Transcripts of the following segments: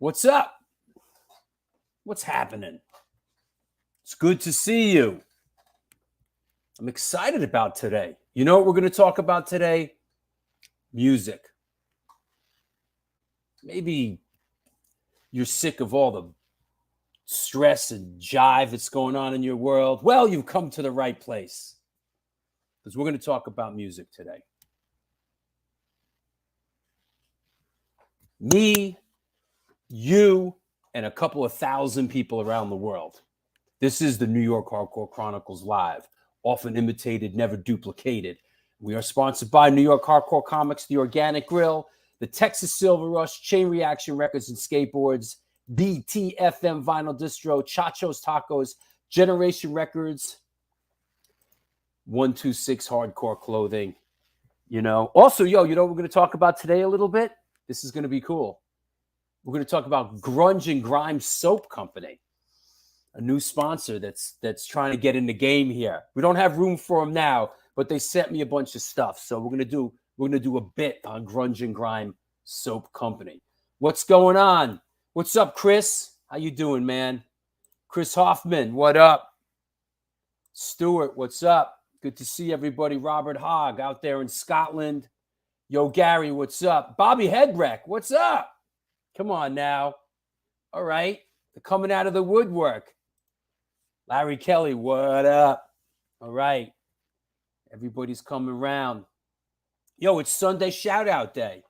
What's up? What's happening? It's good to see you. I'm excited about today. You know what we're going to talk about today? Music. Maybe you're sick of all the stress and jive that's going on in your world. Well, you've come to the right place, because we're going to talk about music today. Me, you, and a couple of thousand people around the world. This is the New York Hardcore Chronicles Live, often imitated, never duplicated. We are sponsored by New York Hardcore Comics, The Organic Grill, the Texas Silver Rush, Chain Reaction Records and Skateboards, DTFM Vinyl Distro, Chacho's Tacos, Generation Records, 126 Hardcore Clothing. You know, also, you know what we're going to talk about today a little bit? This is going to be cool. We're going to talk about Grunge and Grime Soap Company, a new sponsor that's trying to get in the game here. We don't have room for them now, but they sent me a bunch of stuff, so we're going to do a bit on Grunge and Grime Soap Company. What's going on? What's up, Chris? How you doing, man? Chris Hoffman, what up? Stuart, what's up? Good to see everybody. Robert Hogg out there in Scotland. Yo, Gary, what's up? Bobby Headwreck, what's up? Come on now. All right. They're coming out of the woodwork. Larry Kelly, what up? All right. Everybody's coming around. Yo, it's Sunday shout-out day.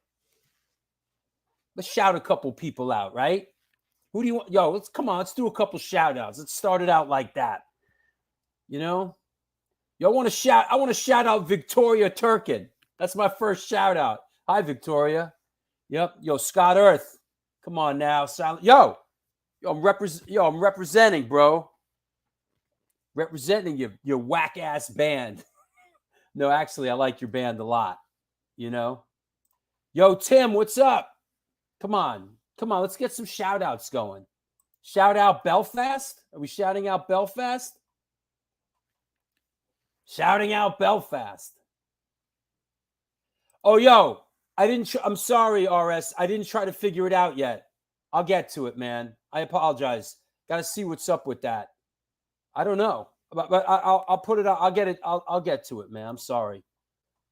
Let's shout a couple people out, right? Who do you want? Yo, let's do a couple shout-outs. Let's start it out like that. You know? Yo, I want to shout out Victoria Turkin. That's my first shout out. Hi, Victoria. Yep. Yo, Scott Earth. Come on now. Yo, I'm representing, bro. Representing your whack ass band. No, actually, I like your band a lot. You know? Yo, Tim, what's up? Come on. Let's get some shout outs going. Shout out Belfast. Are we shouting out Belfast? Shouting out Belfast. Oh, yo, I'm sorry, RS. I didn't try to figure it out yet. I'll get to it, man. I apologize. Got to see what's up with that. I don't know, but I'll put it out. I'll get it. I'll get to it, man. I'm sorry.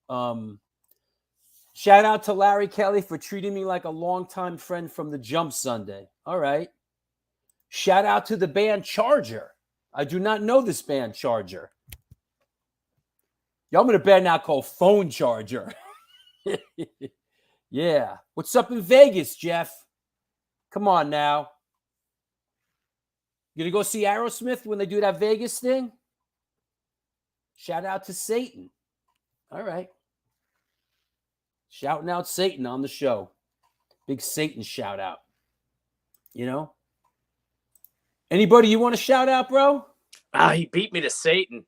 Shout out to Larry Kelly for treating me like a longtime friend from the Jump Sunday. All right. Shout out to the band Charger. I do not know this band Charger. Yo, I'm in a band now called Phone Charger. Yeah. What's up in Vegas, Jeff? Come on now. You gonna go see Aerosmith when they do that Vegas thing? Shout out to Satan. All right. Shouting out Satan on the show. Big Satan shout out. You know? Anybody you want to shout out, bro? He beat me to Satan.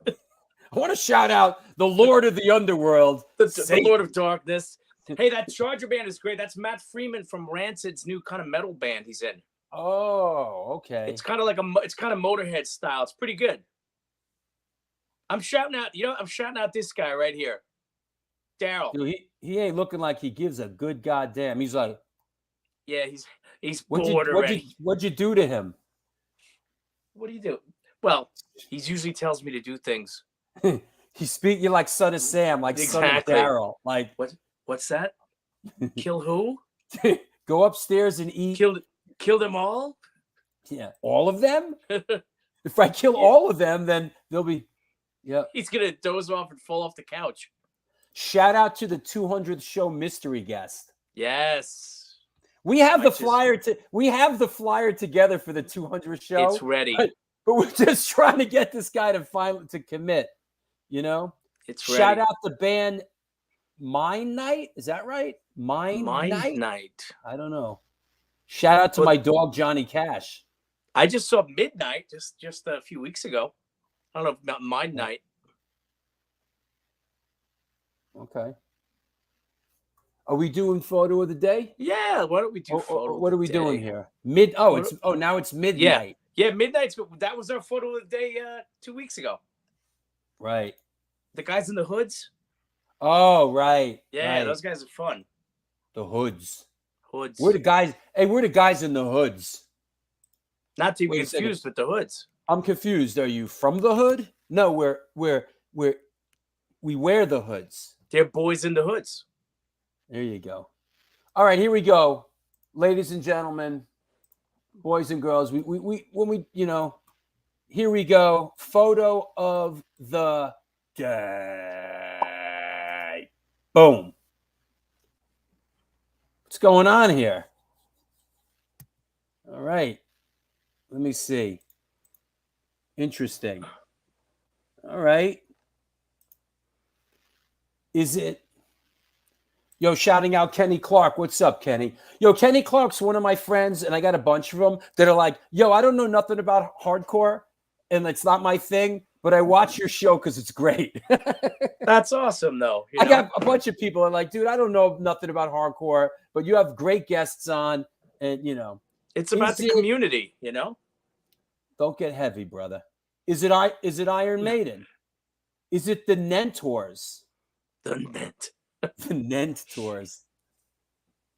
I want to shout out the Lord of the Underworld, the Lord of Darkness. Hey, that Charger band is great. That's Matt Freeman from Rancid's new kind of metal band he's in. Oh, okay. It's kind of like it's kind of Motorhead style. It's pretty good. I'm shouting out this guy right here, Daryl. He ain't looking like he gives a good goddamn. He's like, yeah, he's bored already. What'd you do to him? What do you do? Well, he usually tells me to do things. He's speaking like Son of Sam, like exactly. Son of Daryl. Like what's that? Kill who? Go upstairs and eat. Kill them all? Yeah, all of them? If I kill all of them, then they'll be. Yeah. He's gonna doze off and fall off the couch. Shout out to the 200th show mystery guest. Yes. We have the flyer together for the 200th show. It's ready. But we're just trying to get this guy to commit. You know? It's ready. Shout out the band Mind Night. Is that right? Mind Night. I don't know. Shout out to my dog Johnny Cash. I just saw Midnight just a few weeks ago. I don't know about Mind Night. Okay. Are we doing photo of the day? Yeah. Why don't we do photo? What are we doing here? Now it's midnight. Yeah, midnight's. That was our photo of the day 2 weeks ago. Right. The guys in the hoods. Oh, right. Yeah, right. those guys are fun. The hoods. Hoods. We're the guys. Hey, we're the guys in the hoods. Not to be Wait a second. confused with the hoods. I'm confused. Are you from the hood? No, we wear the hoods. They're boys in the hoods. There you go. All right, here we go, ladies and gentlemen, boys and girls. Here we go. Photo of the day. Boom. What's going on here? All right. Let me see. Interesting. All right. Is it? Yo, shouting out Kenny Clark. What's up, Kenny? Yo, Kenny Clark's one of my friends, and I got a bunch of them that are like, yo, I don't know nothing about hardcore, and it's not my thing, but I watch your show because it's great. That's awesome, though. I got a bunch of people that are like, dude, I don't know nothing about hardcore, but you have great guests on, and, It's about the community, Don't get heavy, brother. Is it Iron Maiden? Is it the Nentors? The Nent. The Nentors.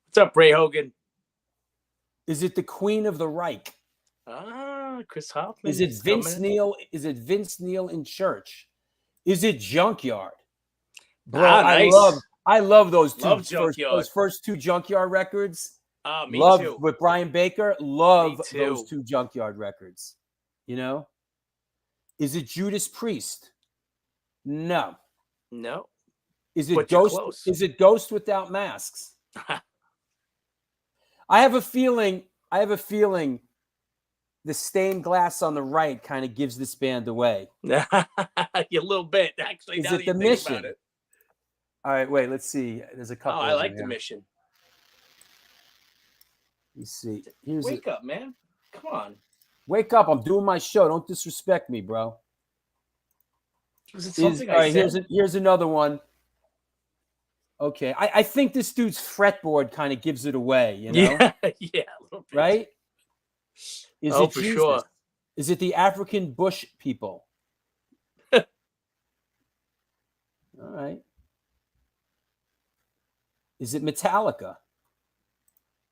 What's up, Ray Hogan? Is it the Queen of the Reich? Chris Hoffman. Is it Vince Neil? Is it Vince Neil in Church? Is it Junkyard? Bro, nice. I love those Junkyard. first two Junkyard records. Me love too. With Brian Baker. Love Me too. those two Junkyard records. Is it Judas Priest? No. No. Is it But you're Ghost? close. Is it Ghost Without Masks? I have a feeling the stained glass on the right kind of gives this band away. A little bit, actually. Is now it that you the think Mission? about it. All right, wait. Let's see. There's a couple. I of like them the here. Mission. Let's see. Wake up, man. Come on. Wake up. I'm doing my show. Don't disrespect me, bro. Was it something All right, here's another one. Okay. I think this dude's fretboard kind of gives it away, Yeah, a little bit. Right? Is Oh, it for Jesus? sure. Is it the African Bush people? All right. Is it Metallica?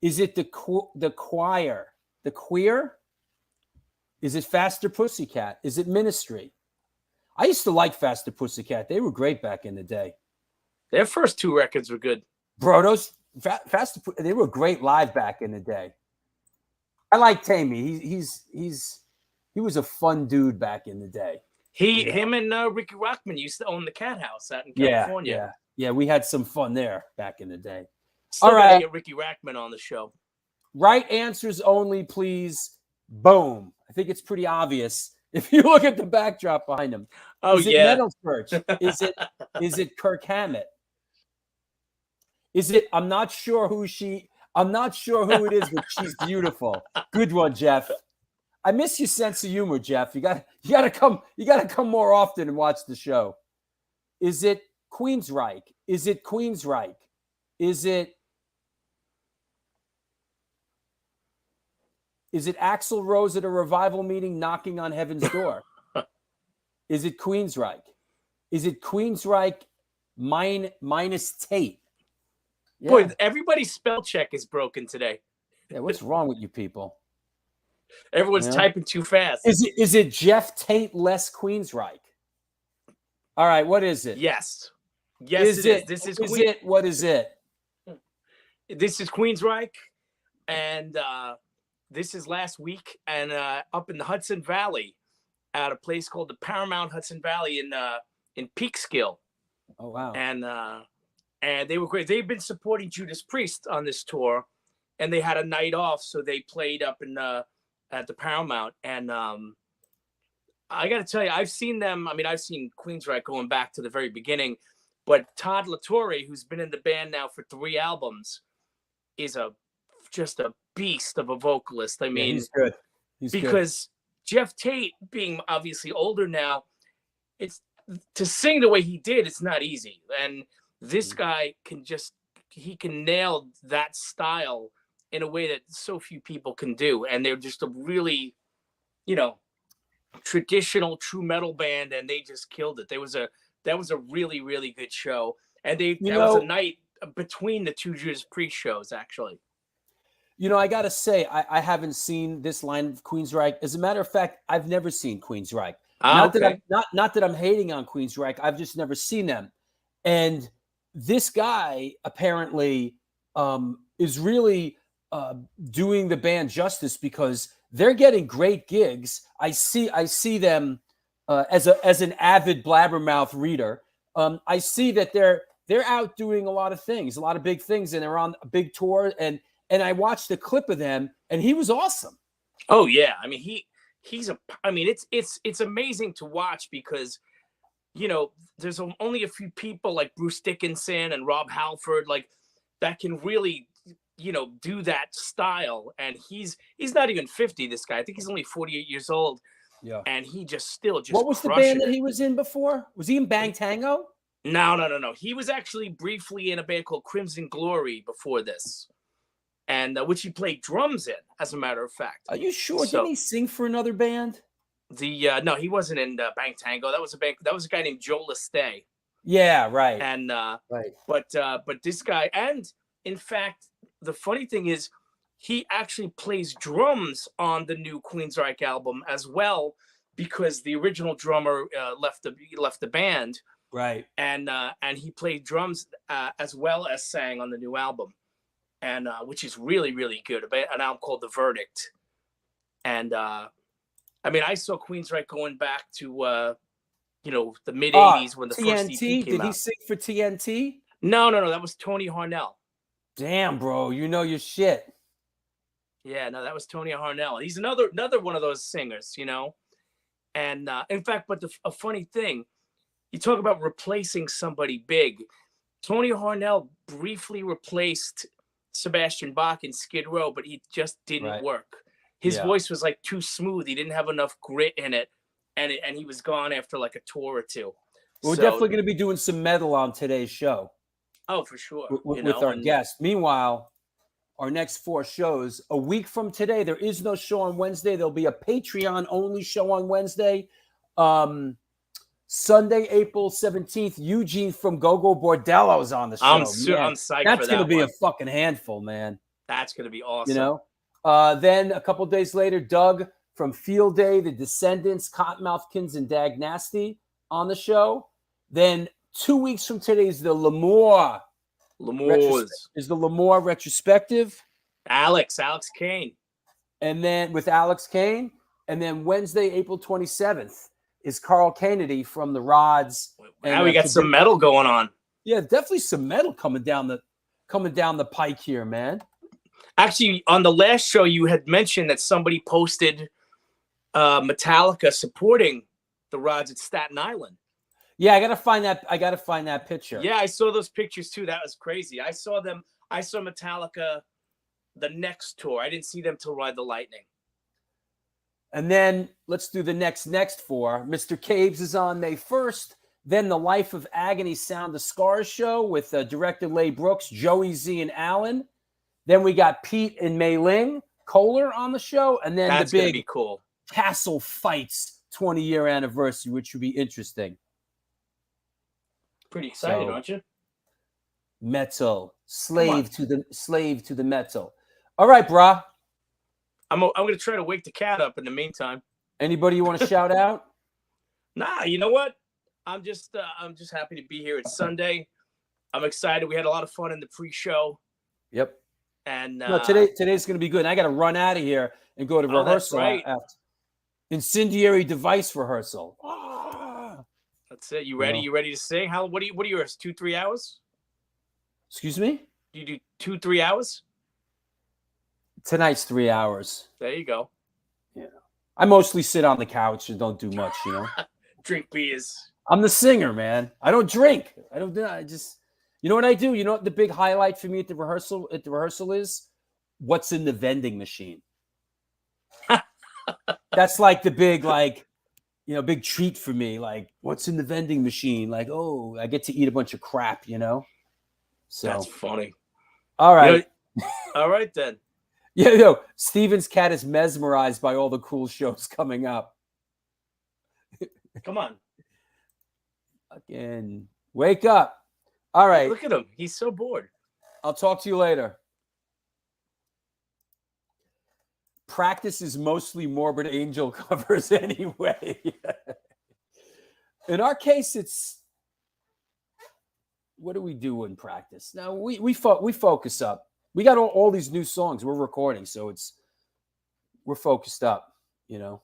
Is it the choir? The Queer? Is it Faster Pussycat? Is it Ministry? I used to like Faster Pussycat. They were great back in the day. Their first two records were good. Bro, those they were great live back in the day. I like Tammy. He was a fun dude back in the day. Him and Ricky Rockman used to own the Cat House out in California. Yeah. We had some fun there back in the day. Still All right. gotta get Ricky Rockman on the show. Right answers only, please. Boom. I think it's pretty obvious if you look at the backdrop behind him. Oh, Is it Metal Church? Is it Kirk Hammett? Is it? I'm not sure who it is, but she's beautiful. Good one, Jeff. I miss your sense of humor, Jeff. You gotta come more often and watch the show. Is it Queensryche? Is it Queensryche? Is it Axl Rose at a revival meeting knocking on heaven's door? Is it Queensryche? Is it Queensryche minus Tate? Yeah. Boy, everybody's spell check is broken today. Yeah, what's wrong with you people? Everyone's typing too fast. Is it Jeff Tate less Queensryche? All right, what is it? Yes. Yes, it is. This is it. What is it? This is Queensryche, and this is last week, and up in the Hudson Valley, at a place called the Paramount Hudson Valley in Peekskill. Oh wow! And they were great. They've been supporting Judas Priest on this tour, and they had a night off, so they played up in at the Paramount. And I got to tell you, I've seen them. I mean, I've seen Queensryche going back to the very beginning, but Todd LaTorre, who's been in the band now for 3 albums, is just a beast of a vocalist. I mean, he's good. Because Jeff Tate, being obviously older now, it's to sing the way he did. It's not easy, and this guy can nail that style in a way that so few people can do. And they're just a really, traditional true metal band, and they just killed it. That was a really, really good show. And that was a night between the 2 Judas Priest shows, actually. You know, I gotta say, I haven't seen this line of Queensryche. As a matter of fact, I've never seen Queensryche. Not that I'm not that I'm hating on Queensryche. I've just never seen them. And this guy apparently is really doing the band justice because they're getting great gigs. I see them as an avid blabbermouth reader. I see that they're out doing a lot of things, a lot of big things, and they're on a big tour. And I watched a clip of them, and he was awesome. Oh yeah, I mean he's a. I mean it's amazing to watch because, you know, there's only a few people like Bruce Dickinson and Rob Halford like that can really, you know, do that style. And he's not even 50. This guy, I think he's only 48 years old. Yeah, and he just what was the band that he was in before? Was he in Bang Tango? No. He was actually briefly in a band called Crimson Glory before this. And which he played drums in, as a matter of fact. Are you sure? Didn't he sing for another band? No, he wasn't in Bang Tango. That was a guy named Joe Lestay. Yeah, right. And right. But this guy, and in fact, the funny thing is, he actually plays drums on the new Queensryche album as well, because the original drummer left the band. Right. And he played drums as well as sang on the new album. And which is really, really good. An album called The Verdict. And I mean, I saw Queensryche going back to you know, the mid '80s when the TNT? first EP came Did out. he sing for TNT? No, that was Tony Harnell. Damn, bro, you know your shit. Yeah, no, that was Tony Harnell. He's another one of those singers, you know. And in fact, but a funny thing, you talk about replacing somebody big. Tony Harnell briefly replaced Sebastian Bach in Skid Row, but he just didn't work. His voice was like too smooth. He didn't have enough grit in it, and he was gone after like a tour or two. We're definitely going to be doing some metal on today's show. Oh, for sure. With our guests. Meanwhile, our next 4 shows, a week from today, there is no show on Wednesday. There'll be a Patreon-only show on Wednesday. Sunday, April 17th, Eugene from Go-Go Bordello is on the show. I'm psyched. That's going to be a fucking handful, man. That's going to be awesome. You know? Then a couple days later, Doug from Field Day, The Descendants, Cottonmouthkins, and Dag Nasty on the show. Then 2 weeks from today is the L'Amour. Is the L'Amour retrospective. Alex Kane. And then with Alex Kane. And then Wednesday, April 27th is Carl Kennedy from the Rods. Now we got some metal going on. Yeah, definitely some metal coming down the pike here, man. Actually, on the last show, you had mentioned that somebody posted Metallica supporting the Rods at Staten Island. Yeah, I gotta find that picture. Yeah, I saw those pictures too. That was crazy. I saw Metallica the next tour. I didn't see them till Ride the Lightning. And then let's do the next 4. Mr. Caves is on May 1st. Then the Life of Agony Sound the Scars show with director Leigh Brooks, Joey Z, and Allin. Then we got Pete and Mei Ling Kohler on the show. And then that's the big be cool. Castle Fights 20-year anniversary, which would be interesting. Pretty excited, aren't you? Metal. Slave to the metal. All right, brah. I'm going to try to wake the cat up in the meantime. Anybody you want to shout out? Nah, you know what? I'm just happy to be here. It's Sunday. I'm excited. We had a lot of fun in the pre-show. Yep. And no, today's going to be good. And I got to run out of here and go to rehearsal. That's right. After. Incendiary device rehearsal. That's it. You ready? You ready to sing? What are yours? 2-3 hours? Excuse me? Do you do 2-3 hours? Tonight's 3 hours. There you go. Yeah. I mostly sit on the couch and don't do much, you know. Drink beers. I'm the singer, man. I don't drink. I just, you know what I do? You know what the big highlight for me at the rehearsal is? What's in the vending machine? That's like the big, big treat for me. Like, what's in the vending machine? Like, oh, I get to eat a bunch of crap, you know? So that's funny. All right. All right, then. Yeah, Steven's cat is mesmerized by all the cool shows coming up. Come on. Again, wake up. All right. Look at him. He's so bored. I'll talk to you later. Practice is mostly Morbid Angel covers anyway. In our case, it's what do we do in practice? Now we focus up. We got all these new songs we're recording, so we're focused up, you know.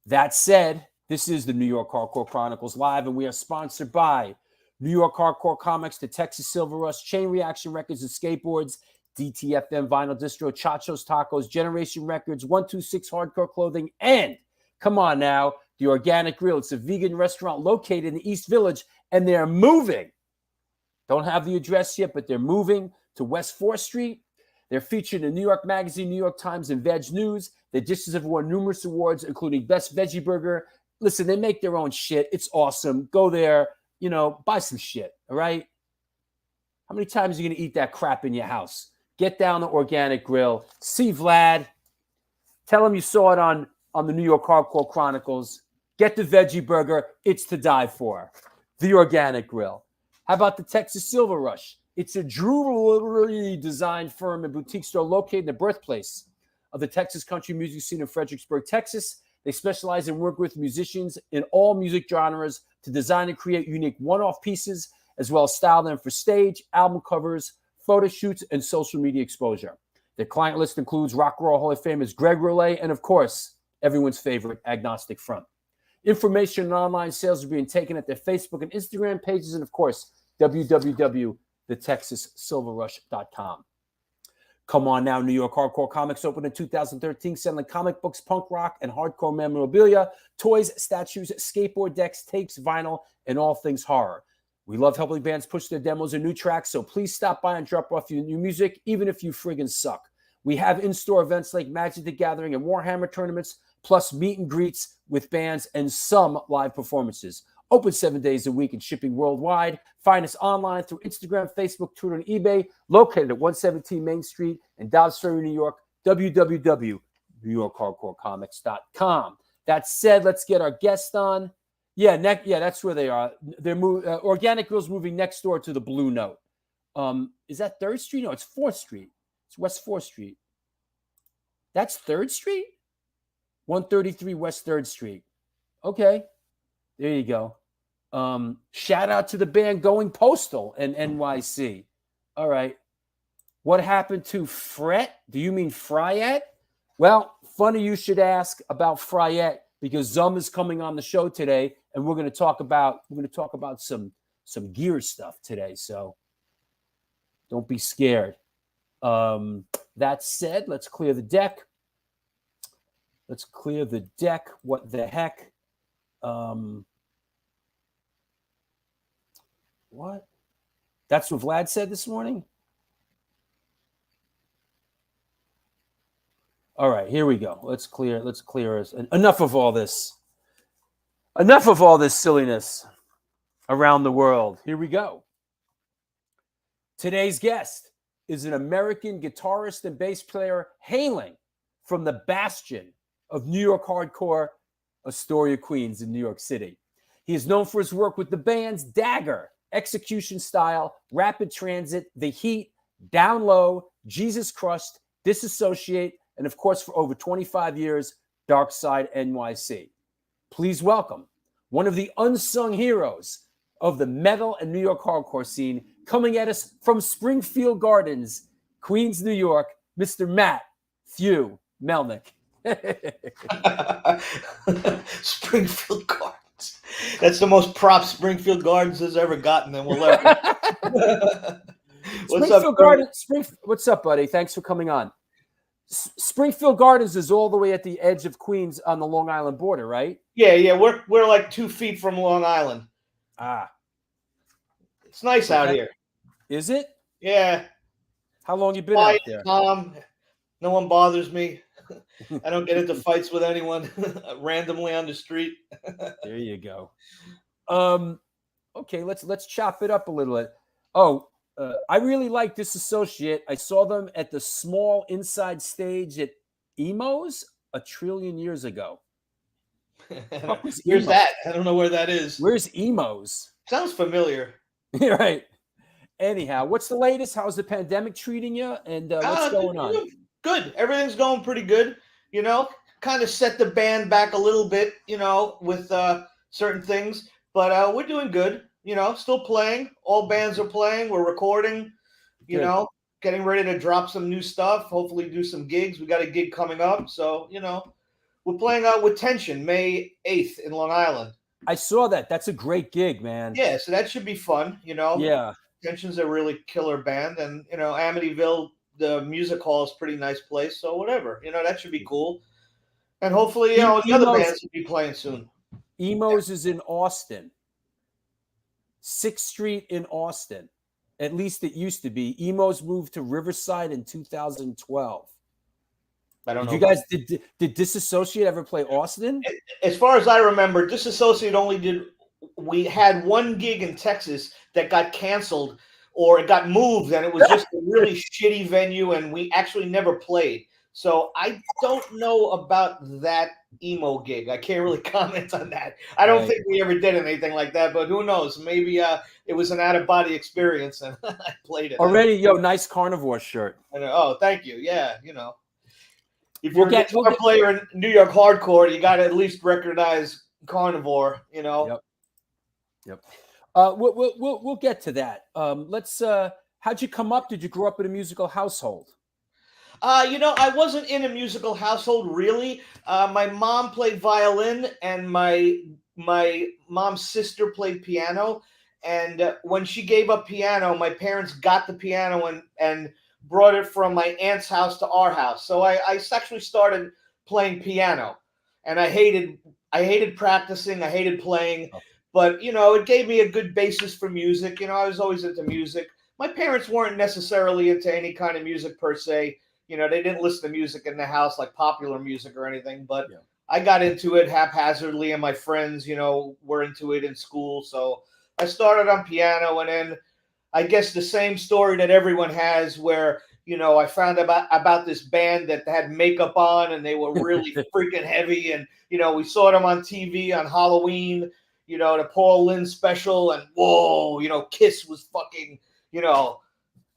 That said, this is the New York Hardcore Chronicles Live, and we are sponsored by New York Hardcore Comics, the Texas Silver Rush, Chain Reaction Records and Skateboards, DTFM Vinyl Distro, Chacho's Tacos, Generation Records, 126 Hardcore Clothing, and come on now, the Organic Grill. It's a vegan restaurant located in the East Village, and they're moving. Don't have the address yet, but they're moving to West 4th Street. They're featured in New York Magazine, New York Times, and Veg News. Their dishes have won numerous awards, including Best Veggie Burger. Listen, they make their own shit. It's awesome. Go there, you know, buy some shit, all right? How many times are you going to eat that crap in your house? Get down to Organic Grill. See Vlad. Tell him you saw it on the New York Hardcore Chronicles. Get the Veggie Burger. It's to die for. The Organic Grill. How about the Texas Silver Rush? It's a jewelry design firm and boutique store located in the birthplace of the Texas country music scene in Fredericksburg, Texas. They specialize in work with musicians in all music genres to design and create unique one-off pieces, as well as style them for stage, album covers, photo shoots, and social media exposure. Their client list includes Rock and Roll Hall of Famers Greg Roulet and, of course, everyone's favorite Agnostic Front. Information and online sales are being taken at their Facebook and Instagram pages, and, of course, www.thetexassilverrush.com. Come on now, New York Hardcore Comics opened in 2013, selling comic books, punk rock, and hardcore memorabilia, toys, statues, skateboard decks, tapes, vinyl, and all things horror. We love helping bands push their demos and new tracks, so please stop by and drop off your new music, even if you friggin' suck. We have in-store events like Magic the Gathering and Warhammer tournaments, plus meet and greets with bands and some live performances. Open 7 days a week and shipping worldwide. Find us online through Instagram, Facebook, Twitter, and eBay. Located at 117 Main Street in Dobbs Ferry, New York. www.newyorkhardcorecomics.com. That said, let's get our guest on. Yeah, that's where they are. They're Organic Grill's moving next door to the Blue Note. Is that 3rd Street? No, it's 4th Street. It's West 4th Street. That's 3rd Street? 133 West 3rd Street. Okay. There you go. Shout out to the band Going Postal and NYC. All right. What happened to Fret? Do you mean Fryette? Well, funny you should ask about Fryette, because Zum is coming on the show today, and we're going to talk about some gear stuff today. So don't be scared. That said, let's clear the deck. What the heck? What? That's what Vlad said this morning? All right, here we go. Let's clear us. Enough of all this silliness around the world. Here we go. Today's guest is an American guitarist and bass player hailing from the bastion of New York hardcore, Astoria, Queens, in New York City. He is known for his work with the bands Dagger, Execution Style, Rapid Transit, The Heat, Downlow, Jesus Crust, Disassociate, and of course, for over 25 years, Darkside NYC. Please welcome one of the unsung heroes of the metal and New York hardcore scene, coming at us from Springfield Gardens, Queens, New York, Mr. Matt Melnick. Springfield Gardens. That's the most props Springfield Gardens has ever gotten, and will ever. What's up, buddy? Thanks for coming on. Springfield Gardens is all the way at the edge of Queens on the Long Island border, right? Yeah. We're like 2 feet from Long Island. It's nice out here. Is it? Yeah. How long you been out there? No one bothers me. I don't get into fights with anyone randomly on the street. There you go. Okay, let's chop it up a little bit. I really like Disassociate. I saw them at the small inside stage at Emo's a trillion years ago. Where's that? I don't know where that is. Where's Emo's? Sounds familiar. Right. Anyhow, what's the latest? How's the pandemic treating you? And what's going on? Good. Everything's going pretty good. you know, kind of set the band back a little bit, you know, with certain things. But we're doing good, you know, still playing. All bands are playing. We're recording, you Good. know, getting ready to drop some new stuff. Hopefully do some gigs. We got a gig coming up. So, you know, we're playing out with Tension May 8th in Long Island. I saw that. That's a great gig, man. Yeah, so that should be fun, you know. Yeah. Tension's a really killer band. And, you know, Amityville, the music hall is a pretty nice place. So whatever, you know, that should be cool. And hopefully, you know, the other bands will be playing soon. Emos is in Austin. 6th Street in Austin. At least it used to be. Emos moved to Riverside in 2012. I don't know. You guys did Disassociate ever play Austin? As far as I remember, Disassociate only did. We had one gig in Texas that got canceled or it got moved, and it was just a really shitty venue, and we actually never played. So I don't know about that emo gig. I can't really comment on that. I don't think we ever did anything like that, but who knows? Maybe it was an out-of-body experience, and I played it. Already, yo, nice carnivore shirt. Oh, thank you. Yeah, you know. If you're a guitar player in New York hardcore, you got to at least recognize Carnivore, you know? Yep. We'll get to that. How'd you come up? Did you grow up in a musical household? You know, I wasn't in a musical household, really. My mom played violin, and my mom's sister played piano. And when she gave up piano, my parents got the piano and brought it from my aunt's house to our house. So I actually started playing piano, and I hated practicing. I hated playing, but you know, it gave me a good basis for music. You know, I was always into music. My parents weren't necessarily into any kind of music per se. You know, they didn't listen to music in the house, like popular music or anything, but I got into it haphazardly, and my friends, you know, were into it in school. So I started on piano, and then I guess the same story that everyone has where, you know, I found about this band that had makeup on and they were really freaking heavy. And, you know, we saw them on TV on Halloween, you know, the Paul Lynde special, and whoa, you know, Kiss was fucking, you know,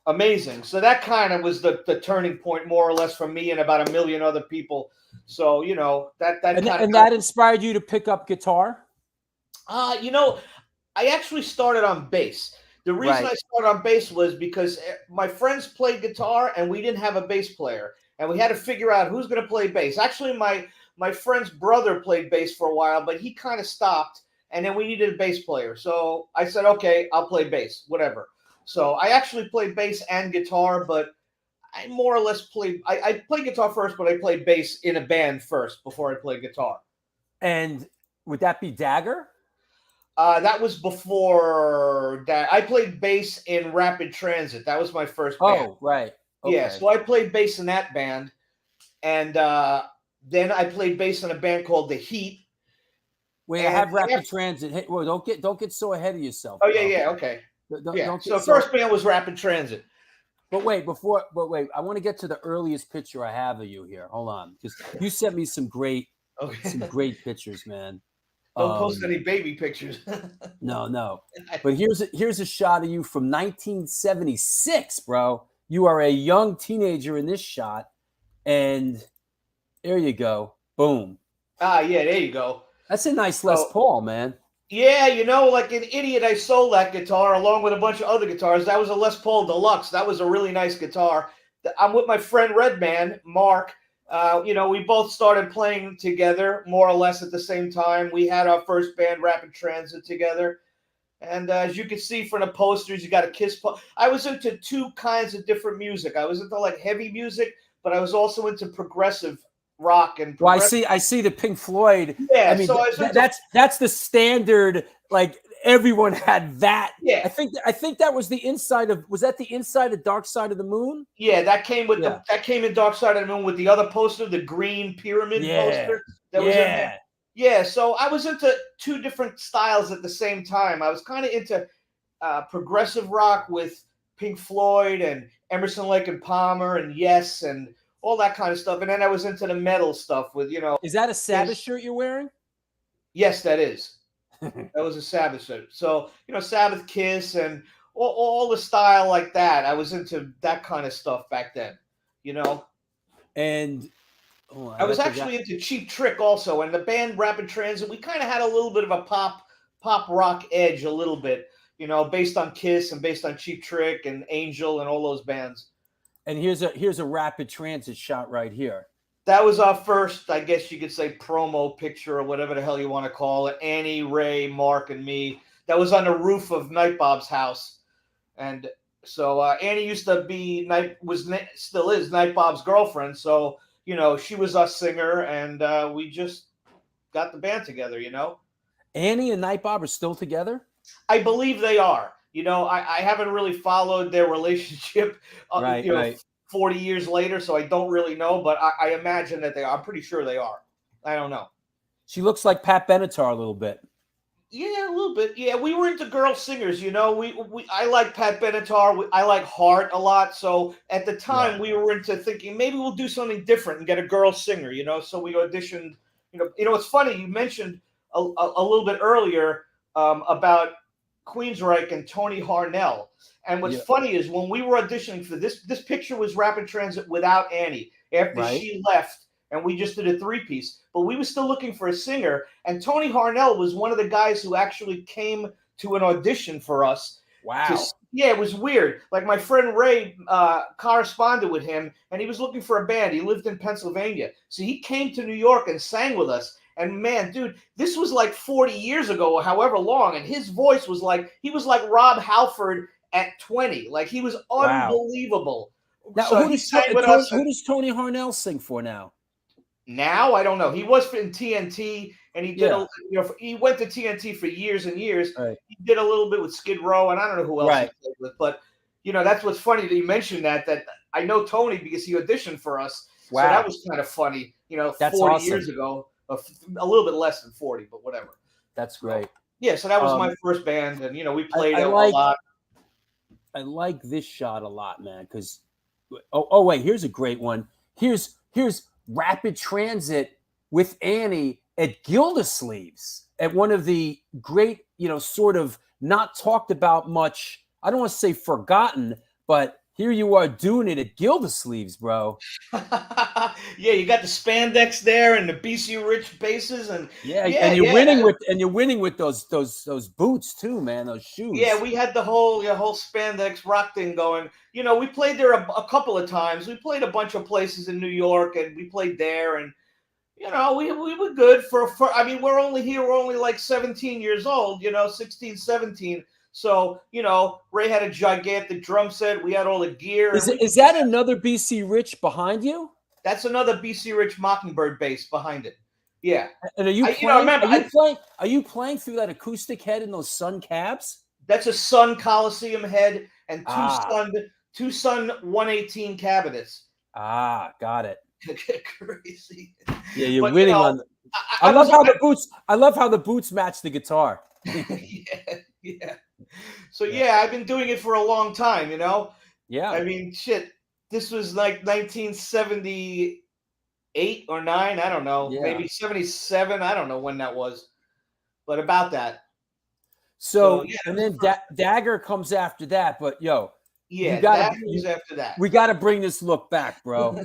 amazing. So that kind of was the turning point, more or less, for me and about a million other people. So, you know, that inspired you to pick up guitar? You know, I actually started on bass. The reason I started on bass was because my friends played guitar and we didn't have a bass player, and we had to figure out who's going to play bass. Actually, my friend's brother played bass for a while, but he kind of stopped, and then we needed a bass player. So I said, okay, I'll play bass, whatever. So I actually played bass and guitar, but I more or less played. I played guitar first, but I played bass in a band first before I played guitar. And would that be Dagger? That was before that. I played bass in Rapid Transit. That was my first band. Oh, right. Okay. Yeah, so I played bass in that band. And then I played bass in a band called The Heat. Wait, I have Rapid Transit. Hey, well, don't get so ahead of yourself. Oh, yeah, okay. So first band was Rapid Transit. But wait, I want to get to the earliest picture I have of you here. Hold on. Because you sent me some great pictures, man. Don't post any baby pictures. No. But here's a shot of you from 1976, bro. You are a young teenager in this shot, and there you go. Boom. Yeah, there you go. That's a nice Les Paul, man. Yeah, you know, like an idiot, I sold that guitar along with a bunch of other guitars. That was a Les Paul Deluxe. That was a really nice guitar. I'm with my friend Redman, Mark. You know, we both started playing together more or less at the same time. We had our first band, Rapid Transit, together. And as you can see from the posters, you got a Kiss. I was into two kinds of different music. I was into like heavy music, but I was also into progressive rock and. Well, I see the Pink Floyd. Yeah, I mean, so that's the standard. Like everyone had that. Yeah, I think that was the inside of. Was that the inside of Dark Side of the Moon? Yeah, that came with that came in Dark Side of the Moon with the other poster, the green pyramid poster. That was in there. Yeah, so I was into two different styles at the same time. I was kind of into progressive rock with Pink Floyd and Emerson, Lake and Palmer and Yes and all that kind of stuff. And then I was into the metal stuff with, you know. Is that a Sabbath shirt you're wearing? Yes, that is. That was a Sabbath shirt. So, you know, Sabbath, Kiss, and all the style like that. I was into that kind of stuff back then, you know. And Oh, I was got the actually into Cheap Trick also, and the band Rapid Transit. We kind of had a little bit of a pop rock edge, a little bit, based on Kiss and based on Cheap Trick and Angel and all those bands. And here's a Rapid Transit shot right here. That was our first, I guess you could say, promo picture or whatever the hell you want to call it. Annie, Ray, Mark, and me. That was on the roof of Nightbob's house, and so Annie used to be still is Nightbob's girlfriend. So she was our singer, and we just got the band together. Annie and Nightbob are still together? I believe they are. I haven't really followed their relationship, Right. 40 years later, so I don't really know, but I imagine that they are. I'm pretty sure they are. I don't know. She looks like Pat Benatar a little bit. Yeah, a little bit. Yeah, we were into girl singers, I like Pat Benatar. I like Heart a lot. So at the time, we were into thinking maybe we'll do something different and get a girl singer, So we auditioned. It's funny you mentioned a little bit earlier about Queensryche and Tony Harnell. And what's funny is when we were auditioning for this picture was Rapid Transit without Annie after she left, and we just did a 3-piece. But we were still looking for a singer, and Tony Harnell was one of the guys who actually came to an audition for us. Wow. Yeah, it was weird. Like my friend Ray corresponded with him, and he was looking for a band. He lived in Pennsylvania. So he came to New York and sang with us. And man, dude, this was like 40 years ago or however long, and his voice was like, he was like Rob Halford at 20. Like, he was unbelievable. Now, So who does Tony Harnell sing for now? Now, I don't know. He was in TNT, and he did he went to TNT for years and years. Right. He did a little bit with Skid Row, and I don't know who else he played with. But, that's what's funny that you mentioned that I know Tony because he auditioned for us. Wow. So that was kind of funny, That's 40 awesome. years ago. A little bit less than 40, but whatever. That's great. Yeah, so that was my first band, and we played a lot. I like this shot a lot, man, because wait, here's a great one. Here's Rapid Transit with Annie at Gildersleeves at one of the great, sort of not talked about much. I don't want to say forgotten, but here you are doing it at Gildersleeves, bro. Yeah, you got the spandex there and the BC Rich bases, and you're winning with those boots too, man. Those shoes. Yeah, we had the whole spandex rock thing going. We played there a couple of times. We played a bunch of places in New York, and we played there, and we were good for. I mean, we're only like 17 years old. 16, 17. So, Ray had a gigantic drum set. We had all the gear. Is that another BC Rich behind you? That's another BC Rich Mockingbird bass behind it. Yeah. And are you playing through that acoustic head in those Sun cabs? That's a Sun Coliseum head and two Sun 118 cabinets. Got it. Crazy. Yeah, you're winning on. I love how the boots match the guitar. Yeah. So I've been doing it for a long time, Yeah. I mean, shit. This was like 1978 or 9. I don't know. Yeah. Maybe 77. I don't know when that was, but about that. So and then Dagger comes after that, but Dagger was after that. We got to bring this look back, bro.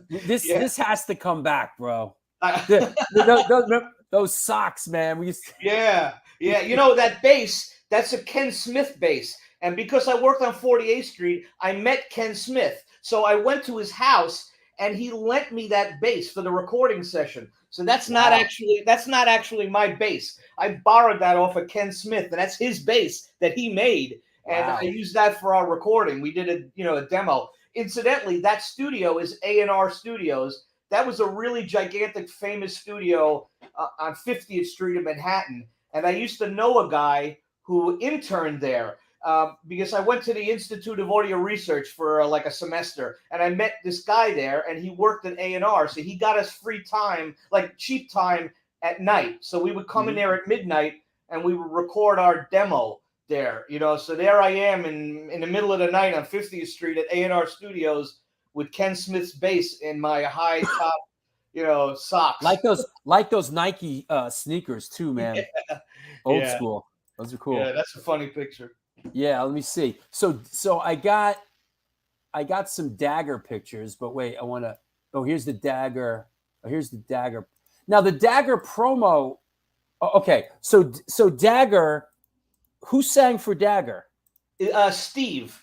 This has to come back, bro. Those socks, man. Yeah. That bass. That's a Ken Smith bass. And because I worked on 48th Street, I met Ken Smith. So I went to his house, and he lent me that bass for the recording session. So that's not actually my bass. I borrowed that off of Ken Smith, and that's his bass that he made. And I used that for our recording. We did a demo. Incidentally, that studio is A&R Studios. That was a really gigantic, famous studio on 50th Street in Manhattan. And I used to know a guy who interned there because I went to the Institute of Audio Research for like a semester, and I met this guy there, and he worked at A&R, so he got us free time, like cheap time at night. So we would come in there at midnight, and we would record our demo there, So there I am in the middle of the night on 50th Street at A&R Studios with Ken Smith's bass in my high top, socks. Like those Nike sneakers too, man. Yeah. Old school. Those are cool. Yeah, that's a funny picture. Yeah, let me see. So I got some Dagger pictures, but wait, here's the Dagger Oh, here's the Dagger. Now the Dagger promo. Okay, so Dagger. Who sang for Dagger? Steve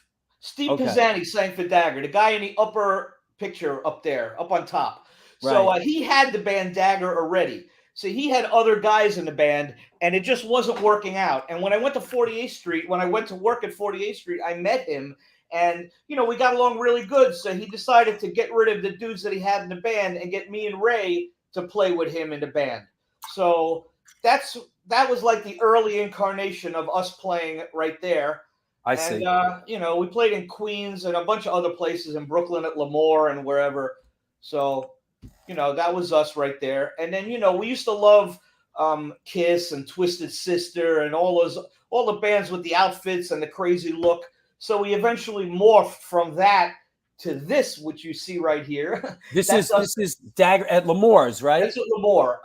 Okay. Pisani sang for Dagger, the guy in the upper picture up there, up on top. So Right. he had the band Dagger already. So he had other guys in the band, and it just wasn't working out. And when I went to 48th Street, when I went to work at 48th Street, I met him, and we got along really good. So he decided to get rid of the dudes that he had in the band and get me and Ray to play with him in the band. So that was like the early incarnation of us playing right there. I see. And we played in Queens and a bunch of other places in Brooklyn at Lemoore and wherever. So, that was us right there. And then, we used to love Kiss and Twisted Sister and all the bands with the outfits and the crazy look. So we eventually morphed from that to this, which you see right here. This is Dagger at Lemoore's, right? That's at Lemoore.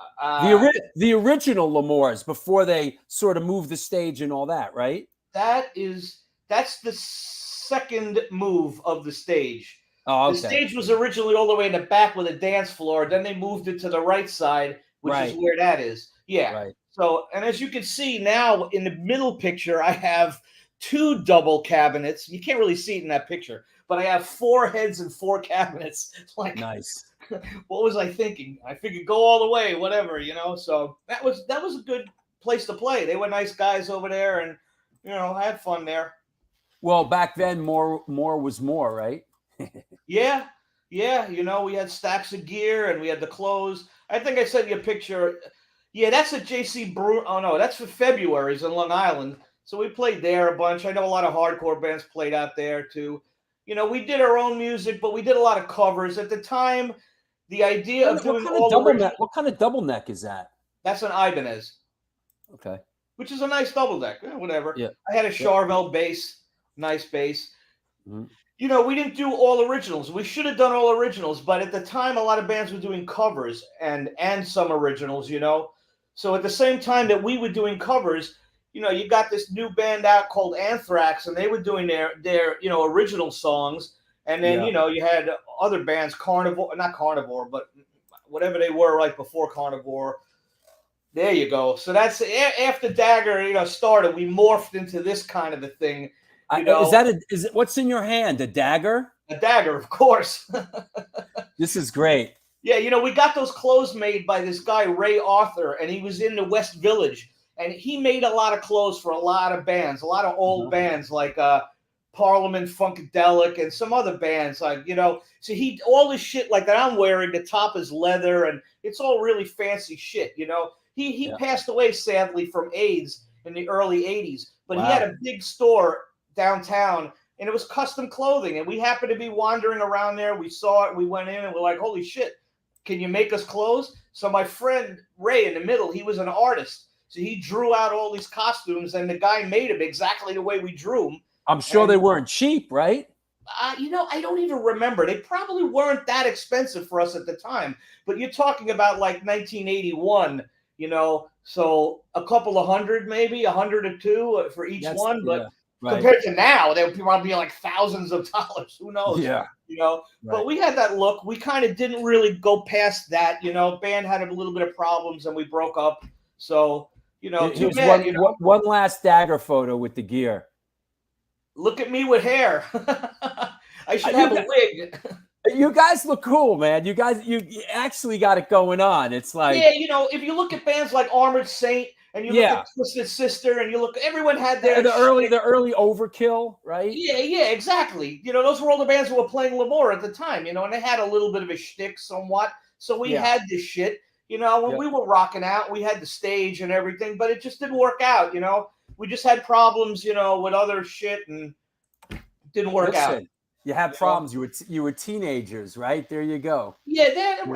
The original Lemoore's before they sort of moved the stage and all that, right? That's the second move of the stage. Oh, okay. The stage was originally all the way in the back with a dance floor. Then they moved it to the right side, which is where that is. Yeah. Right. So, and as you can see now in the middle picture, I have 2 double cabinets. You can't really see it in that picture, but I have 4 heads and 4 cabinets. Like, nice. What was I thinking? I figured go all the way, whatever, So that was a good place to play. They were nice guys over there, and I had fun there. Well, back then, more was more, right? Yeah. We had stacks of gear and we had the clothes. I think I sent you a picture. Yeah, that's at JC Brew. Oh no, that's for February's in Long Island. So we played there a bunch. I know a lot of hardcore bands played out there too. We did our own music, but we did a lot of covers at the time. The idea of doing what kind of double neck is that? That's an Ibanez. Okay. Which is a nice double deck. Whatever. Yeah. I had a Charvel bass, nice bass. Mm-hmm. We didn't do all originals. We should have done all originals, but at the time, a lot of bands were doing covers and some originals, So at the same time that we were doing covers, you got this new band out called Anthrax, and they were doing their original songs. And then, you had other bands, not Carnivore, but whatever they were right before Carnivore. There you go. So that's after Dagger, started, we morphed into this kind of a thing. Is it what's in your hand? A dagger? A dagger, of course. This is great. Yeah, we got those clothes made by this guy, Ray Arthur, and he was in the West Village. And he made a lot of clothes for a lot of bands, a lot of old bands like Parliament Funkadelic and some other bands. Like, so all this shit like that I'm wearing, the top is leather and it's all really fancy shit, He passed away, sadly, from AIDS in the early 80s. But he had a big store downtown, and it was custom clothing, and we happened to be wandering around there. We saw it, we went in, and we're like, holy shit, can you make us clothes? So my friend Ray in the middle, he was an artist, so he drew out all these costumes, and the guy made them exactly the way we drew them. I'm sure they weren't cheap, right? I don't even remember. They probably weren't that expensive for us at the time, but you're talking about like 1981, so a couple of hundred, maybe $100 or $200 for each one, but compared to now, they would probably be like thousands of dollars. Who knows? Yeah. But we had that look. We kind of didn't really go past that. Band had a little bit of problems and we broke up. So, here's one last Dagger photo with the gear. Look at me with hair. I should have a wig. You guys look cool, man. You actually got it going on. It's like, if you look at bands like Armored Saint, and you look at Twisted Sister, and everyone had their the early Overkill, right? Yeah, exactly. Those were all the bands who were playing Lemoore at the time, and they had a little bit of a shtick somewhat. So we had this shit, when we were rocking out, we had the stage and everything, but it just didn't work out, We just had problems, with other shit, and it didn't work out. You had problems. You were teenagers, right? There you go. Yeah,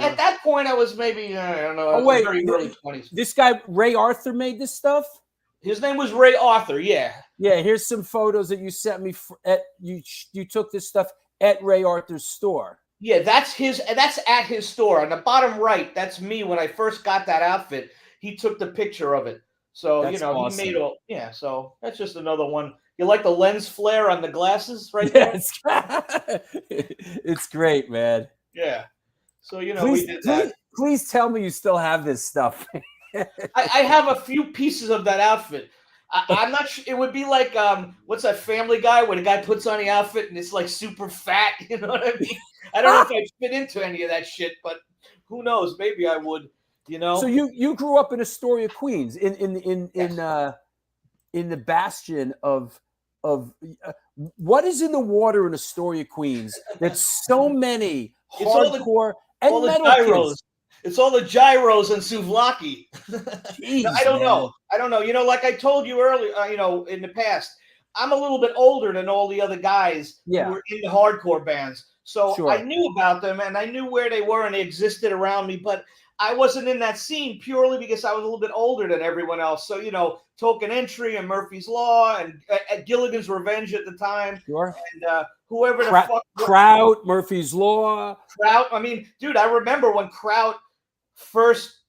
at that point, I was maybe, I don't know, very early 20s. This guy, Ray Arthur, made this stuff? His name was Ray Arthur, yeah. Yeah, here's some photos that you sent me. You took this stuff at Ray Arthur's store. Yeah, that's at his store. On the bottom right, that's me when I first got that outfit. He took the picture of it. So, that's awesome. he made so that's just another one. You like the lens flare on the glasses right there? It's great, man. Yeah. So, we did that. Please tell me you still have this stuff. I have a few pieces of that outfit. I'm not sure. It would be like what's that Family Guy where the guy puts on the outfit and it's like super fat. You know what I mean? I don't know if I'd fit into any of that shit, but who knows? Maybe I would. You know. So you grew up in Astoria, Queens, in the bastion of what is in the water in Astoria, Queens? That so many hardcore and metal kids. It's all the gyros and souvlaki. Jeez, I don't know. I don't know. You know, like I told you earlier, in the past, I'm a little bit older than all the other guys who were in the hardcore bands. So I knew about them and I knew where they were and they existed around me, but I wasn't in that scene purely because I was a little bit older than everyone else. So, Token Entry and Murphy's Law and Gilligan's Revenge at the time. Sure. And whoever the fuck. Kraut, Murphy's Law. Kraut. I mean, dude, I remember when Kraut first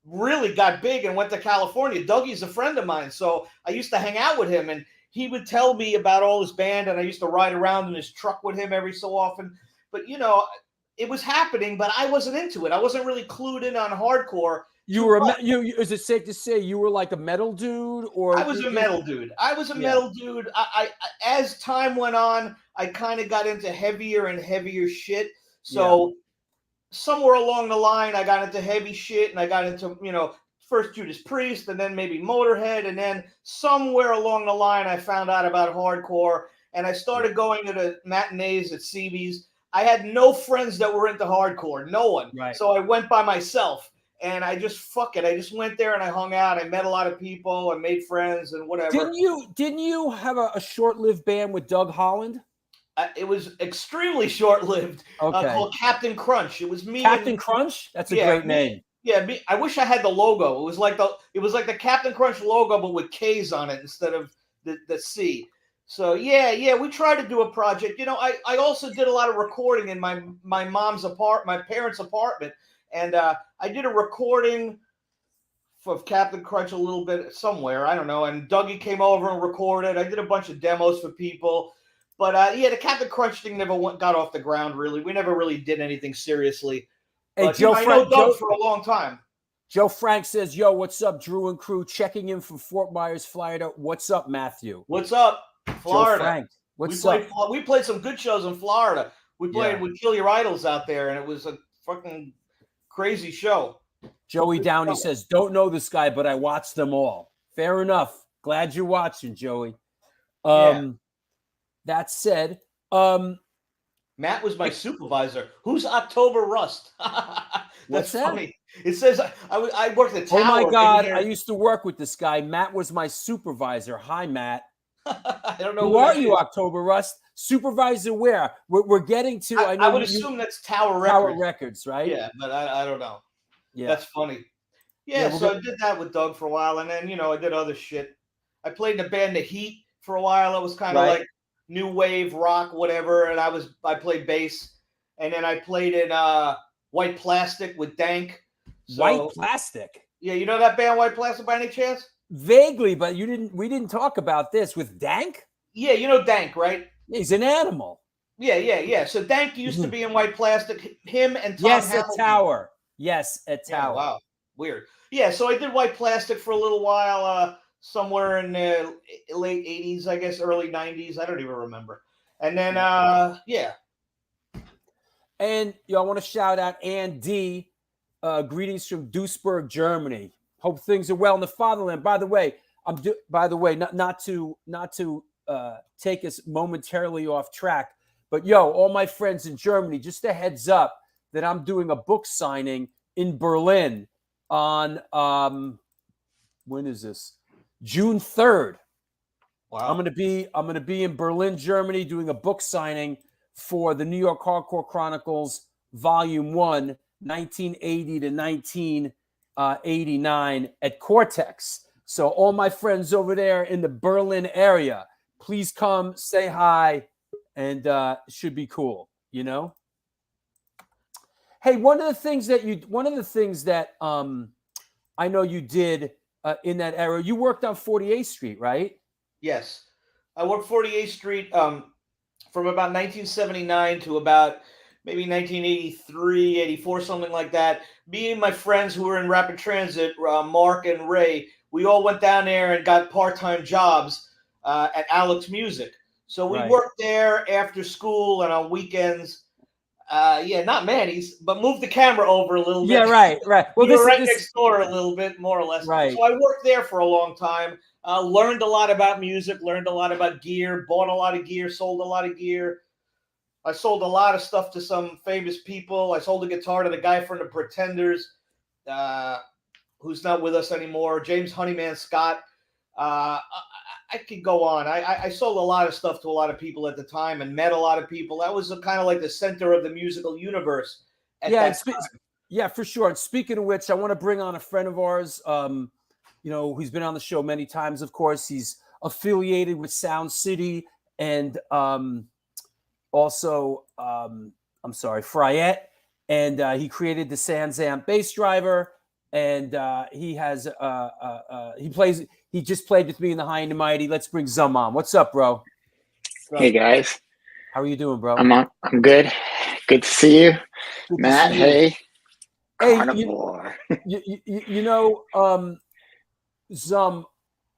really got big and went to California. Dougie's a friend of mine. So I used to hang out with him and he would tell me about all his band and I used to ride around in his truck with him every so often. But, it was happening, but I wasn't into it. I wasn't really clued in on hardcore. Is it safe to say you were like a metal dude, or I was a metal dude? I was a metal dude. I as time went on, I kind of got into heavier and heavier shit. So somewhere along the line, I got into heavy shit, and I got into first Judas Priest, and then maybe Motorhead, and then somewhere along the line, I found out about hardcore, and I started going to the matinees at CB's. I had no friends that were into hardcore, no one. Right. So I went by myself, and I just I just went there and I hung out. I met a lot of people and made friends and whatever. Didn't you have a short-lived band with Doug Holland? It was extremely short-lived. Okay. Called Captain Crunch. It was me. Captain Crunch. That's a great name. Yeah, I wish I had the logo. It was like the Captain Crunch logo, but with K's on it instead of the C. So we tried to do a project. I also did a lot of recording in my parents' apartment, and I did a recording for Captain Crunch a little bit somewhere. I don't know. And Dougie came over and recorded. I did a bunch of demos for people, but the Captain Crunch thing never got off the ground. Really, we never really did anything seriously. Hey, but, I know Doug for a long time. Joe Frank says, "Yo, what's up, Drew and crew? Checking in from Fort Myers, Florida. What's up, Matthew? What's up, Florida? Joe Frank, what's up? We played some good shows in Florida. We played with Kill Your Idols out there, and it was a fucking crazy show." Joey Downey says, "Don't know this guy, but I watched them all." Fair enough. Glad you're watching, Joey. That said, Matt was my supervisor. Who's October Rust? That's funny. It says I worked at Tower. Oh my God, I used to work with this guy. Matt was my supervisor. Hi, Matt. I don't know. Who are you, October Rust? Supervisor where? We're getting to. I would assume that's Tower Records. Tower Records, right? Yeah, but I don't know. Yeah, that's funny. Yeah, so I did that with Doug for a while, and then I did other shit. I played in the band The Heat for a while. It was kind of like new wave rock, whatever, and I played bass, and then I played in White Plastic with Dank. So, White Plastic. Yeah, you know that band White Plastic by any chance? Vaguely, but we didn't talk about this with Dank. Yeah, you know Dank, right? He's an animal. Yeah. So Dank used to be in White Plastic. Him and Tom Yes, Hamilton. at Tower. Yes, at Tower. Yeah, wow, weird. Yeah, so I did White Plastic for a little while, somewhere in the late 80s, I guess, early 90s. I don't even remember. And then, And I want to shout out Ann D. Greetings from Duisburg, Germany. Hope things are well in the fatherland. By the way, not to take us momentarily off track, but all my friends in Germany, just a heads up that I'm doing a book signing in Berlin on when is this? June 3rd. Wow. I'm gonna be in Berlin, Germany, doing a book signing for the New York Hardcore Chronicles, Volume 1, 1980 to 1989 at Cortex. So all my friends over there in the Berlin area, please come say hi, and it should be cool, Hey, one of the things that I know you did in that era, you worked on 48th Street, right? Yes, I worked 48th Street from about 1979 to about maybe 1983, 84, something like that. Me and my friends who were in rapid transit, Mark and Ray, we all went down there and got part-time jobs at Alex Music. So we worked there after school and on weekends. Not Manny's, but moved the camera over a little bit. Yeah, right. Well, we were right next door a little bit, more or less. Right. So I worked there for a long time. Learned a lot about music, learned a lot about gear, bought a lot of gear, sold a lot of gear. I sold a lot of stuff to some famous people. I sold a guitar to the guy from the Pretenders, who's not with us anymore, James Honeyman Scott. I could go on. I sold a lot of stuff to a lot of people at the time and met a lot of people. That was kind of like the center of the musical universe. Yeah, for sure. And speaking of which, I want to bring on a friend of ours, who's been on the show many times, of course. He's affiliated with Sound City and also, Fryette. And he created the Sansamp bass driver. And he has he just played with me in the High and the Mighty. Let's bring Zum on. What's up, bro? Hey guys. How are you doing, bro? I'm good. Good to see you. Good Matt, to see you. hey. Hey, Carnivore. Zum,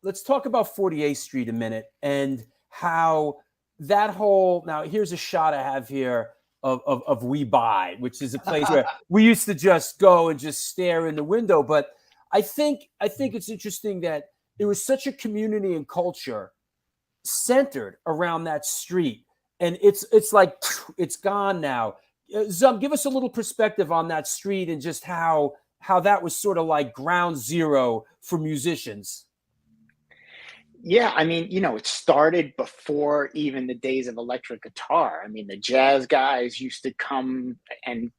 let's talk about 48th Street a minute and how that whole, now here's a shot I have here of We Buy, which is a place where we used to just go and just stare in the window. But I think it's interesting that it was such a community and culture centered around that street. And it's like, it's gone now. Zum, give us a little perspective on that street and just how that was sort of like ground zero for musicians. Yeah, I mean, it started before even the days of electric guitar. I mean, the jazz guys used to come and,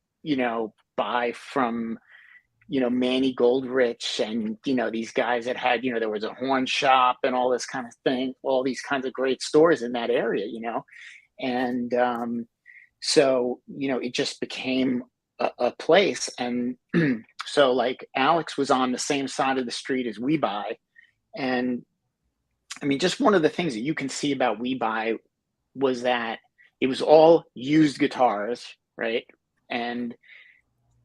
buy from, Manny Goldrich and, these guys that had, there was a horn shop and all this kind of thing, all these kinds of great stores in that area, And so, it just became a place. And so like Alex was on the same side of the street as We Buy. And I mean, just one of the things that you can see about We Buy was that it was all used guitars, right? And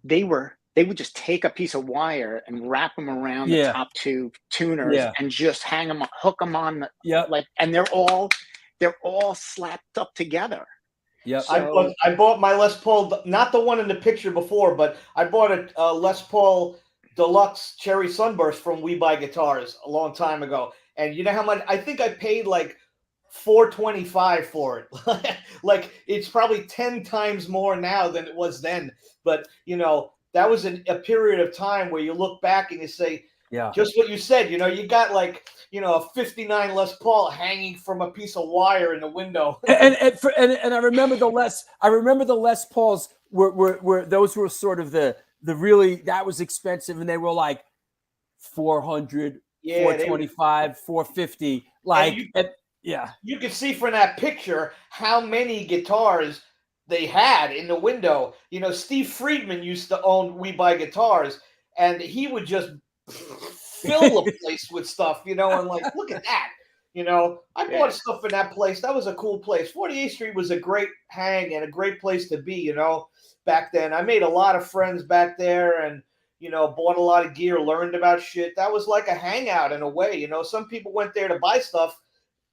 they would just take a piece of wire and wrap them around the top two tuners and just hang them, hook them on and they're all slapped up together. Yeah, so, I bought my Les Paul, not the one in the picture before, but I bought a Les Paul Deluxe Cherry Sunburst from We Buy Guitars a long time ago. And you know how much? I think I paid like $425 for it. Like it's probably 10 times more now than it was then. But that was a period of time where you look back and you say, just what you said. You got like a '59 Les Paul hanging from a piece of wire in the window. and I remember the Les Pauls were those were sort of the really, that was expensive, and they were like 400. 425, 450, you can see from that picture how many guitars they had in the window. Steve Friedman used to own We Buy Guitars, and he would just fill the place with stuff, and like, look at that. I bought stuff in that place. That was a cool place. 48th Street was a great hang and a great place to be, back then. I made a lot of friends back there and bought a lot of gear, learned about shit. That was like a hangout in a way. Some people went there to buy stuff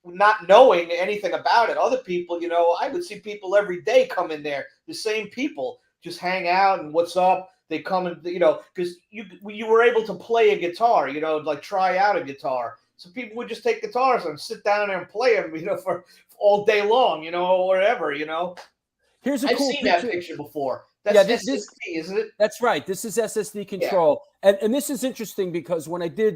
not knowing anything about it. Other people, I would see people every day come in there, the same people, just hang out and what's up. They come and, because you were able to play a guitar, like try out a guitar. So people would just take guitars and sit down there and play them, for all day long, or whatever, Here's a I've cool seen picture. that picture before. That's SSD, isn't it? That's right. This is SSD Control, and this is interesting because when I did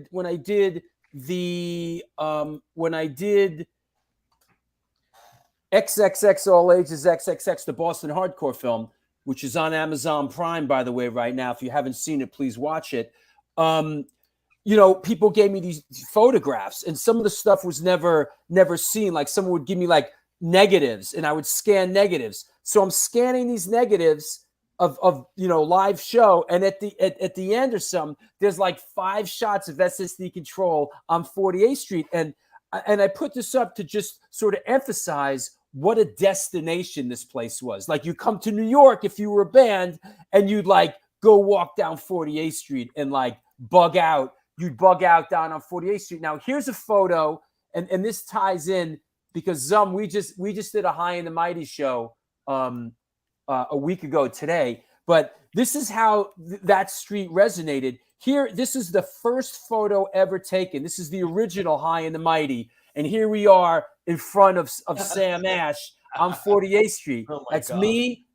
XXX All Ages XXX, the Boston hardcore film, which is on Amazon Prime, by the way, right now. If you haven't seen it, please watch it. People gave me these photographs, and some of the stuff was never seen. Like someone would give me like negatives, and I would scan negatives. So I'm scanning these negatives of live show, and at the end or something, there's like 5 shots of SSD Control on 48th Street, and I put this up to just sort of emphasize what a destination this place was. Like, you come to New York if you were a band, and you'd like go walk down 48th Street and like bug out. You'd bug out down on 48th Street. Now, here's a photo, and this ties in because we just did a High and the Mighty show a week ago today. But this is how that street resonated. Here, this is the first photo ever taken. This is the original High and the Mighty. And here we are in front of Sam Ash on 48th Street. Oh my That's God. me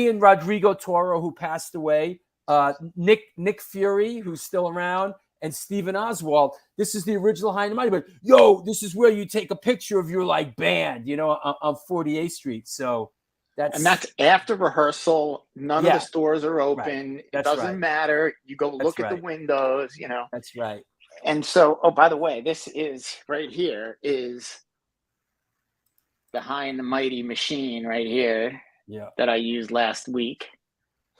and Rodrigo Toro, who passed away, Nick Fury, who's still around, and Stephen Oswald. This is the original High and the Mighty. But, yo, this is where you take a picture of your, like, band, you know, on 48th Street. So and that's after rehearsal. None of the stores are open. Right. It doesn't matter. You go look at the windows, you know. That's right. And so, oh, by the way, this is right here is the High and the Mighty machine right here that I used last week,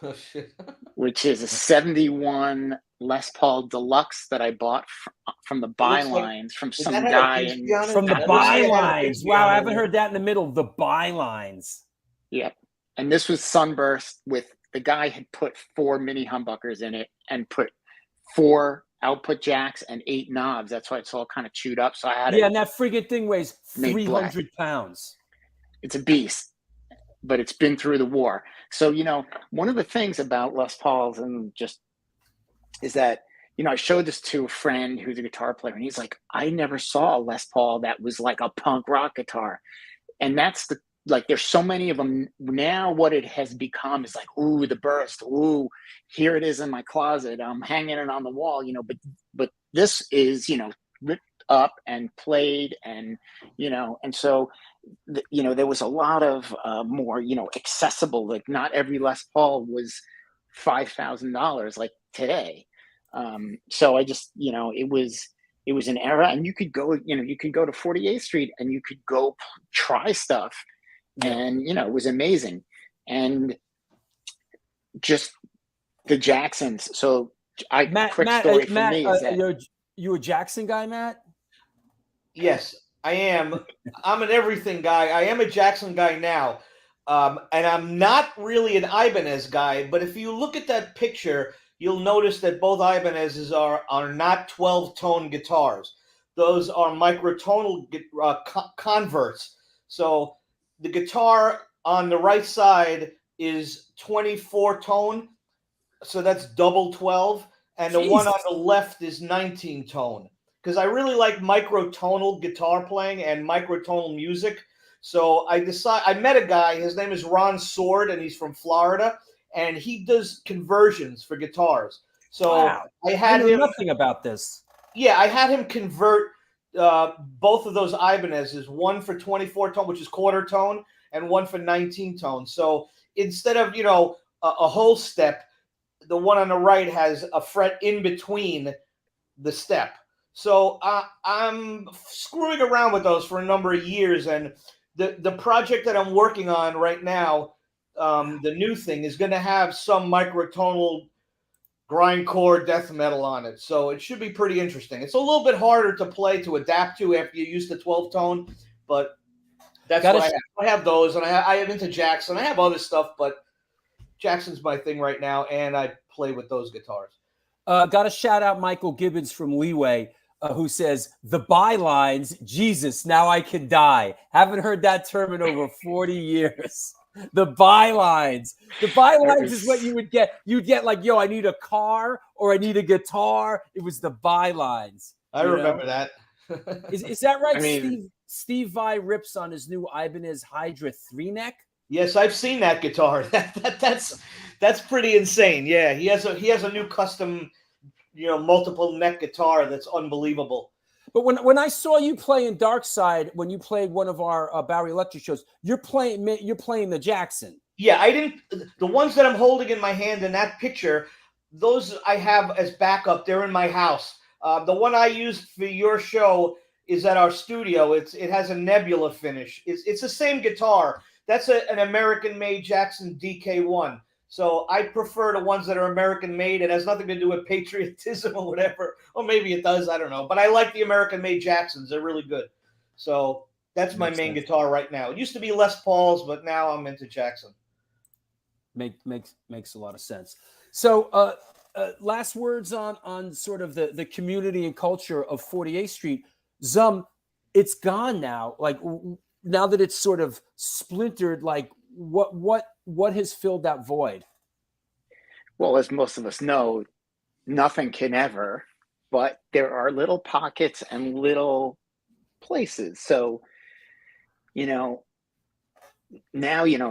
Oh, shit. which is a 71 Les Paul Deluxe that I bought from the bylines from some that have guy. a PC on it? From the That looks like it had a bylines. PC Wow, on I it. haven't heard that in the middle. The bylines. Yep. And this was Sunburst with the guy had put 4 mini humbuckers in it and put 4 output jacks and 8 knobs. That's why it's all kind of chewed up. So I had And that friggin' thing weighs Made 300 pounds. it's a beast, but it's been through the war. So, you know, one of the things about Les Pauls and just is that, you know, I showed this to a friend who's a guitar player, and he's like, I never saw a Les Paul that was like a punk rock guitar. And that's like, there's so many of them now. What it has become is like, ooh, the burst, ooh, here it is in my closet. I'm hanging it on the wall, you know, but this is, you know, ripped up and played, and, you know, and so, you know, there was a lot of more, you know, accessible, like not every Les Paul was $5,000 like today. So I just, you know, it was an era, and you could go, you know, you could go to 48th Street and you could go try stuff. And, you know, it was amazing. And just the Jacksons. So quick story for me is that you a Jackson guy, Matt? Yes, I am. I'm an everything guy. I am a Jackson guy now. And I'm not really an Ibanez guy, but if you look at that picture, you'll notice that both Ibanezes are not 12-tone guitars. Those are microtonal converts. So the guitar on the right side is 24-tone, so that's double 12, and the one on the left is 19-tone. Because I really like microtonal guitar playing and microtonal music. So I met a guy, his name is Ron Sword, and he's from Florida, and he does conversions for guitars. So Wow. I knew nothing about this. Yeah, I had him convert both of those Ibanezes, one for 24-tone, which is quarter tone, and one for 19-tone. So instead of, you know, a whole step, the one on the right has a fret in between the step. So I'm screwing around with those for a number of years, and the project that I'm working on right now, the new thing, is going to have some microtonal grindcore death metal on it. So it should be pretty interesting. It's a little bit harder to play, to adapt to after you use the 12-tone, but that's what I have. I have those, and I am into Jackson. I have other stuff, but Jackson's my thing right now, and I play with those guitars. Got to shout out Michael Gibbons from Leeway, who says, the bylines, Jesus, now I can die. Haven't heard that term in over 40 years. The bylines. The bylines is what you would get. You'd get like, yo, I need a car or I need a guitar. It was the bylines. I remember that. Is that right? I mean, Steve Vai rips on his new Ibanez Hydra 3-neck. Yes, I've seen that guitar. That's pretty insane. Yeah, he has a new custom, you know, multiple neck guitar that's unbelievable. But when I saw you play in Darkside, when you played one of our Bowery Electric shows, you're playing the Jackson. Yeah, I didn't. The ones that I'm holding in my hand in that picture, those I have as backup. They're in my house. The one I used for your show is at our studio. It has a Nebula finish. It's the same guitar. That's an American-made Jackson DK1. So I prefer the ones that are American-made. It has nothing to do with patriotism or whatever. Or maybe it does. I don't know. But I like the American-made Jacksons. They're really good. So That's my Makes main sense. guitar right now. It used to be Les Paul's, but now I'm into Jackson. Makes a lot of sense. So, last words on sort of the community and culture of 48th Street. Zum, it's gone now. Like now that it's sort of splintered, like what has filled that void? Well, as most of us know, nothing can ever, but there are little pockets and little places. So, now,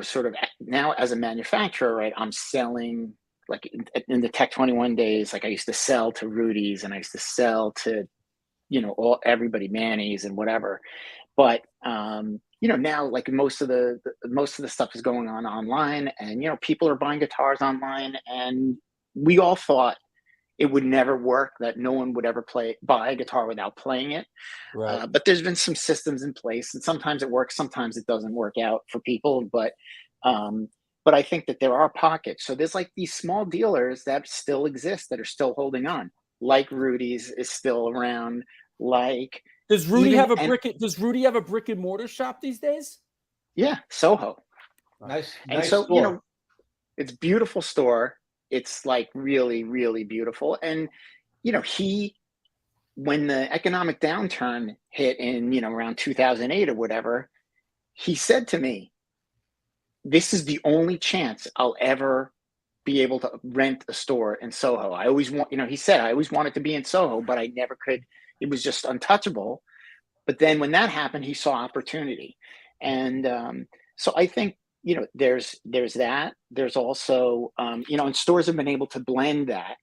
sort of now as a manufacturer, right, I'm selling like in the Tech 21 days, like I used to sell to Rudy's and I used to sell to, everybody, Manny's and whatever. But, now like most of the stuff is going on online and, people are buying guitars online, and we all thought it would never work, that no one would ever buy a guitar without playing it. Right. But there's been some systems in place, and sometimes it works, sometimes it doesn't work out for people. But I think that there are pockets. So there's like these small dealers that still exist that are still holding on. Like Rudy's is still around. Like Does Rudy have a brick and mortar shop these days? Yeah, Soho. Nice. And nice so store. it's a beautiful store. It's like really, really beautiful. And when the economic downturn hit in around 2008 or whatever, he said to me, "This is the only chance I'll ever be able to rent a store in Soho. I always he said, I always wanted to be in Soho, but I never could. It was just untouchable." But then when that happened, he saw opportunity. And so I think, there's that. There's also, and stores have been able to blend that.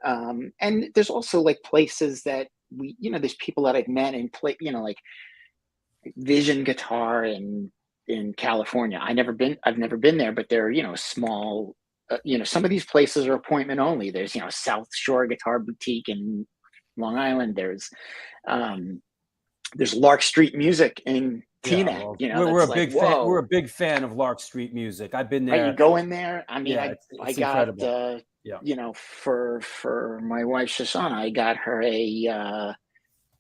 And there's also like places that there's people that I've met and play, like Vision Guitar in California. I've never been there, but they're, small, some of these places are appointment only. There's, South Shore Guitar Boutique in Long Island. There's Lark Street Music in Teaneck. We're a big fan. We're a big fan of Lark Street Music. I've been there. Are you going there? I mean, yeah, I got for my wife Shoshana, I got her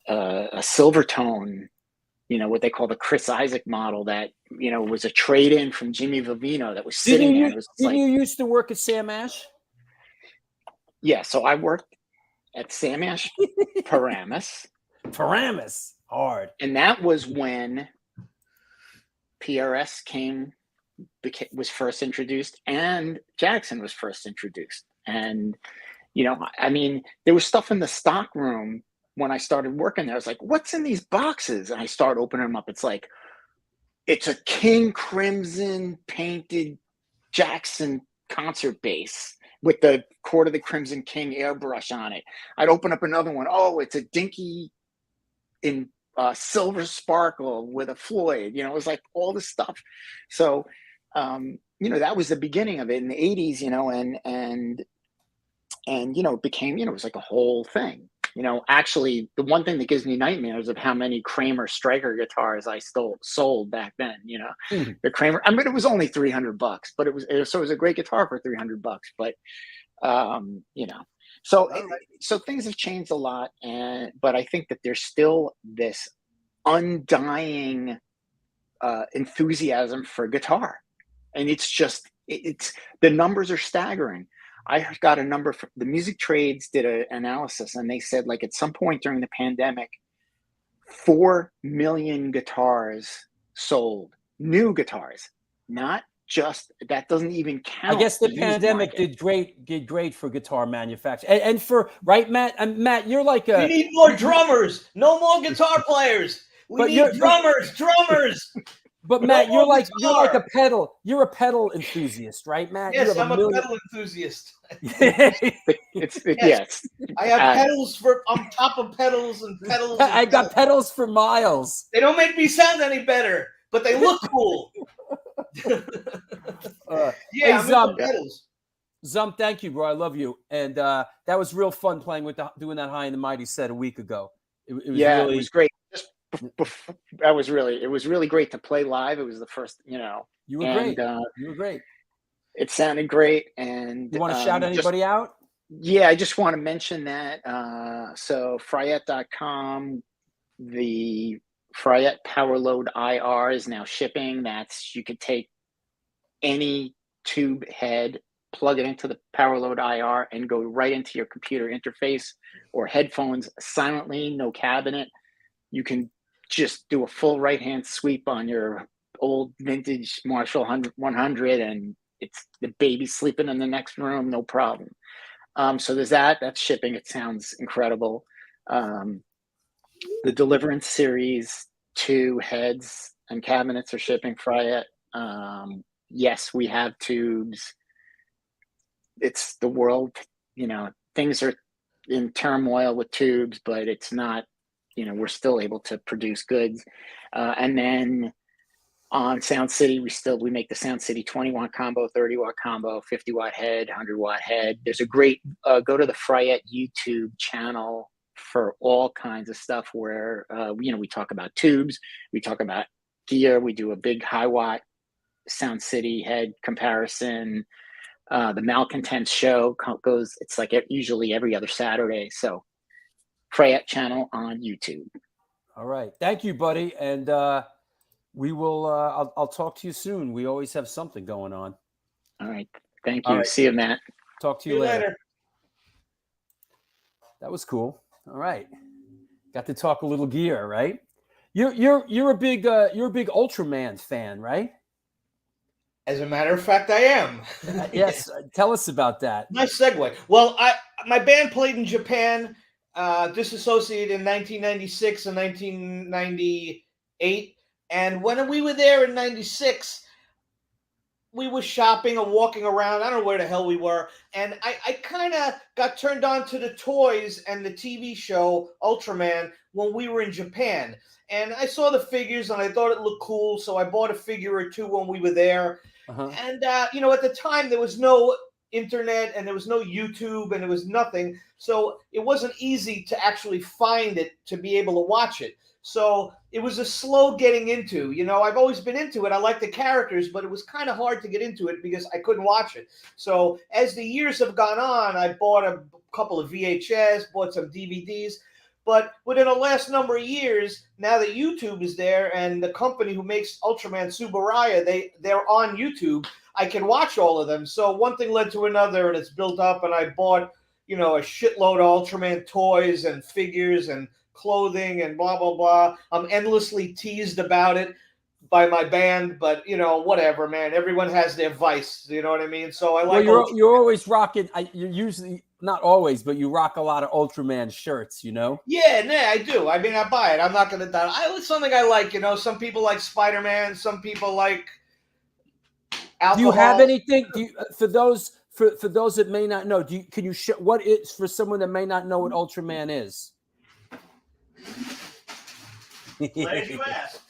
a silver tone, what they call the Chris Isaac model that was a trade-in from Jimmy Vivino that was sitting there. Didn't you used to work at Sam Ash? Yeah, so I worked at Sam Ash Paramus. Hard. And that was when PRS was first introduced and Jackson was first introduced. And, I mean, there was stuff in the stock room when I started working there. I was like, what's in these boxes? And I start opening them up. It's like, it's a King Crimson painted Jackson concert bass with the Court of the Crimson King airbrush on it. I'd open up another one. Oh, it's a Dinky in silver sparkle with a Floyd. It was like all this stuff. So, that was the beginning of it in the 80s, and it became, it was like a whole thing. Actually, the one thing that gives me nightmares of how many Kramer Striker guitars I sold back then. The Kramer. I mean, it was only $300, but it was a great guitar for $300. But so things have changed a lot, but I think that there's still this undying enthusiasm for guitar, and it's the numbers are staggering. I got a number from the Music Trades did an analysis, and they said like at some point during the pandemic, 4 million guitars sold, new guitars, not just that doesn't even count. I guess the pandemic did great for guitar manufacturers and for right, Matt. And Matt, you're like we need more drummers, no more guitar players. We need drummers. But Matt, you're like a pedal. You're a pedal enthusiast, right, Matt? Yes, I'm a pedal enthusiast. Yes. I have pedals on top of pedals and pedals. I got pedals for miles. They don't make me sound any better, but they look cool. Hey, I'm pedals. Zum, thank you, bro. I love you, and that was real fun playing doing that High and the Mighty set a week ago. It was great. It was really great to play live. It was the first, You were great. You were great. It sounded great. And you want to shout anybody out? Yeah, I just want to mention that. So Fryette.com, the Fryette PowerLoad IR is now shipping. That's, you could take any tube head, plug it into the PowerLoad IR, and go right into your computer interface or headphones silently, no cabinet. You can just do a full right-hand sweep on your old vintage Marshall 100, and it's the baby sleeping in the next room, no problem. So there's that. That's shipping. It sounds incredible. The Deliverance Series 2 heads and cabinets are shipping. Fryette. Yes, we have tubes. It's the world, things are in turmoil with tubes, but it's not, we're still able to produce goods. And then on Sound City, we make the Sound City 20-watt combo, 30-watt combo, 50-watt head, 100-watt head. There's a great, go to the Fryette YouTube channel for all kinds of stuff where, we talk about tubes, we talk about gear, we do a big high-watt Sound City head comparison. The Malcontents show goes, it's like usually every other Saturday. So Fryette channel on YouTube. All right. Thank you, buddy. And we will, I'll talk to you soon. We always have something going on. All right. Thank you. All right. See you, Matt. Talk to you later. That was cool. All right. Got to talk a little gear, right? You're a big Ultraman fan, right? As a matter of fact, I am. Yes. Tell us about that. Nice segue. Well, my band played in Japan, Disassociate in 1996 and 1998. And when we were there in 96, we were shopping and walking around. I don't know where the hell we were. And I kind of got turned on to the toys and the TV show Ultraman when we were in Japan. And I saw the figures and I thought it looked cool. So I bought a figure or two when we were there. Uh-huh. And, at the time there was no internet and there was no YouTube and there was nothing. So it wasn't easy to actually find it to be able to watch it. So it was a slow getting into, I've always been into it. I like the characters, but it was kind of hard to get into it because I couldn't watch it. So as the years have gone on, I bought a couple of VHS, bought some DVDs. But within the last number of years, now that YouTube is there and the company who makes Ultraman Tsuburaya, they're on YouTube, I can watch all of them. So one thing led to another and it's built up, and I bought, a shitload of Ultraman toys and figures and clothing and blah, blah, blah. I'm endlessly teased about it by my band, but, whatever, man. Everyone has their vice, you know what I mean? So I like you're always rocking, you're usually, not always, but you rock a lot of Ultraman shirts, Yeah, I do. I mean, I buy it. I'm not going to die. It's something I like, Some people like Spider-Man. Some people like alcohol. Do you have anything for those that may not know? Can you show what is for someone that may not know what Ultraman is? Glad you asked.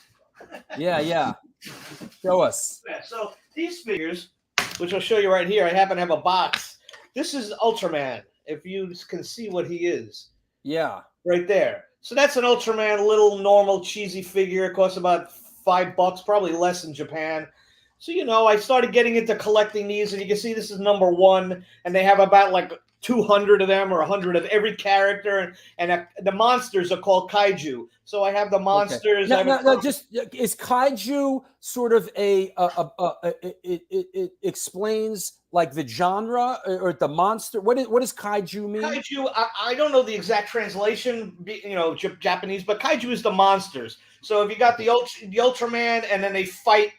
Yeah. Show us. Yeah, so these figures, which I'll show you right here, I happen to have a box. This is Ultraman, if you can see what he is. Yeah. Right there. So that's an Ultraman, little normal cheesy figure. It costs about $5, probably less in Japan. So, I started getting into collecting these, and you can see this is number 1, and they have about like 200 of them or 100 of every character, and the monsters are called kaiju. So I have the monsters. Okay. Now, just is kaiju sort of it explains like the genre or the monster? What does kaiju mean? Kaiju, I don't know the exact translation, Japanese, but kaiju is the monsters. So if you got the Ultraman, and then they fight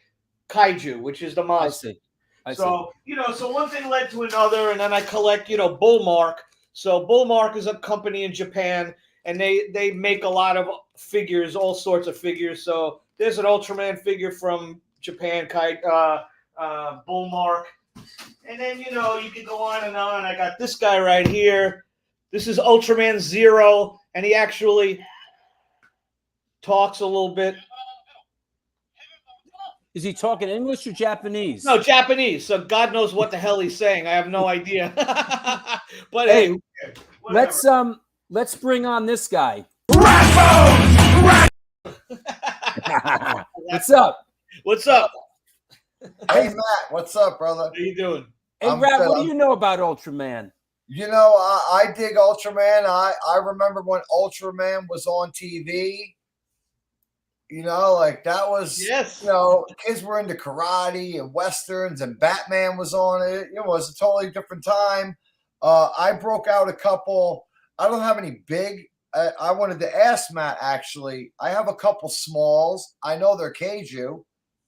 kaiju, which is the monster. I see. So one thing led to another, and then I collect, Bullmark. So Bullmark is a company in Japan, and they make a lot of figures, all sorts of figures. So there's an Ultraman figure from Japan, Bullmark. And then, you can go on and on. I got this guy right here. This is Ultraman Zero, and he actually talks a little bit. Is he talking English or Japanese? No, Japanese. So God knows what the hell he's saying. I have no idea. But hey, let's bring on this guy. What's up? What's up? Hey Matt, what's up, brother? How you doing? Hey, Rat, what do you know about Ultraman? I dig Ultraman. I remember when Ultraman was on TV. like that was, Yes. kids were into karate and westerns, and Batman was on it. It was a totally different time. I broke out a couple. I don't have any big. I wanted to ask Matt, actually. I have a couple smalls. I know they're Kaiju,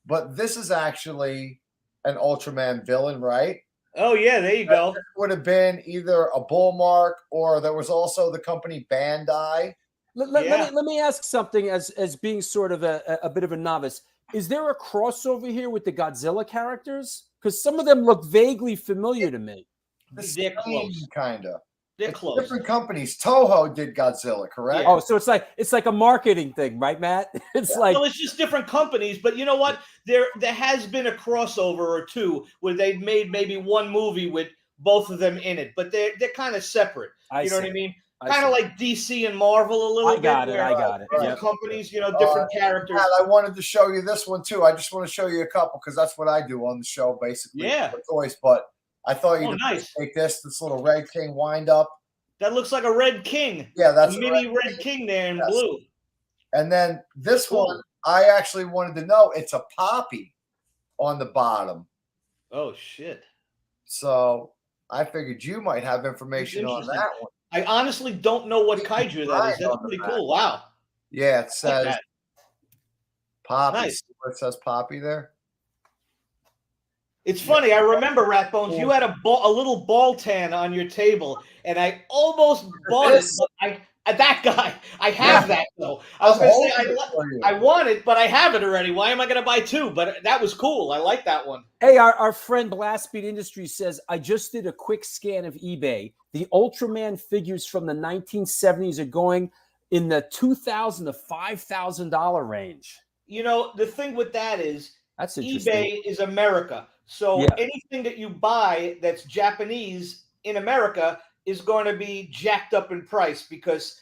but this is actually an Ultraman villain, right? Oh, yeah, there you go. It would have been either a bull mark, or there was also the company Bandai. Let me ask something as being sort of a bit of a novice. Is there a crossover here with the Godzilla characters? Because some of them look vaguely familiar to me. They're close. Kind of. They're close. Different companies. Toho did Godzilla, correct? Oh, so it's like a marketing thing, right, Matt? It's like, well, it's just different companies, but you know what? There has been a crossover or two where they've made maybe one movie with both of them in it, but they're kind of separate. You know what I mean? Kind of like DC and Marvel a little bit. I got it. Different companies, different characters. Matt, I wanted to show you this one too. I just want to show you a couple because that's what I do on the show, basically. Yeah. With toys, but I thought you'd nice. take this little Red King wind up. That looks like a Red King. Yeah, that's a mini Red King there in blue. And then this one, I actually wanted to know. It's a Poppy on the bottom. Oh shit! So I figured you might have information on that one. I honestly don't know what kaiju that is. That's pretty cool. Wow. Yeah, it says like Poppy. Nice. It says Poppy there. It's funny. I remember, Ratbones, you had a little ball tan on your table, and I almost bought it. But that guy, I have that though. I was going to say I want it, but I have it already. Why am I going to buy two? But that was cool. I like that one. Hey, our friend Blastbeat Industries says, I just did a quick scan of eBay. The Ultraman figures from the 1970s are going in the $2,000 to $5,000 range. The thing with that is, that's interesting. eBay is America. So anything that you buy that's Japanese in America is going to be jacked up in price because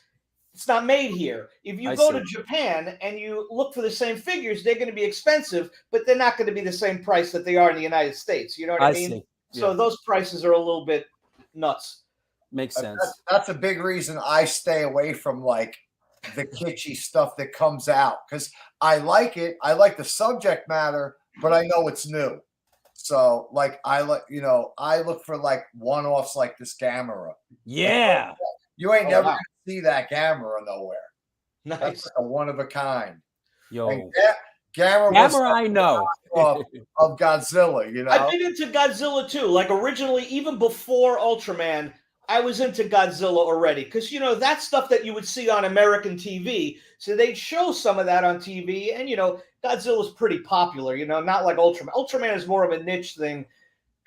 it's not made here. If you go to Japan and you look for the same figures, they're going to be expensive, but they're not going to be the same price that they are in the United States. You know what I mean? See. So those prices are a little bit nuts. Makes sense. That's a big reason I stay away from like the kitschy stuff that comes out because I like it. I like the subject matter, but I know it's new. So, like, I look for like one-offs like this Gamera. Yeah, you ain't never gonna see that Gamera nowhere. Nice, that's like a one of a kind. Yo, Gamera I know of Godzilla. I've been into Godzilla too. Like originally, even before Ultraman, I was into Godzilla already because that stuff that you would see on American TV. So they'd show some of that on TV, and Godzilla's pretty popular. Not like Ultraman. Ultraman is more of a niche thing.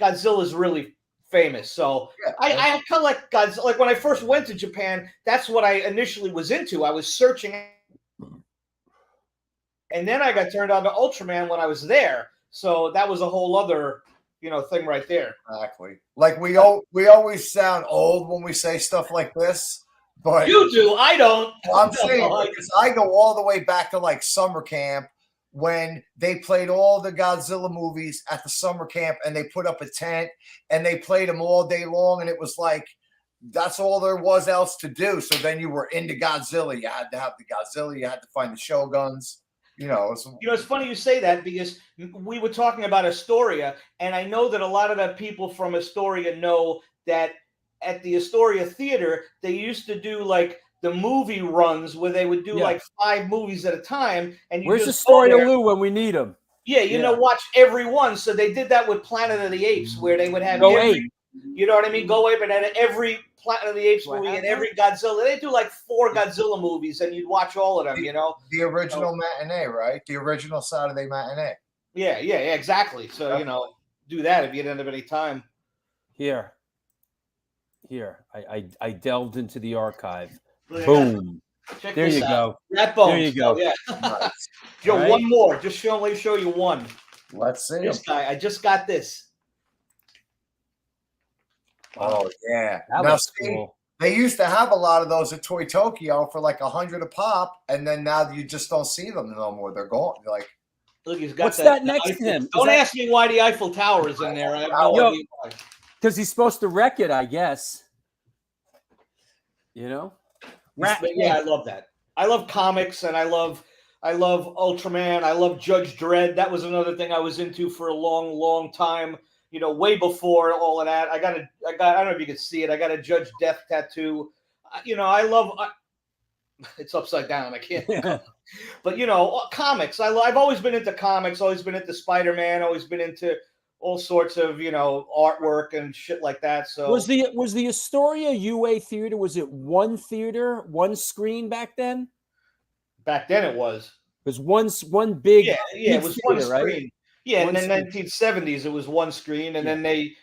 Godzilla's really famous. So I collect Godzilla. Like when I first went to Japan, that's what I initially was into. I was searching, and then I got turned on to Ultraman when I was there. So that was a whole other thing right there. Exactly. Like we always sound old when we say stuff like this, but you do. I don't. I'm saying because I go all the way back to like summer camp when they played all the Godzilla movies at the summer camp and they put up a tent and they played them all day long and it was like that's all there was else to do. So then you were into Godzilla. You had to have the Godzilla. You had to find the Shoguns. It's funny you say that because we were talking about Astoria, and I know that a lot of the people from Astoria know that at the Astoria Theater, they used to do like the movie runs where they would do like 5 movies at a time. And where's Astoria Lou when we need him? Yeah, watch every one. So they did that with Planet of the Apes, where they would have you know what I mean? Go Ape, and then every Planet of the Apes movie and every Godzilla. They do like 4 Godzilla movies, and you'd watch all of them. The original matinee, right? The original Saturday matinee. Yeah, exactly. So do that if you didn't have any time. Here, I delved into the archive. Boom. There you go. There you go. Yeah. Nice. Joe, right. One more. Let me show you one. Let's see. This guy. I just got this. Oh yeah. That was cool. They used to have a lot of those at Toy Tokyo for like $100 a pop, and then now you just don't see them no more. They're gone. Like, look, he's got what's that next to him? Don't ask me why the Eiffel Tower is in there. I have no idea why. Because he's supposed to wreck it, I guess. Yeah, I love that. I love comics, and I love I love Ultraman. I love Judge Dredd. That was another thing I was into for a long, long time. You know, way before all of that. I don't know if you can see it. I got a Judge Death tattoo. You know, it's upside down. I can't. But you know, comics. I've always been into comics. Always been into Spider-Man. Always been into all sorts of, you know, artwork and shit like that. So was the Astoria UA theater? Was it one theater, one screen back then? Back then it was. It was one big. Yeah, it was theater, one screen. Right? Yeah, One in the 1970s it was one screen, and then they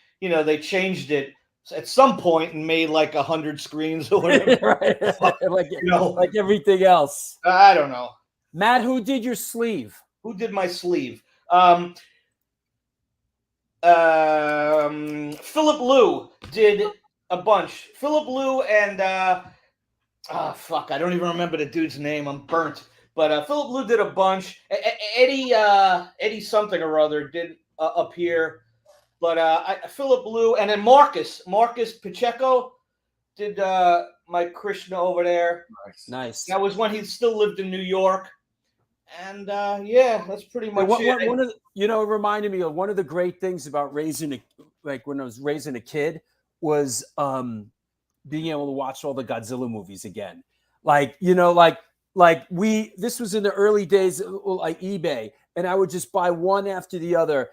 changed it at some point and made like 100 screens or whatever. Right. Like everything else. I don't know. Matt, who did your sleeve? Who did my sleeve? Philip Liu did a bunch. Philip Liu and fuck, I don't even remember the dude's name. I'm burnt. But Philip Liu did a bunch. Eddie something or other did up here. But Philip Liu and then Marcus Pacheco did my Krishna over there. Nice. That was when he still lived in New York. And yeah, that's pretty much it. One of the, you know, it reminded me of one of the great things about raising when I was raising a kid was being able to watch all the Godzilla movies again. Like, you know, this was in the early days of like eBay, and I would just buy one after the other.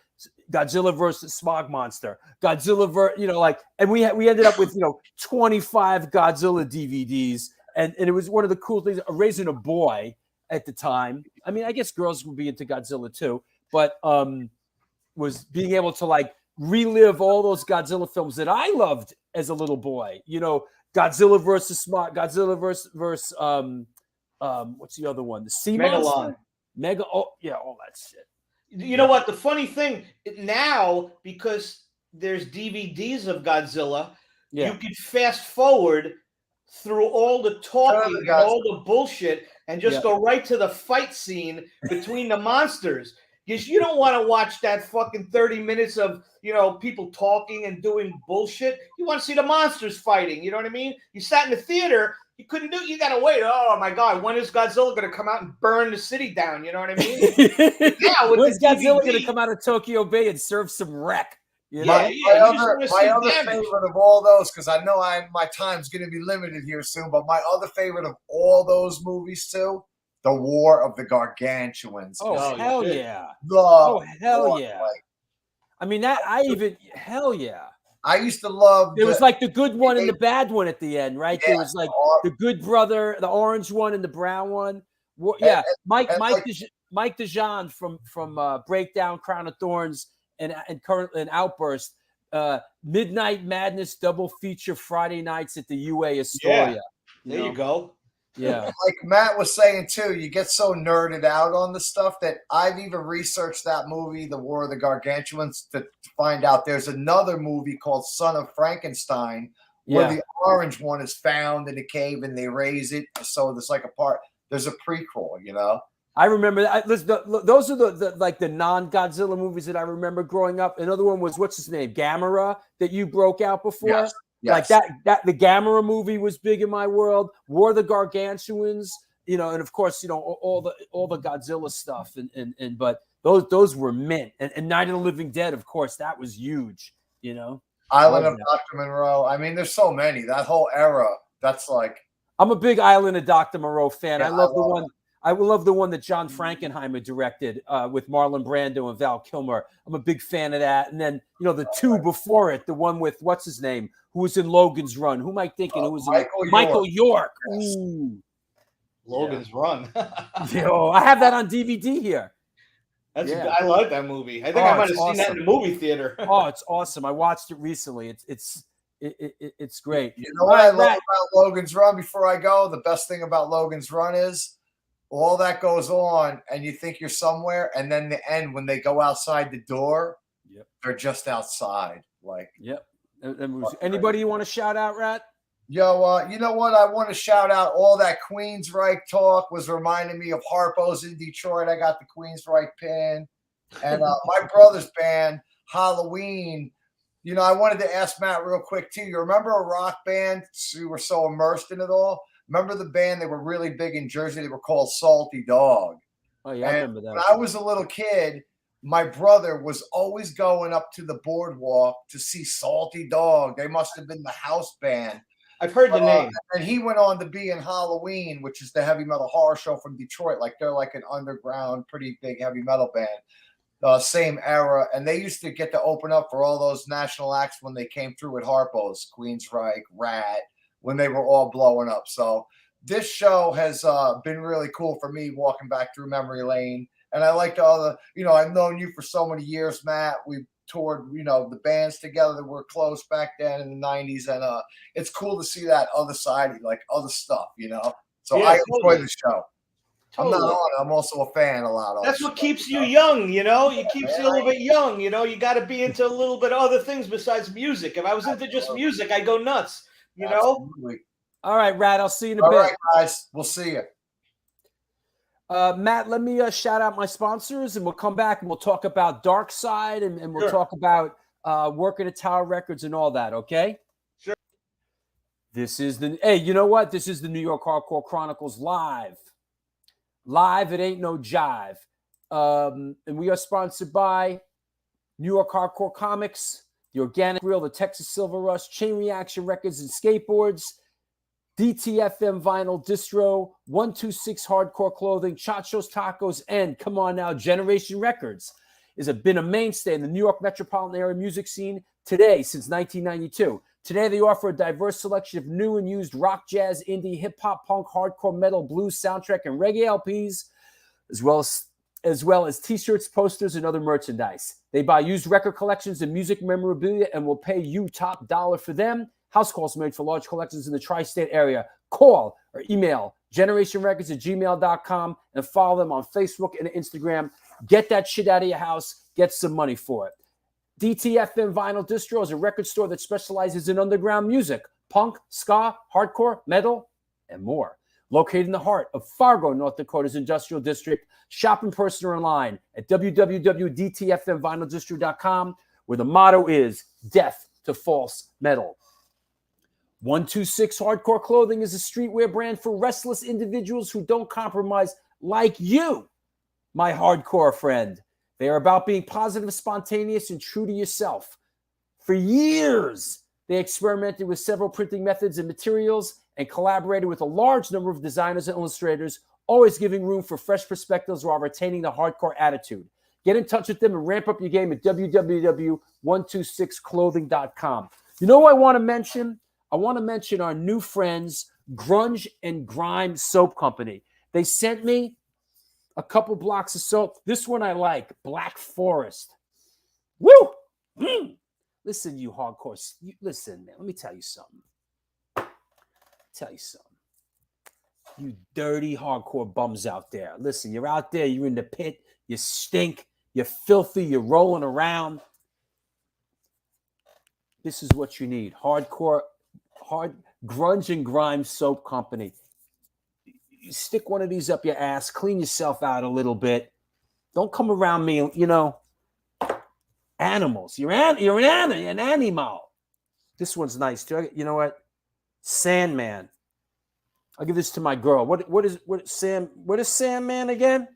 Godzilla versus Smog Monster, you know, like, and we ended up with, you know, 25 Godzilla DVDs, and it was one of the cool things. Raising a boy at the time, I mean, I guess girls would be into Godzilla too, but was being able to like relive all those Godzilla films that I loved as a little boy. You know, Godzilla versus Smog, Godzilla versus what's the other one? The Sea Monster? All that shit. You know what? The funny thing now, because there's DVDs of Godzilla, you can fast forward through all the talking, and all the bullshit, and just go right to the fight scene between the monsters. Because you don't want to watch that fucking 30 minutes of, you know, people talking and doing bullshit. You want to see the monsters fighting. You know what I mean? You sat in the theater. You couldn't do it. You got to wait. Oh, my God. When is Godzilla going to come out and burn the city down? You know what I mean? Now, when's Godzilla going to come out of Tokyo Bay and serve some wreck? You know? My other favorite of all those, because I know my time's going to be limited here soon, but my other favorite of all those movies, too, The War of the Gargantuans. Oh, hell yeah. Hell yeah. I mean, hell yeah. I used to love. It was like the good one and the bad one at the end, right? There was like the good brother, the orange one, and the brown one. Yeah, Mike DeJean from Breakdown, Crown of Thorns, and Outburst. Midnight Madness double feature Friday nights at the UA Astoria. Yeah. There you go. Yeah. Like Matt was saying too, you get so nerded out on the stuff that I've even researched that movie, The War of the Gargantuans, to find out there's another movie called Son of Frankenstein where the orange one is found in a cave and they raise it. So there's like there's a prequel, you know? I remember that. Those are the non-Godzilla movies that I remember growing up. Another one was, what's his name? Gamera, that you broke out before. Yes. Like that the Gamera movie was big in my world. War of the Gargantuans, you know, and of course, you know, all the Godzilla stuff, but those were mint. And Night of the Living Dead, of course, that was huge, you know. Island of Dr. Monroe. I mean, there's so many. That whole era. That's like, I'm a big Island of Dr. Monroe fan. Yeah, I love the one that John Frankenheimer directed with Marlon Brando and Val Kilmer. I'm a big fan of that. And then, you know, the two before it, the one with what's his name, who was in Logan's Run. Who am I thinking? Who was Michael York? Yes. Ooh. Logan's Run. Yo, I have that on DVD here. I like that movie. I think I might have seen that in the movie theater. Oh, it's awesome. I watched it recently. It's great. You know what I love about Logan's Run before I go? The best thing about Logan's Run is all that goes on and you think you're somewhere, and then the end when they go outside the door, they're just outside. Like, anybody you want to shout out, Rat? Yo, you know what? I want to shout out all that Queensryche talk was reminding me of Harpo's in Detroit. I got the Queensryche pin. And my brother's band, Halloween. You know, I wanted to ask Matt real quick, too. You remember a rock band? We were so immersed in it all. Remember the band? They were really big in Jersey. They were called Salty Dog. Oh yeah, I And remember that. when I was a little kid, my brother was always going up to the boardwalk to see Salty Dog. They must have been the house band. I've heard the name. And he went on to be in Halloween, which is the heavy metal horror show from Detroit. Like they're like an underground, pretty big heavy metal band. Same era. And they used to get to open up for all those national acts when they came through with Harpo's, Queensryche, Rat, when they were all blowing up. So this show has been really cool for me walking back through memory lane. And I liked all the, I've known you for so many years, Matt. We toured, the bands together that were close back then in the 90s. And it's cool to see that other side, like other stuff, So Yeah, I totally. enjoy the show. Totally. I'm not on it. I'm also a fan a lot of That's it. what keeps you young, It keeps you a little bit young, You got to be into a little bit of other things besides music. If I was into just music, I'd go nuts, Absolutely. All right, Rat. I'll see you in a All bit. right, guys. We'll see you. Matt, let me shout out my sponsors, and we'll come back and we'll talk about Darkside, and we'll talk about working at Tower Records and all that. Okay. Sure. Hey, you know what? This is the New York Hardcore Chronicles live. Live, it ain't no jive. And we are sponsored by New York Hardcore Comics, The Organic Grill, the Texas Silver Rush, Chain Reaction Records and Skateboards, DTFM Vinyl Distro, 126 Hardcore Clothing, Chacho's Tacos, and come on now, Generation Records has been a mainstay in the New York metropolitan area music scene today since 1992. Today, they offer a diverse selection of new and used rock, jazz, indie, hip-hop, punk, hardcore, metal, blues, soundtrack, and reggae LPs, as well as T-shirts, posters, and other merchandise. They buy used record collections and music memorabilia and will pay you top dollar for them. House calls made for large collections in the tri-state area. Call or email generationrecords@gmail.com and follow them on Facebook and Instagram. Get that shit out of your house. Get some money for it. DTFM Vinyl Distro is a record store that specializes in underground music, punk, ska, hardcore, metal, and more. Located in the heart of Fargo, North Dakota's industrial district. Shop in person or online at www.dtfmvinyldistro.com, where the motto is death to false metal. 126 Hardcore Clothing is a streetwear brand for restless individuals who don't compromise like you, my hardcore friend. They are about being positive, spontaneous, and true to yourself. For years, they experimented with several printing methods and materials and collaborated with a large number of designers and illustrators, always giving room for fresh perspectives while retaining the hardcore attitude. Get in touch with them and ramp up your game at www.126clothing.com. You know what I want to mention? I want to mention our new friends, Grunge and Grime Soap Company. They sent me a couple blocks of soap. This one I like, Black Forest. Woo! Listen, you hardcore. Listen, man, let me tell you something. You dirty hardcore bums out there. Listen, you're out there, you're in the pit, you stink, you're filthy, you're rolling around. This is what you need. Grunge and Grime Soap Company. You stick one of these up your ass, clean yourself out a little bit. Don't come around me, animals. You're an animal. This one's nice too. You know what? Sandman. I'll give this to my girl. What is Sandman again?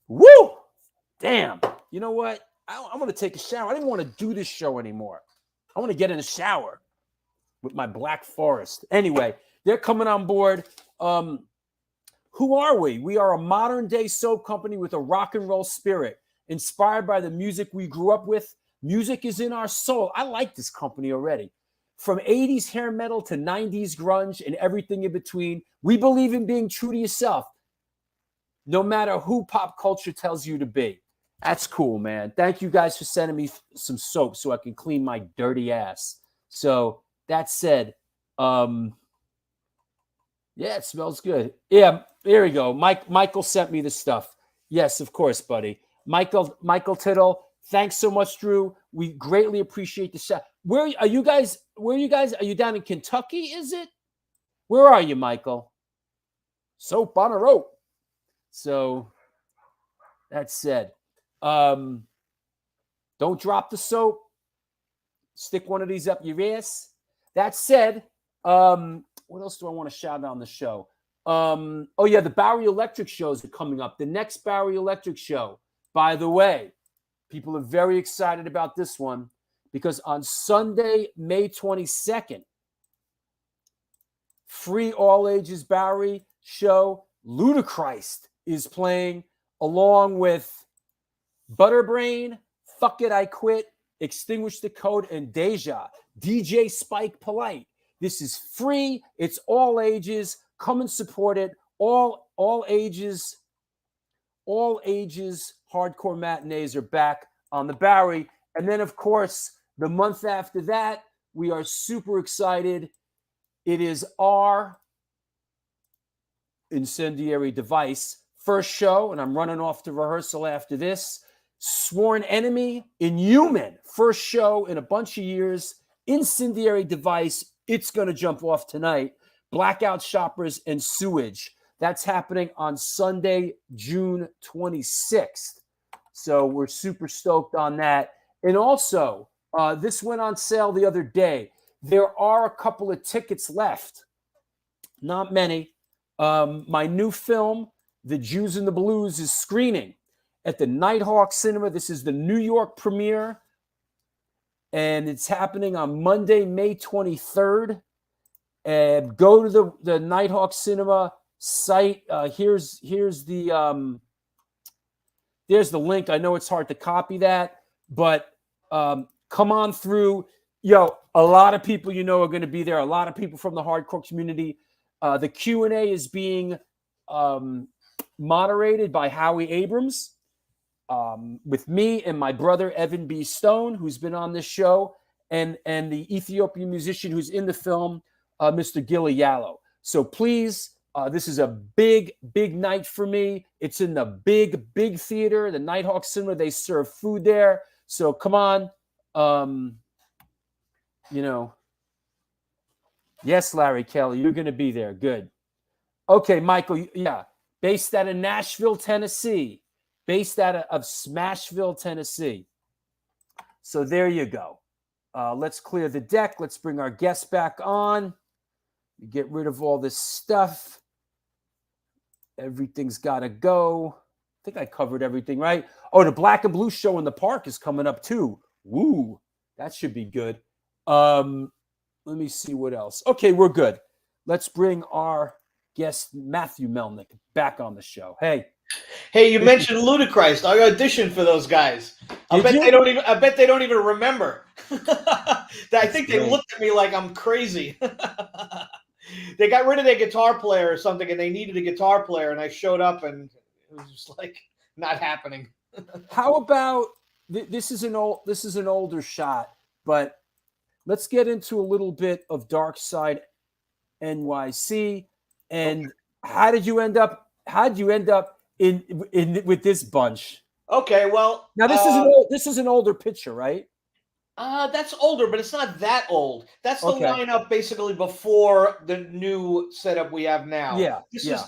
Woo! Damn. You know what? I'm going to take a shower. I didn't want to do this show anymore. I want to get in the shower with my Black Forest. Anyway, they're coming on board. Who are we? We are a modern day soap company with a rock and roll spirit, inspired by the music we grew up with. Music is in our soul. I like this company already. From 80s hair metal to 90s grunge and everything in between, we believe in being true to yourself, no matter who pop culture tells you to be. That's cool, man. Thank you guys for sending me some soap so I can clean my dirty ass. So that said, yeah, it smells good. Yeah, here we go. Michael sent me the stuff. Yes, of course, buddy. Michael Tittle. Thanks so much, Drew. We greatly appreciate the shot. Where are you guys? Are you down in Kentucky? Is it? Where are you, Michael? Soap on a rope. So that said, don't drop the soap. Stick one of these up your ass. That said, what else do I want to shout out on the show? Oh yeah, the Bowery Electric shows are coming up. The next Bowery Electric show, by the way, people are very excited about this one because on Sunday, May 22nd, free all ages Bowery show, Ludachrist is playing along with Butterbrain, Fuck It, I Quit, Extinguish the Code, and Deja. DJ Spike Polite. This is free. It's all ages. Come and support it. All ages hardcore matinees are back on the Bowery. And then, of course, the month after that, we are super excited. It is our Incendiary Device first show, and I'm running off to rehearsal after this. Sworn Enemy, Inhuman, first show in a bunch of years. Incendiary Device, it's going to jump off tonight. Blackout Shoppers and Sewage. That's happening on Sunday, June 26th. So we're super stoked on that. And also, this went on sale the other day. There are a couple of tickets left. Not many. My new film, The Jews and the Blues, is screening at the Nighthawk Cinema. This is the New York premiere. And it's happening on Monday, May 23rd. And go to the Nighthawk Cinema site. Here's the there's the link. I know it's hard to copy that, but come on through. Yo, a lot of people are going to be there. A lot of people from the hardcore community. The Q&A is being moderated by Howie Abrams, with me and my brother Evan B. Stone, who's been on this show, and the Ethiopian musician who's in the film, Mr. Gilly Yallo. So please, this is a big night for me. It's in the big theater, the Nighthawk Cinema. They serve food there. So come on. Yes, Larry Kelly, you're going to be there. Good. Okay, Michael. Yeah. Based out of Nashville, Tennessee. Based out of Smashville, Tennessee. So there you go. Let's clear the deck. Let's bring our guests back on. Get rid of all this stuff. Everything's got to go. I think I covered everything, right? Oh, the Black and Blue show in the park is coming up too. Woo, that should be good. Let me see what else. Okay, we're good. Let's bring our guest, Matthew Melnick, back on the show. Hey, you mentioned Ludachrist. I auditioned for those guys. I bet they don't even remember. I think they looked at me like I'm crazy. They got rid of their guitar player or something, and they needed a guitar player, and I showed up, and it was just like not happening. How about this is an older shot, but let's get into a little bit of Darkside NYC. And how did you end up in with this bunch? Okay, well, now this is an older picture, right? That's older, but it's not that old. That's the lineup basically before the new setup we have now. Yeah. This is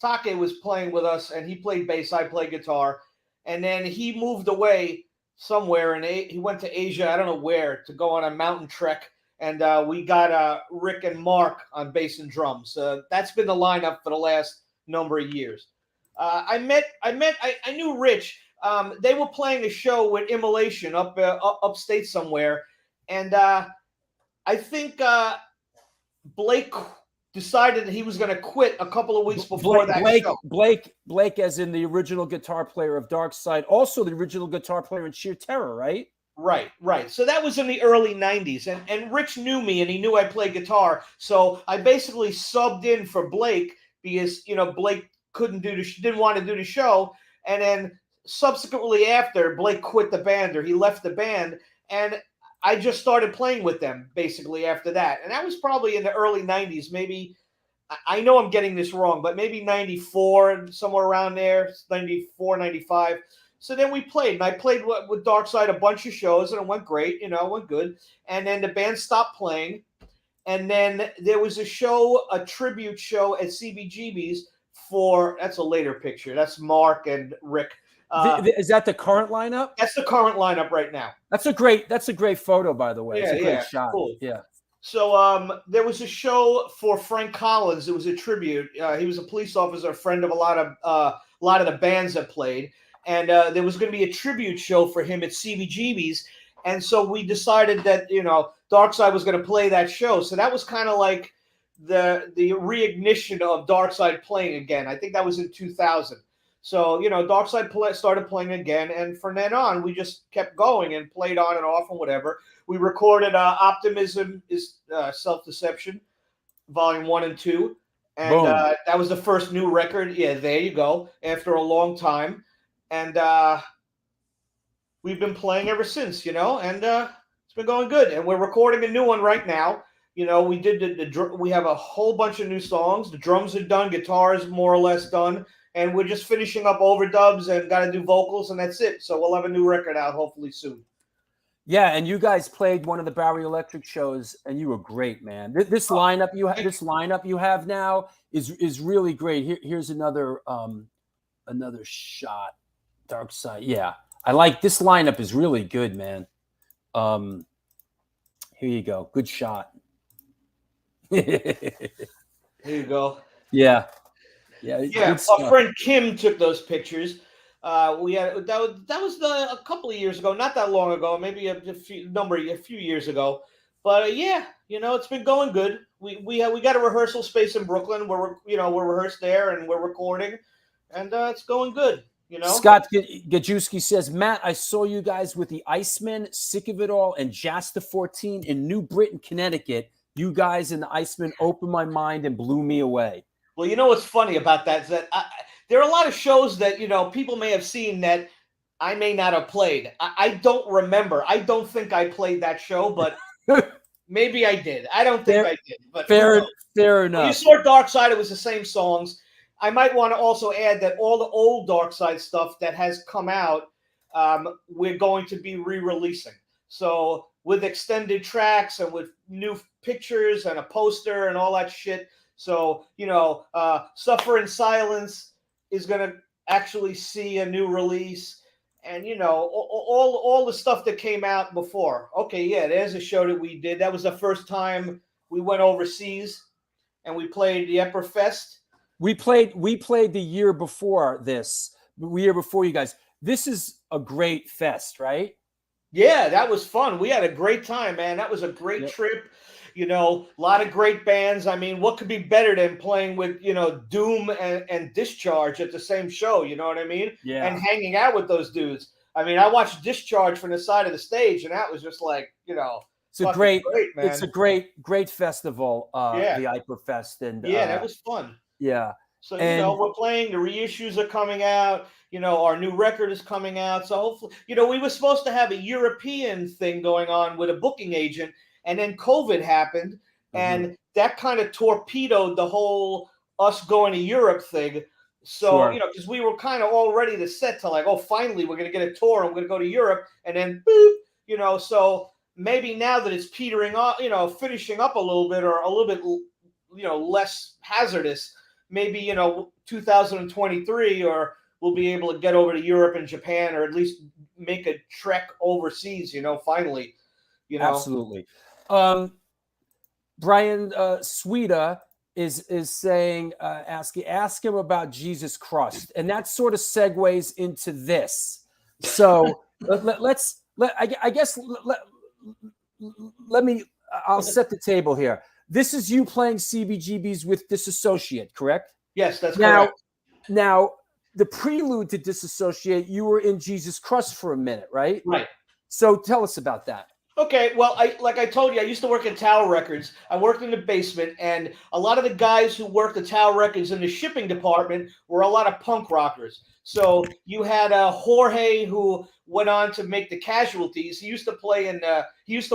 Take was playing with us, and he played bass, I played guitar, and then he moved away somewhere, and he went to Asia, I don't know where, to go on a mountain trek, and we got Rick and Mark on bass and drums. That's been the lineup for the last number of years. I knew Rich. They were playing a show with Immolation upstate somewhere, and I think Blake decided that he was going to quit a couple of weeks before show. Blake, as in the original guitar player of Darkside, also the original guitar player in Sheer Terror, right? Right. So that was in the early 90s, and Rich knew me, and he knew I played guitar, so I basically subbed in for Blake because Blake didn't want to do the show, and then subsequently after, Blake quit the band, or he left the band, and I just started playing with them basically after that. And that was probably in the early 90s, maybe. I know I'm getting this wrong, but maybe 94, somewhere around there, 94, 95. So then we played, and I played with Darkside a bunch of shows, and it went great, it went good. And then the band stopped playing, and then there was a tribute show at CBGB's that's a later picture. That's Mark and Rick. Is that the current lineup? That's the current lineup right now. That's a great photo, by the way. It's a great shot. Cool. Yeah. So there was a show for Frank Collins. It was a tribute. He was a police officer, a friend of a lot of the bands that played, and there was going to be a tribute show for him at CBGB's. And so we decided that Darkside was going to play that show. So that was kind of like the reignition of Darkside playing again. I think that was in 2000. So Darkside started playing again, and from then on we just kept going and played on and off and whatever. We recorded Optimism is Self-Deception, Volume 1 and 2. And that was the first new record. Yeah, there you go. After a long time. And we've been playing ever since, and it's been going good. And we're recording a new one right now. We did we have a whole bunch of new songs. The drums are done. Guitar is more or less done. And we're just finishing up overdubs and got to do vocals, and that's it. So we'll have a new record out hopefully soon. Yeah, and you guys played one of the Bowery Electric shows, and you were great, man. This lineup you have now is really great. Here's another shot. Darkside, yeah, I like this lineup is really good, man. Here you go, good shot. Here you go. Yeah. Our friend Kim took those pictures. We had that was a couple of years ago, not that long ago, maybe a few years ago. But it's been going good. We got a rehearsal space in Brooklyn where we're rehearsed there and we're recording, and it's going good. Scott Gajewski says, Matt, I saw you guys with the Icemen, Sick of It All, and Jasta 14 in New Britain, Connecticut. You guys and the Icemen opened my mind and blew me away. Well, what's funny about that is that there are a lot of shows that, people may have seen that I may not have played. I don't remember. I don't think I played that show, but maybe I did. I don't think I did. But fair enough. When you saw Darkside, it was the same songs. I might want to also add that all the old Darkside stuff that has come out, we're going to be re-releasing. So with extended tracks and with new pictures and a poster and all that shit. So, Suffer in Silence is going to actually see a new release, and, all the stuff that came out before. Okay, yeah, there's a show that we did. That was the first time we went overseas, and we played the Epperfest. We played the year before this, the year before you guys. This is a great fest, right? Yeah, that was fun. We had a great time, man. That was a great trip. A lot of great bands. I mean, what could be better than playing with, Doom and Discharge at the same show? You know what I mean? Yeah. And hanging out with those dudes. I mean, I watched Discharge from the side of the stage, and that was just like, it's a great man. It's a great festival, the Hyperfest, and that was fun. Yeah. So we're playing. The reissues are coming out. Our new record is coming out. So hopefully, we were supposed to have a European thing going on with a booking agent. And then COVID happened, and that kind of torpedoed the whole us going to Europe thing. So, because we were kind of all ready to set to like, oh, finally, we're going to get a tour, and we're going to go to Europe. And then, boop, so maybe now that it's petering off, finishing up a little bit or a little bit, less hazardous, maybe, 2023, or we'll be able to get over to Europe and Japan, or at least make a trek overseas, finally, Absolutely. Brian Sweeta is saying, ask him about Jesus Crust, and that sort of segues into this. So I'll set the table here. This is you playing CBGBs with Disassociate, correct? Yes, that's correct. Now, the prelude to Disassociate, you were in Jesus Crust for a minute, right? Right. So tell us about that. Okay, well, like I told you, I used to work at Tower Records. I worked in the basement, and a lot of the guys who worked at Tower Records in the shipping department were a lot of punk rockers. So you had Jorge, who went on to make the Casualties. He used to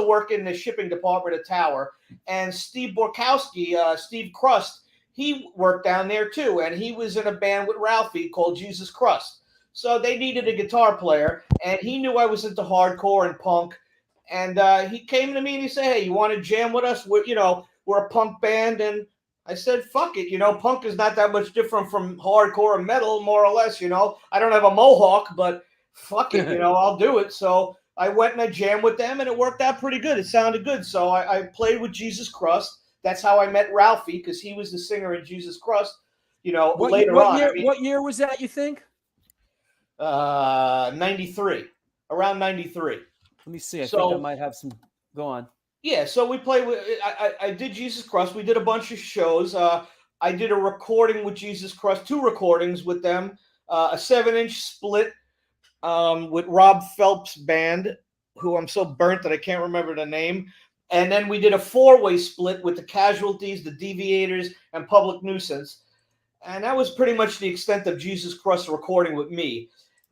work in the shipping department at Tower. And Steve Borkowski, Steve Crust, he worked down there too, and he was in a band with Ralphie called Jesus Crust. So they needed a guitar player, and he knew I was into hardcore and punk. And he came to me and he said, hey, you want to jam with us? We're a punk band. And I said, fuck it. Punk is not that much different from hardcore and metal, more or less. I don't have a mohawk, but fuck it. I'll do it. So I went and I jammed with them, and it worked out pretty good. It sounded good. So I played with Jesus Crust. That's how I met Ralphie, because he was the singer in Jesus Crust. You know, later on. Year, what year was that, you think? 93. Around 93. Let me see. I think I might have some. Go on. Yeah, so we played with. I did Jesus Crust. We did a bunch of shows. I did a recording with Jesus Crust, 2 recordings with them, a 7-inch split with Rob Phelps' band, who I'm so burnt that I can't remember the name. And then we did a 4-way split with the Casualties, the Deviators, and Public Nuisance. And that was pretty much the extent of Jesus Crust recording with me.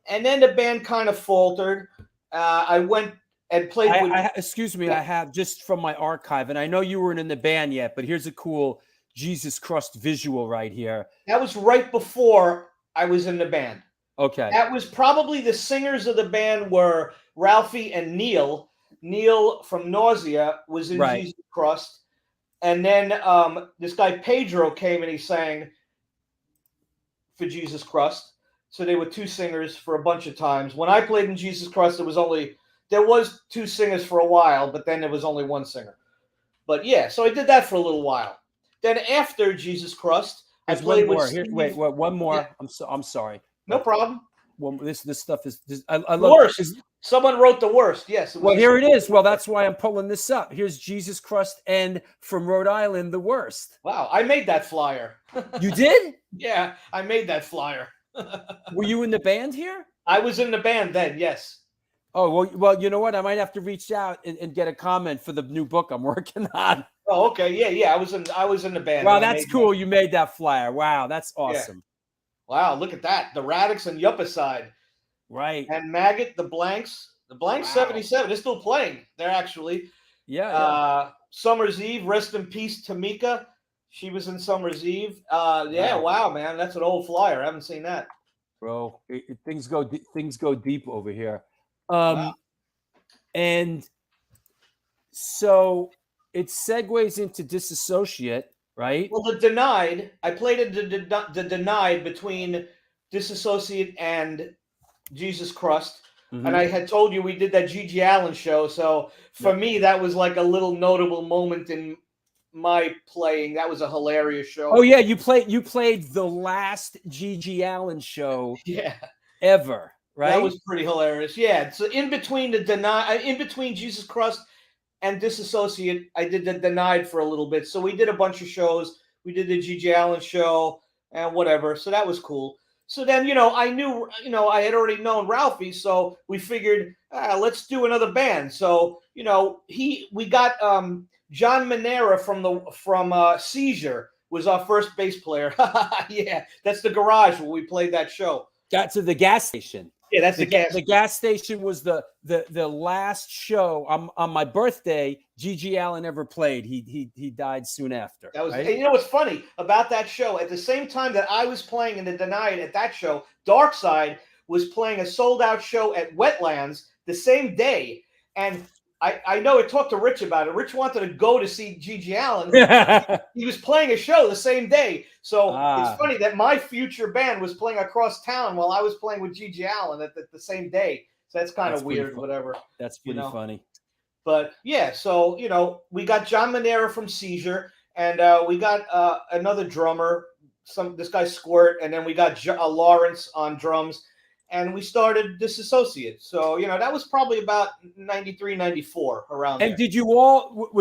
And then the band kind of faltered. I went and played with. Excuse me, I have just from my archive, and I know you weren't in the band yet, but here's a cool Jesus Crust visual right here. That was right before I was in the band. Okay. That was probably the singers of the band were Ralphie and Neil. Neil from Nausea was in Jesus Crust. And then this guy Pedro came and he sang for Jesus Crust. So they were 2 singers for a bunch of times. When I played in Jesus Crust, there was 2 singers for a while, but then there was only 1 singer. But yeah, so I did that for a little while. Then after Jesus Crust, I played with Steve. Wait, one more. Yeah. I'm sorry. No problem. Well, this stuff is I love worst. Someone wrote the worst. Yes. Well, here it is. Well, that's why I'm pulling this up. Here's Jesus Crust and from Rhode Island, the worst. Wow, I made that flyer. You did? Yeah, I made that flyer. Were you in the band here? I was in the band then. Yes. Oh, well, you know what? I might have to reach out and get a comment for the new book I'm working on. Oh, okay. Yeah. I was in the band. Wow, that's cool. You made that flyer. Wow, that's awesome. Yeah. Wow, look at that. The Radix and Yuppicide. Right. And Maggot, the Blanks. The Blanks 77. They're still playing. They're actually. Yeah. Summer's Eve, rest in peace, Tamika. She was in Summer's Eve. Wow, man. That's an old flyer. I haven't seen that. Bro, things go deep over here. Wow. And so it segues into Disassociate, right? Well, the Denied, I played the Denied between Disassociate and Jesus Crust. Mm-hmm. And I had told you we did that G.G. Allin show. So for me, that was like a little notable moment in my playing. That was a hilarious show. Oh, yeah. You played the last G.G. Allin show ever, right? That was pretty hilarious. Yeah. So in between Jesus Crust and Disassociate, I did the Denied for a little bit. So we did a bunch of shows. We did the G.G. Allin show and whatever. So that was cool. So then, I knew, I had already known Ralphie. So we figured, let's do another band. So, we got John Manera from Seizure was our first bass player. Yeah, that's the garage where we played that show. Got to the gas station. Yeah, that's the gas. The gas station was the last show on my birthday. G.G. Allin ever played. He died soon after. That was, right? And what's funny about that show? At the same time that I was playing in the Denied at that show, Darkside was playing a sold out show at Wetlands the same day. And I know I talked to Rich about it. Rich wanted to go to see G.G. Allin. He was playing a show the same day. So it's funny that my future band was playing across town while I was playing with G.G. Allin at the same day. So that's kind of weird, whatever. That's pretty funny. But yeah, so, we got John Manera from Seizure, and we got another drummer, this guy Squirt, and then we got Lawrence on drums. And we started Disassociate. So, that was probably about 93, 94 around there. And did you all,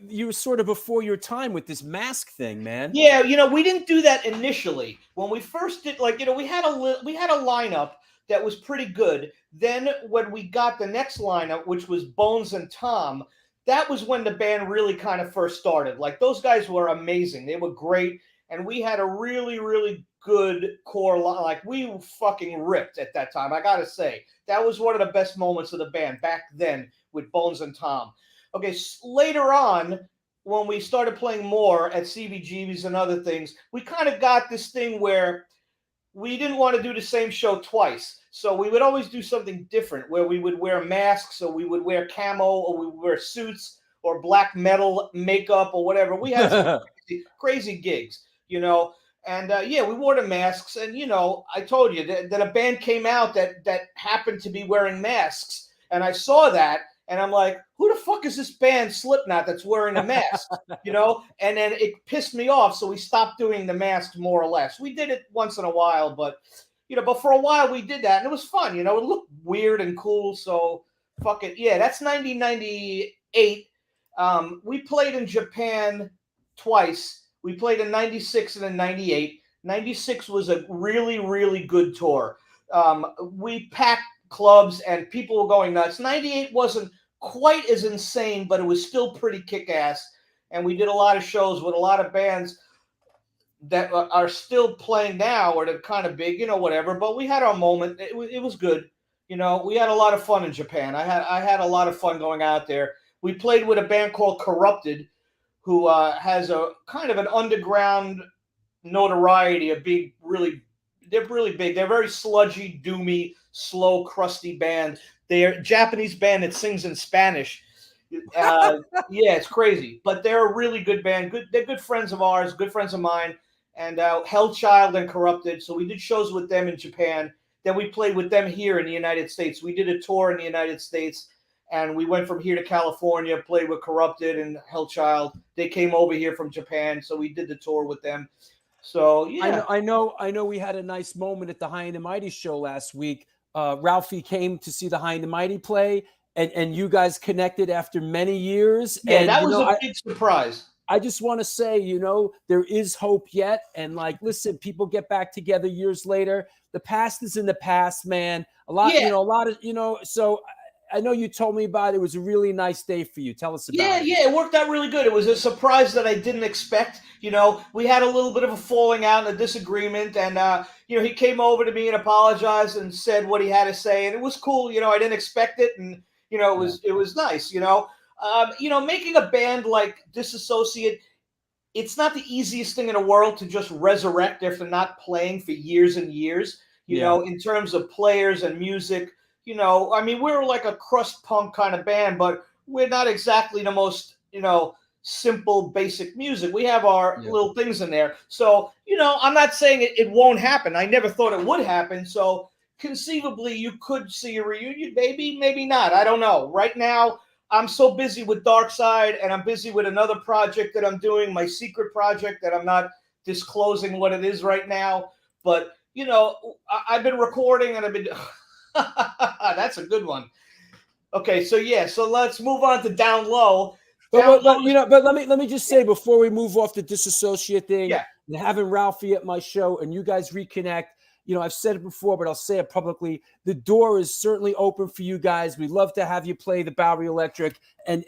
you were sort of before your time with this mask thing, man. Yeah, we didn't do that initially. When we first did, we had a lineup that was pretty good. Then when we got the next lineup, which was Bones and Tom, that was when the band really kind of first started. Like, those guys were amazing. They were great. And we had a really, really good core line. Like, we fucking ripped at that time. I got to say, that was one of the best moments of the band back then with Bones and Tom. Okay, later on, when we started playing more at CBGBs and other things, we kind of got this thing where we didn't want to do the same show twice. So we would always do something different, where we would wear masks, or we would wear camo, or we would wear suits, or black metal makeup, or whatever. We had some crazy gigs. And we wore the masks, and I told you that a band came out that happened to be wearing masks, And I saw that, and I'm like, who the fuck is this band Slipknot that's wearing a mask? You know? And then it pissed me off, so we stopped doing the mask more or less. We did it once in a while, but but for a while we did that, and it was fun. It looked weird and cool, so fuck it. Yeah, that's 1998. We played in Japan twice. We played in 96 and in 98. 96 was a really, really good tour. We packed clubs and people were going nuts. 98 wasn't quite as insane, but it was still pretty kick-ass. And we did a lot of shows with a lot of bands that are still playing now, or they're kind of big, whatever. But we had our moment. It was good. We had a lot of fun in Japan. I had a lot of fun going out there. We played with a band called Corrupted, who has a kind of an underground notoriety. They're really big. They're very sludgy, doomy, slow, crusty band. They're a Japanese band that sings in Spanish. Yeah, it's crazy, but they're a really good band. They're good friends of ours, good friends of mine, and Hellchild and Corrupted. So we did shows with them in Japan. Then we played with them here in the United States. We did a tour in the United States, and we went from here to California, played with Corrupted and Hellchild. They came over here from Japan, so we did the tour with them. So yeah, I know. We had a nice moment at the High and the Mighty show last week. Ralphie came to see the High and the Mighty play. And you guys connected after many years. Yeah, and, that was a big surprise. I just want to say, there is hope yet. And listen, people get back together years later. The past is in the past, man. So I know you told me about it. It was a really nice day for you. Tell us about it. Yeah, it worked out really good. It was a surprise that I didn't expect. We had a little bit of a falling out and a disagreement, and he came over to me and apologized and said what he had to say, and it was cool. I didn't expect it, and it was nice. Making a band like Disassociate, it's not the easiest thing in the world to just resurrect after not playing for years and years. In terms of players and music. We're like a crust punk kind of band, but we're not exactly the most, simple, basic music. We have our little things in there. So, I'm not saying it won't happen. I never thought it would happen. So conceivably you could see a reunion, maybe not. I don't know. Right now, I'm so busy with Darkside, and I'm busy with another project that I'm doing, my secret project that I'm not disclosing what it is right now. But, I've been recording, and I've been... That's a good one. Okay, so let's move on to Down Low. But let me just say before we move off the Disassociate thing, and having Ralphie at my show and you guys reconnect, I've said it before, but I'll say it publicly. The door is certainly open for you guys. We'd love to have you play the Bowery Electric and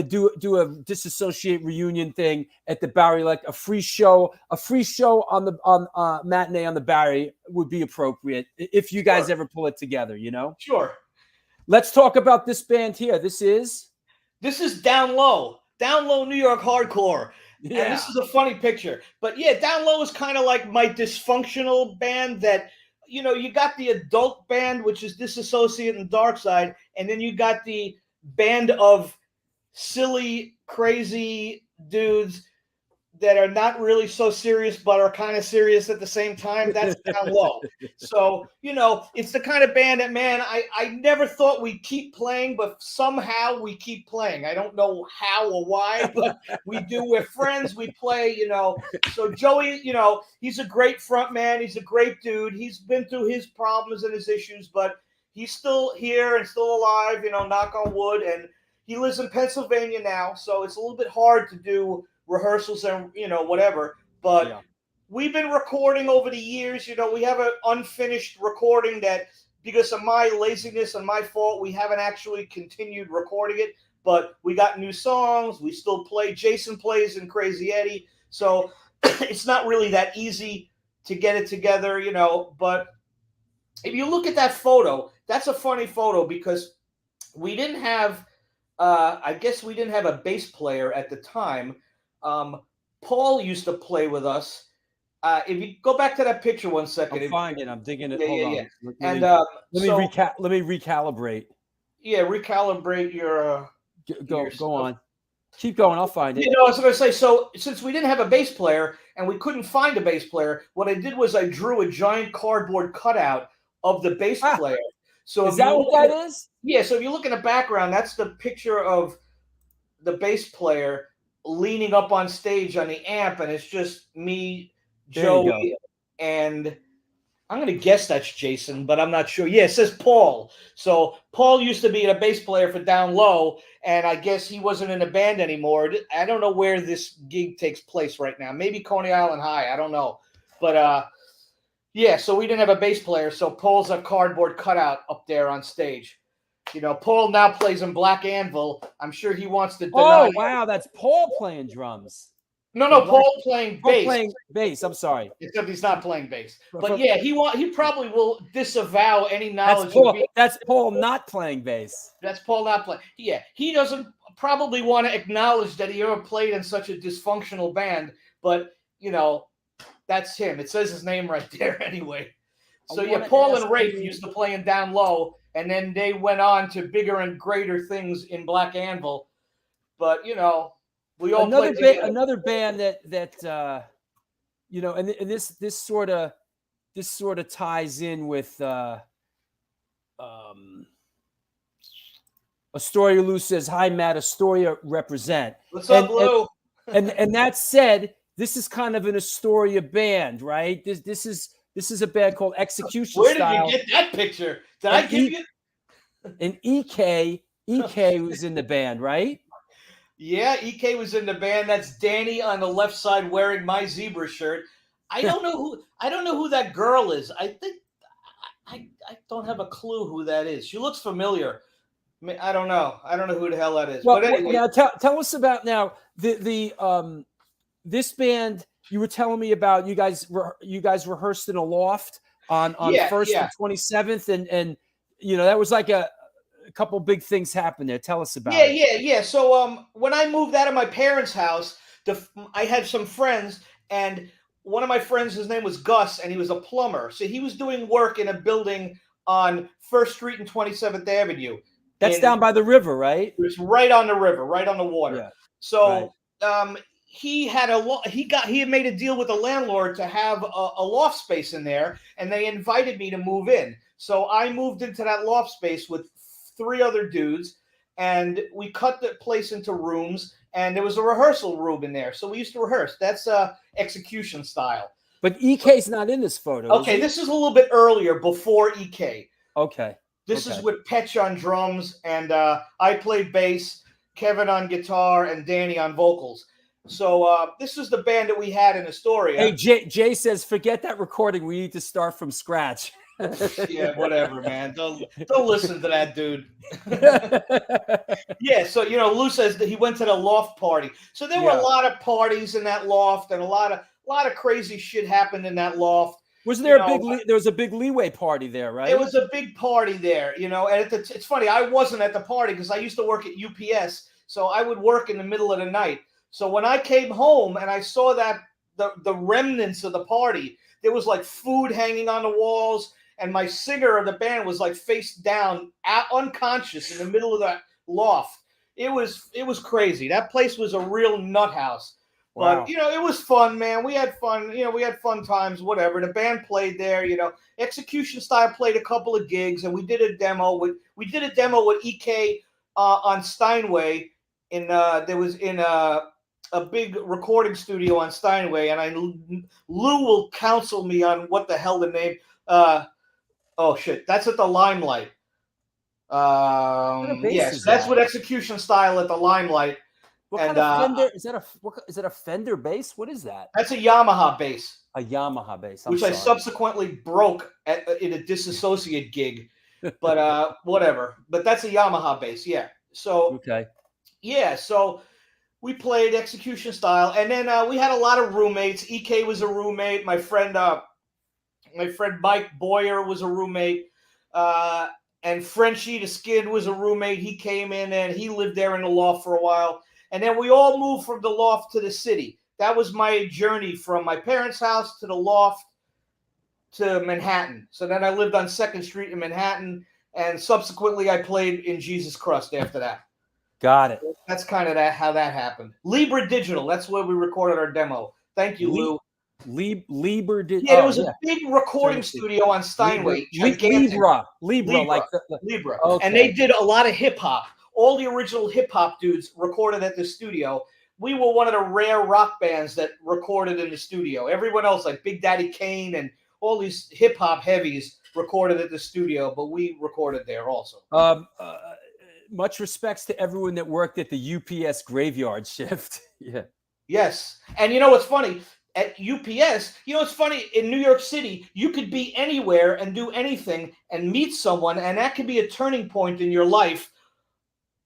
do a Disassociate reunion thing at the Bowery, like a free show on matinee on the Bowery would be appropriate if you guys ever pull it together. Sure. Let's talk about this band here. This is Down Low, New York hardcore. Yeah. And this is a funny picture, but Down Low is kind of like my dysfunctional band that, you got the adult band, which is Disassociate and Darkside, and then you got the band of silly, crazy dudes that are not really so serious, but are kind of serious at the same time. That's Down Low. So, it's the kind of band that, man, I never thought we'd keep playing, but somehow we keep playing. I don't know how or why, but we do. We're friends. We play, So Joey, he's a great front man. He's a great dude. He's been through his problems and his issues, but he's still here and still alive, knock on wood. And he lives in Pennsylvania now, so it's a little bit hard to do rehearsals and whatever, but we've been recording over the years. We have an unfinished recording that, because of my laziness and my fault, we haven't actually continued recording it, but we got new songs. We still play. Jason plays in Crazy Eddie, so it's not really that easy to get it together, but if you look at that photo, that's a funny photo because we didn't have I guess we didn't have a bass player at the time. Paul used to play with us. If you go back to that picture 1 second. I'm digging it. Hold on. Let me recalibrate. Yeah, recalibrate your. Go on. Keep going. I'll find it. I was going to say, so since we didn't have a bass player and we couldn't find a bass player, what I did was I drew a giant cardboard cutout of the bass player. So Is if that you what look that at- is? Yeah, so if you look in the background, that's the picture of the bass player leaning up on stage on the amp, and it's just me, There you go. Joey, and I'm going to guess that's Jason, but I'm not sure. Yeah, it says Paul. So Paul used to be a bass player for Downlow, and I guess he wasn't in a band anymore. I don't know where this gig takes place right now. Maybe Coney Island High. I don't know. But, yeah, so we didn't have a bass player, so Paul's a cardboard cutout up there on stage. You know, Paul now plays in Black Anvil. I'm sure he wants to deny. Oh, wow. That's Paul playing drums. No, Black- Paul playing Paul bass. playing bass. I'm sorry. Except he's not playing bass. But- But yeah, he probably will disavow any knowledge That's Paul. of being. That's Paul not playing bass. That's Paul not playing. Yeah, he doesn't probably want to acknowledge that he ever played in such a dysfunctional band, but you know, that's him. It says his name right there anyway. So I yeah, wanna Paul ask and Rafe you- used to play in Down Low, and then they went on to bigger and greater things in Black Anvil. But you know, we all Another played together. another band that you know, and this sort of ties in with Astoria. Lou says, "Hi, Matt. Astoria represent." What's up, and- Lou? And that said, this is kind of an Astoria band, right? This is a band called Execution Where did Style. you get that picture? Did I And give you? And EK was in the band, right? Yeah, EK was in the band. That's Danny on the left side wearing my zebra shirt. I don't know who that girl is. I think I don't have a clue who that is. She looks familiar. I mean, I don't know. I don't know who the hell that is. Well, but anyway, now tell us about now the this band you were telling me about. You guys rehearsed in a loft on Yeah, 1st yeah. and 27th, and you know that was like a couple big things happened there. Tell us about it. yeah. So when I moved out of my parents' house, I had some friends, and one of my friends, his name was Gus, and he was a plumber. So he was doing work in a building on 1st Street and 27th Avenue. That's down by the river, right? It's right on the river, right on the water. Yeah. So he had he had made a deal with the landlord to have a loft space in there, and they invited me to move in. So I moved into that loft space with 3 other dudes, and we cut the place into rooms, and there was a rehearsal room in there. So we used to rehearse. That's Execution Style. But EK's not in this photo. Okay, this is a little bit earlier, before EK. Okay. This is Okay. with Petch on drums, and I played bass, Kevin on guitar, and Danny on vocals. So this is the band that we had in Astoria. Hey, Jay says, forget that recording. We need to start from scratch. Yeah, whatever, man. Don't listen to that dude. Yeah, so you know, Lou says that he went to the loft party. So there were a lot of parties in that loft, and a lot of crazy shit happened in that loft. Was there You know, there was a big leeway party there, right? It was a big party there, you know. And it's funny, I wasn't at the party because I used to work at UPS, so I would work in the middle of the night. So when I came home and I saw that the remnants of the party, there was like food hanging on the walls, and my singer of the band was like face down, unconscious in the middle of that loft. It was crazy. That place was a real nut house. Wow. But, you know, it was fun, man. We had fun. You know, we had fun times, whatever. The band played there, you know. Execution Style played a couple of gigs, and we did a demo with EK on Steinway. There was in a big recording studio on Steinway, and Lou will counsel me on what the hell the name. Oh, shit. That's at the Limelight. Yes, that's what Execution Style at the Limelight. What kind of Fender is that? Is it a Fender bass? What is that? That's a Yamaha bass. A Yamaha bass. Which I subsequently broke in a Disassociate gig. But whatever. But that's a Yamaha bass, yeah. So okay. Yeah, so we played Execution Style, and then we had a lot of roommates. EK was a roommate. My friend Mike Boyer was a roommate. And Frenchie the Skid was a roommate. He came in and he lived there in the loft for a while. And then we all moved from the loft to the city. That was my journey from my parents' house to the loft to Manhattan. So then I lived on 2nd Street in Manhattan, and subsequently I played in Jesus Crust after that. Got it. That's kind of how that happened. Libra Digital, that's where we recorded our demo. Thank you, Lou. Lieber did. Yeah, there Oh, was a big recording studio on Steinway. gigantic. Libra, like Libra. Okay. And they did a lot of hip hop. All the original hip hop dudes recorded at the studio. We were one of the rare rock bands that recorded in the studio. Everyone else, like Big Daddy Kane and all these hip hop heavies, recorded at the studio, but we recorded there also. Much respects to everyone that worked at the UPS graveyard shift. Yeah. Yes. And you know what's funny? At UPS, you know, it's funny, in New York City, you could be anywhere and do anything and meet someone, and that could be a turning point in your life.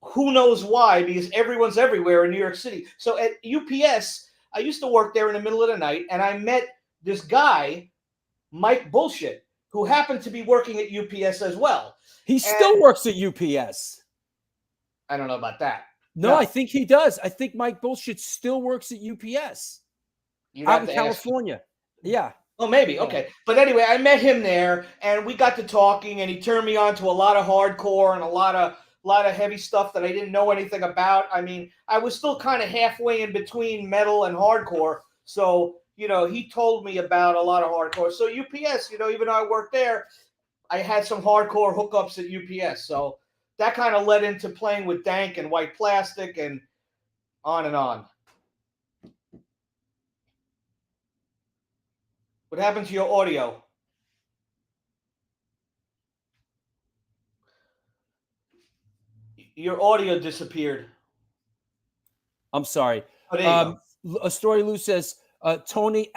Who knows why? Because everyone's everywhere in New York City. So at UPS, I used to work there in the middle of the night, and I met this guy, Mike Bullshit, who happened to be working at UPS as well. He still works at UPS. I don't know about that. No, I think he does. I think Mike Bullshit still works at UPS. Out in California. Yeah. Oh, maybe. Okay. But anyway, I met him there, and we got to talking, and he turned me on to a lot of hardcore and a lot of heavy stuff that I didn't know anything about. I mean, I was still kind of halfway in between metal and hardcore. So, you know, he told me about a lot of hardcore. So UPS, you know, even though I worked there, I had some hardcore hookups at UPS. So that kind of led into playing with Dank and White Plastic and on and on. What happened to your audio? Your audio disappeared. I'm sorry. Oh, there you go. Astoria Lou says, Tony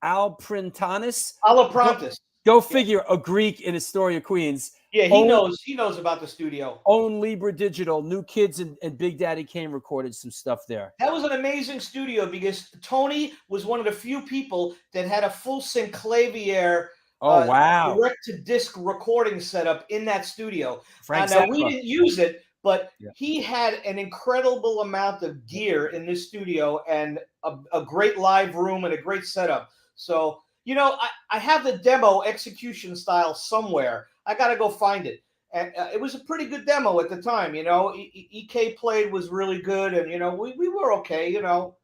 Alprantanis. Alaprantis. Go figure, a Greek in Astoria, Queens. Yeah, he knows about the studio. Own Libra Digital, New Kids and Big Daddy Kane recorded some stuff there. That was an amazing studio because Tony was one of the few people that had a full synclavier direct-to-disc recording setup in that studio. Now, we didn't use it, but he had an incredible amount of gear in this studio and a great live room and a great setup. So, you know, I have the demo execution style somewhere. I got to go find it. And it was a pretty good demo at the time, you know. EK played was really good, and, you know, we were okay, you know.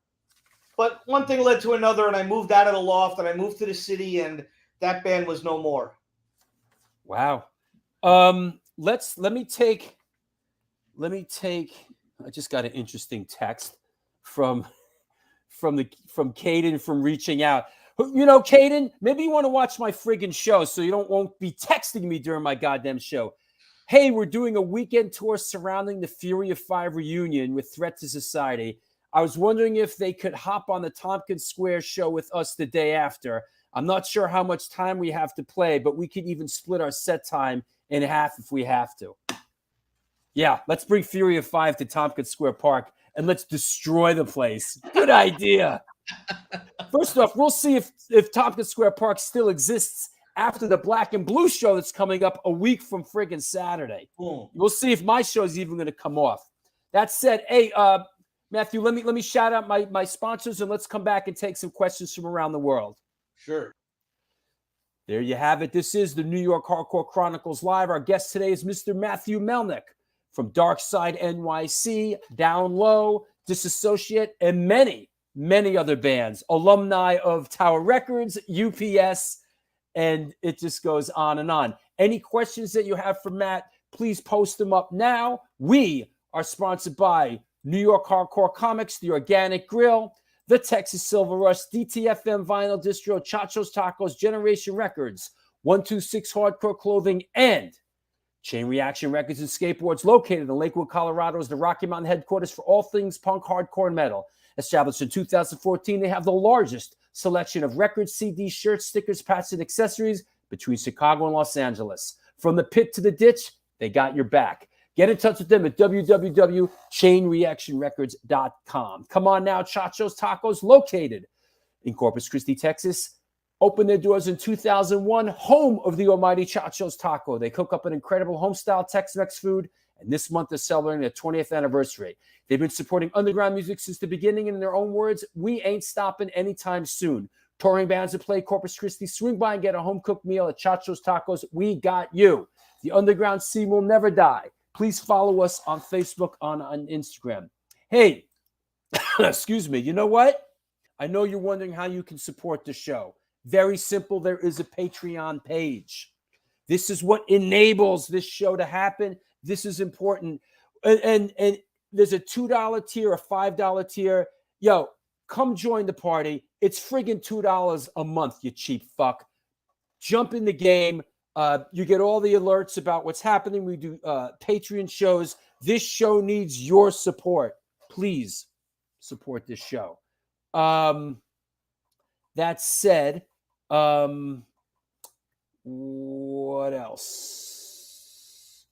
But one thing led to another, and I moved out of the loft, and I moved to the city, and that band was no more. Wow. Let me take I just got an interesting text from Caden from reaching out. You know, Caden, maybe you want to watch my friggin' show so you won't be texting me during my goddamn show. Hey, we're doing a weekend tour surrounding the Fury of 5 reunion with Threat to Society. I was wondering if they could hop on the Tompkins Square show with us the day after. I'm not sure how much time we have to play, but we could even split our set time in half if we have to. Yeah, let's bring Fury of 5 to Tompkins Square Park and let's destroy the place. Good idea. First off, we'll see if Tompkins Square Park still exists after the Black and Blue show that's coming up a week from friggin' Saturday. We'll see if my show is even going to come off. That said, hey, Matthew, let me shout out my sponsors, and let's come back and take some questions from around the world. Sure. There you have it. This is the New York Hardcore Chronicles Live. Our guest today is Mr. Matthew Melnick from Darkside NYC, Downlow, Disassociate, and many other bands. Alumni of Tower Records, UPS, and it just goes on and on. Any questions that you have for Matt, please post them up now. We are sponsored by New York Hardcore Comics, The Organic Grill, The Texas Silver Rush, DTFM Vinyl Distro, Chacho's Tacos, Generation Records, 126 Hardcore Clothing, and Chain Reaction Records and Skateboards, located in Lakewood, Colorado, is the Rocky Mountain headquarters for all things punk, hardcore, and metal. Established in 2014, they have the largest selection of records, CDs, shirts, stickers, patches, and accessories between Chicago and Los Angeles. From the pit to the ditch, they got your back. Get in touch with them at www.chainreactionrecords.com. Come on now, Chacho's Tacos, located in Corpus Christi, Texas. Opened their doors in 2001, home of the almighty Chacho's Taco. They cook up an incredible home-style Tex-Mex food, and this month they're celebrating their 20th anniversary. They've been supporting underground music since the beginning, and in their own words, we ain't stopping anytime soon. Touring bands that play Corpus Christi, swing by and get a home-cooked meal at Chacho's Tacos. We got you. The underground scene will never die. Please follow us on Facebook, on Instagram. Hey, excuse me, you know what? I know you're wondering how you can support the show. Very simple. There is a Patreon page. This is what enables this show to happen. This is important. And there's a $2 tier, a $5 tier. Yo, come join the party. It's friggin' $2 a month, you cheap fuck. Jump in the game. You get all the alerts about what's happening. We do Patreon shows. This show needs your support. Please support this show. That said, what else?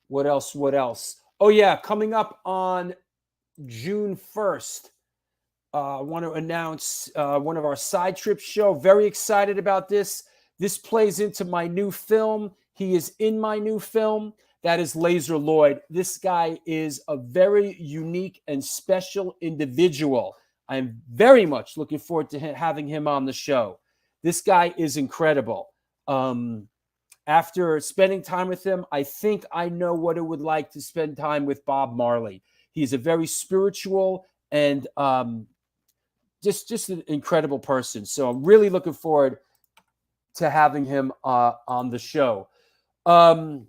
What else? Oh, yeah. Coming up on June 1st, I want to announce one of our side trip show. Very excited about this. This plays into my new film. He is in my new film. That is Laser Lloyd. This guy is a very unique and special individual. I'm very much looking forward to having him on the show. This guy is incredible. After spending time with him, I think I know what it would like to spend time with Bob Marley. He's a very spiritual and just an incredible person. So I'm really looking forward to having him on the show. I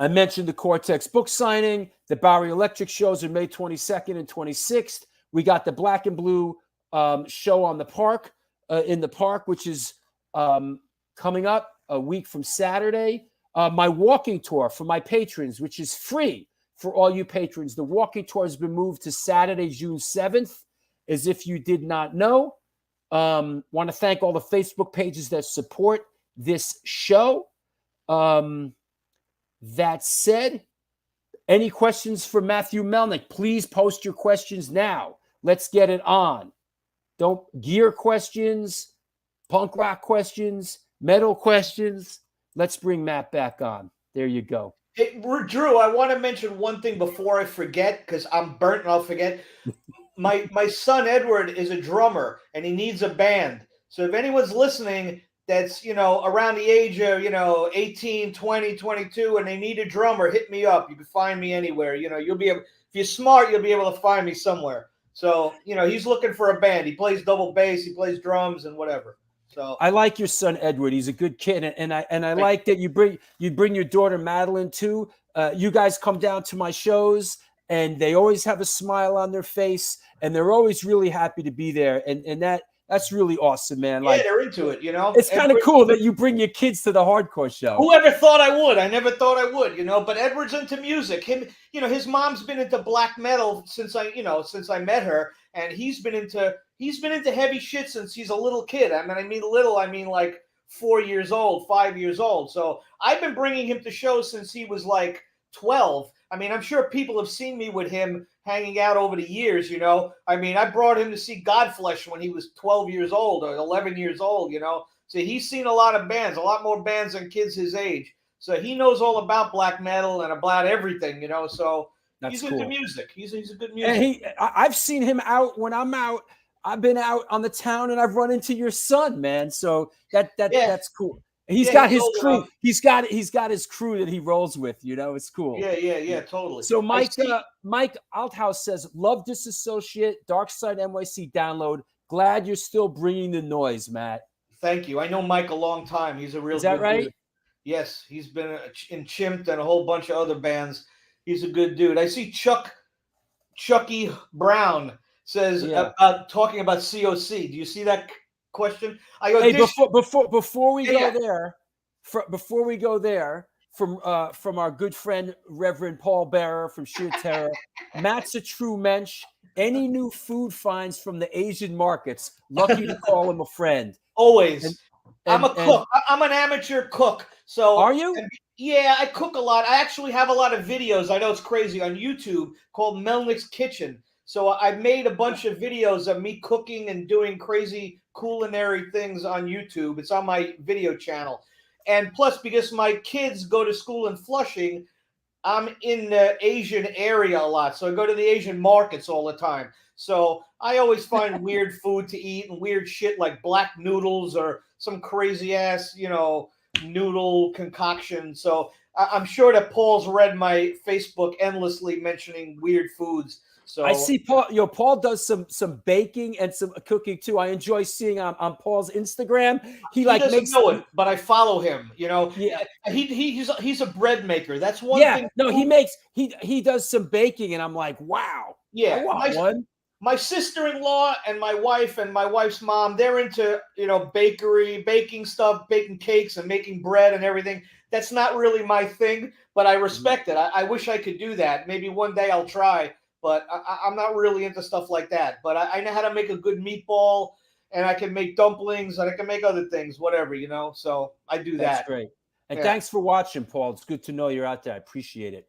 mentioned the Cortex book signing. The Bowery Electric shows are May 22nd and 26th. We got the Black and Blue show on the park, in the park, which is coming up a week from Saturday. My walking tour for my patrons, which is free for all you patrons. The walking tour has been moved to Saturday, June 7th, as if you did not know. Want to thank all the Facebook pages that support this show. That said, any questions for Matthew Melnick? Please post your questions now. Let's get it on. Don't gear questions, punk rock questions, metal questions. Let's bring Matt back on. There you go. Hey, Drew, I want to mention one thing before I forget, because I'm burnt and I'll forget. My son Edward is a drummer and he needs a band. So if anyone's listening that's, around the age of, 18, 20, 22, and they need a drummer, hit me up. You can find me anywhere. You'll be able, if you're smart, you'll be able to find me somewhere. So, he's looking for a band. He plays double bass, he plays drums and whatever. So I like your son Edward. He's a good kid, and I like that you bring your daughter Madeline too. You guys come down to my shows, and they always have a smile on their face, and they're always really happy to be there. And that's really awesome, man. Yeah, they're into it. It's kind of cool that you bring your kids to the hardcore show. Whoever thought I would? I never thought I would. But Edward's into music. His mom's been into black metal since I met her, and he's been into heavy shit since he's a little kid. I mean like 4 years old, 5 years old. So I've been bringing him to shows since he was like 12. I mean, I'm sure people have seen me with him hanging out over the years, I brought him to see Godflesh when he was 12 years old or 11 years old, So he's seen a lot of bands, a lot more bands than kids his age. So he knows all about black metal and about everything, So he's cool. into music. He's a good musician. And I've seen him out when I'm out. I've been out on the town and I've run into your son, man. So that's cool. He's got his crew. He's got his crew that he rolls with. It's cool. Yeah, totally. So Mike Althouse says, "Love Disassociate, Darkside NYC download. Glad you're still bringing the noise, Matt." Thank you. I know Mike a long time. He's a real. Is that good right? Dude. Yes, he's been in Chimped and a whole bunch of other bands. He's a good dude. I see Chucky Brown says talking about COC. Do you see that question? Before we go there, from our good friend Reverend Paul Bearer from Sheer Terror, Matt's a true mensch. Any new food finds from the Asian markets, lucky to call him a friend. Always. I'm a cook. I'm an amateur cook. So are you? Yeah, I cook a lot. I actually have a lot of videos. I know it's crazy on YouTube called Melnick's Kitchen. So I've made a bunch of videos of me cooking and doing crazy culinary things on YouTube. It's on my video channel. And plus, because my kids go to school in Flushing, I'm in the Asian area a lot. So I go to the Asian markets all the time. So I always find weird food to eat and weird shit like black noodles or some crazy ass, noodle concoction. So I'm sure that Paul's read my Facebook endlessly mentioning weird foods. So I see Paul. Paul does some baking and some cooking too. I enjoy seeing on Paul's Instagram. He like doesn't makes know it, but I follow him. Yeah. He's a bread maker. That's one Yeah, thing. no, he does some baking, and I'm like, wow. Yeah, I want one. My sister-in-law and my wife's mom, they're into baking stuff, baking cakes and making bread and everything. That's not really my thing, but I respect it. I wish I could do that. Maybe one day I'll try, but I'm not really into stuff like that. But I know how to make a good meatball, and I can make dumplings, and I can make other things, whatever, So I do that. That's great. And thanks for watching, Paul. It's good to know you're out there. I appreciate it.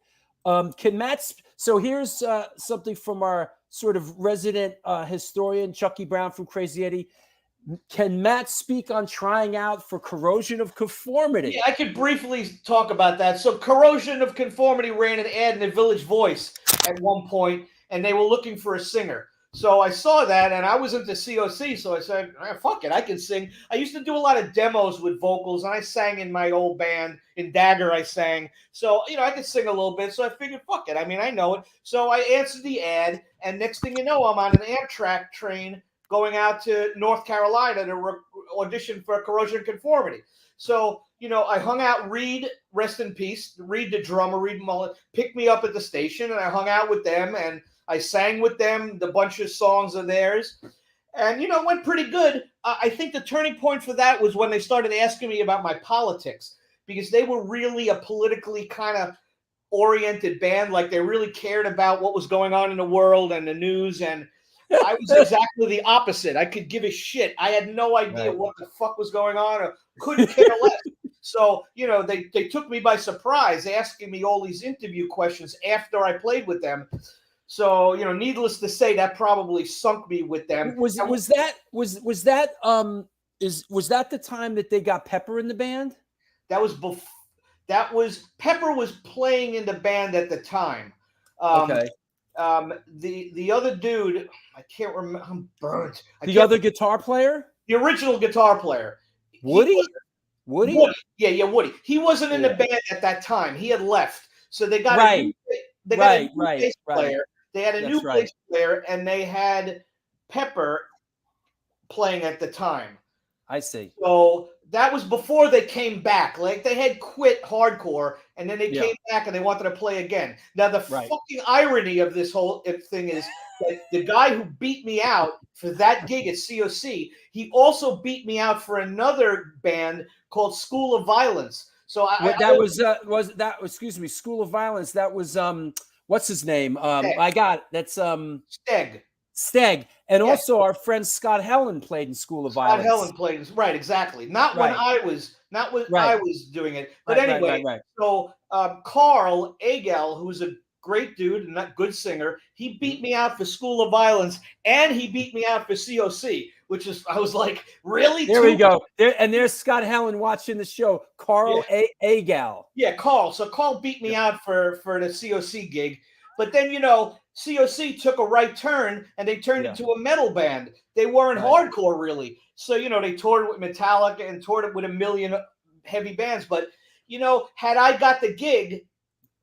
Can Matt? So here's something from our sort of resident historian, Chucky Brown from Crazy Eddie. Can Matt speak on trying out for Corrosion of Conformity? Yeah, I could briefly talk about that. So Corrosion of Conformity ran an ad in the Village Voice at one point, and they were looking for a singer. So I saw that, and I was into COC, so I said, fuck it, I can sing. I used to do a lot of demos with vocals, and I sang in my old band. In Dagger, I sang. So, I could sing a little bit, so I figured, fuck it. I mean, I know it. So I answered the ad, and next thing you know, I'm on an Amtrak train going out to North Carolina to audition for Corrosion Conformity. So, I hung out. Reed, rest in peace, Reed the drummer, Reed Mullen, picked me up at the station, and I hung out with them, and I sang with them the bunch of songs of theirs. And, it went pretty good. I think the turning point for that was when they started asking me about my politics, because they were really a politically kind of oriented band. Like, they really cared about what was going on in the world and the news. And I was exactly the opposite. I could give a shit. I had no idea what the fuck was going on, or couldn't care less. So, they took me by surprise, asking me all these interview questions after I played with them. So, needless to say, that probably sunk me with them. Was that the time that they got Pepper in the band? That was Pepper was playing in the band at the time. Okay. The other dude, I can't remember. I'm burnt. The other guitar player? The original guitar player. Woody? Yeah, Woody. He wasn't in the band at that time. He had left. So they got a new bass player. They had a new bass player, and they had Pepper playing at the time. I see. So that was before they came back. Like, they had quit hardcore, and then they came back and they wanted to play again. Now, the fucking irony of this whole thing is that the guy who beat me out for that gig at COC, he also beat me out for another band called School of Violence. So School of Violence. That was what's his name? I got it. That's Steg. And also our friend Scott Helen played in School of Violence. Scott Helen played, right, exactly. Not when I was doing it. But anyway, so Carl Agel, who's a great dude and a good singer, he beat me out for School of Violence, and he beat me out for COC, which is, I was like, really? There we go. There's Scott Helen watching the show. Carl Agel. Yeah, Carl. So Carl beat me out for the COC gig. But then, COC took a right turn, and they turned into a metal band. They weren't hardcore, really. So, they toured with Metallica and toured it with a million heavy bands. But, had I got the gig,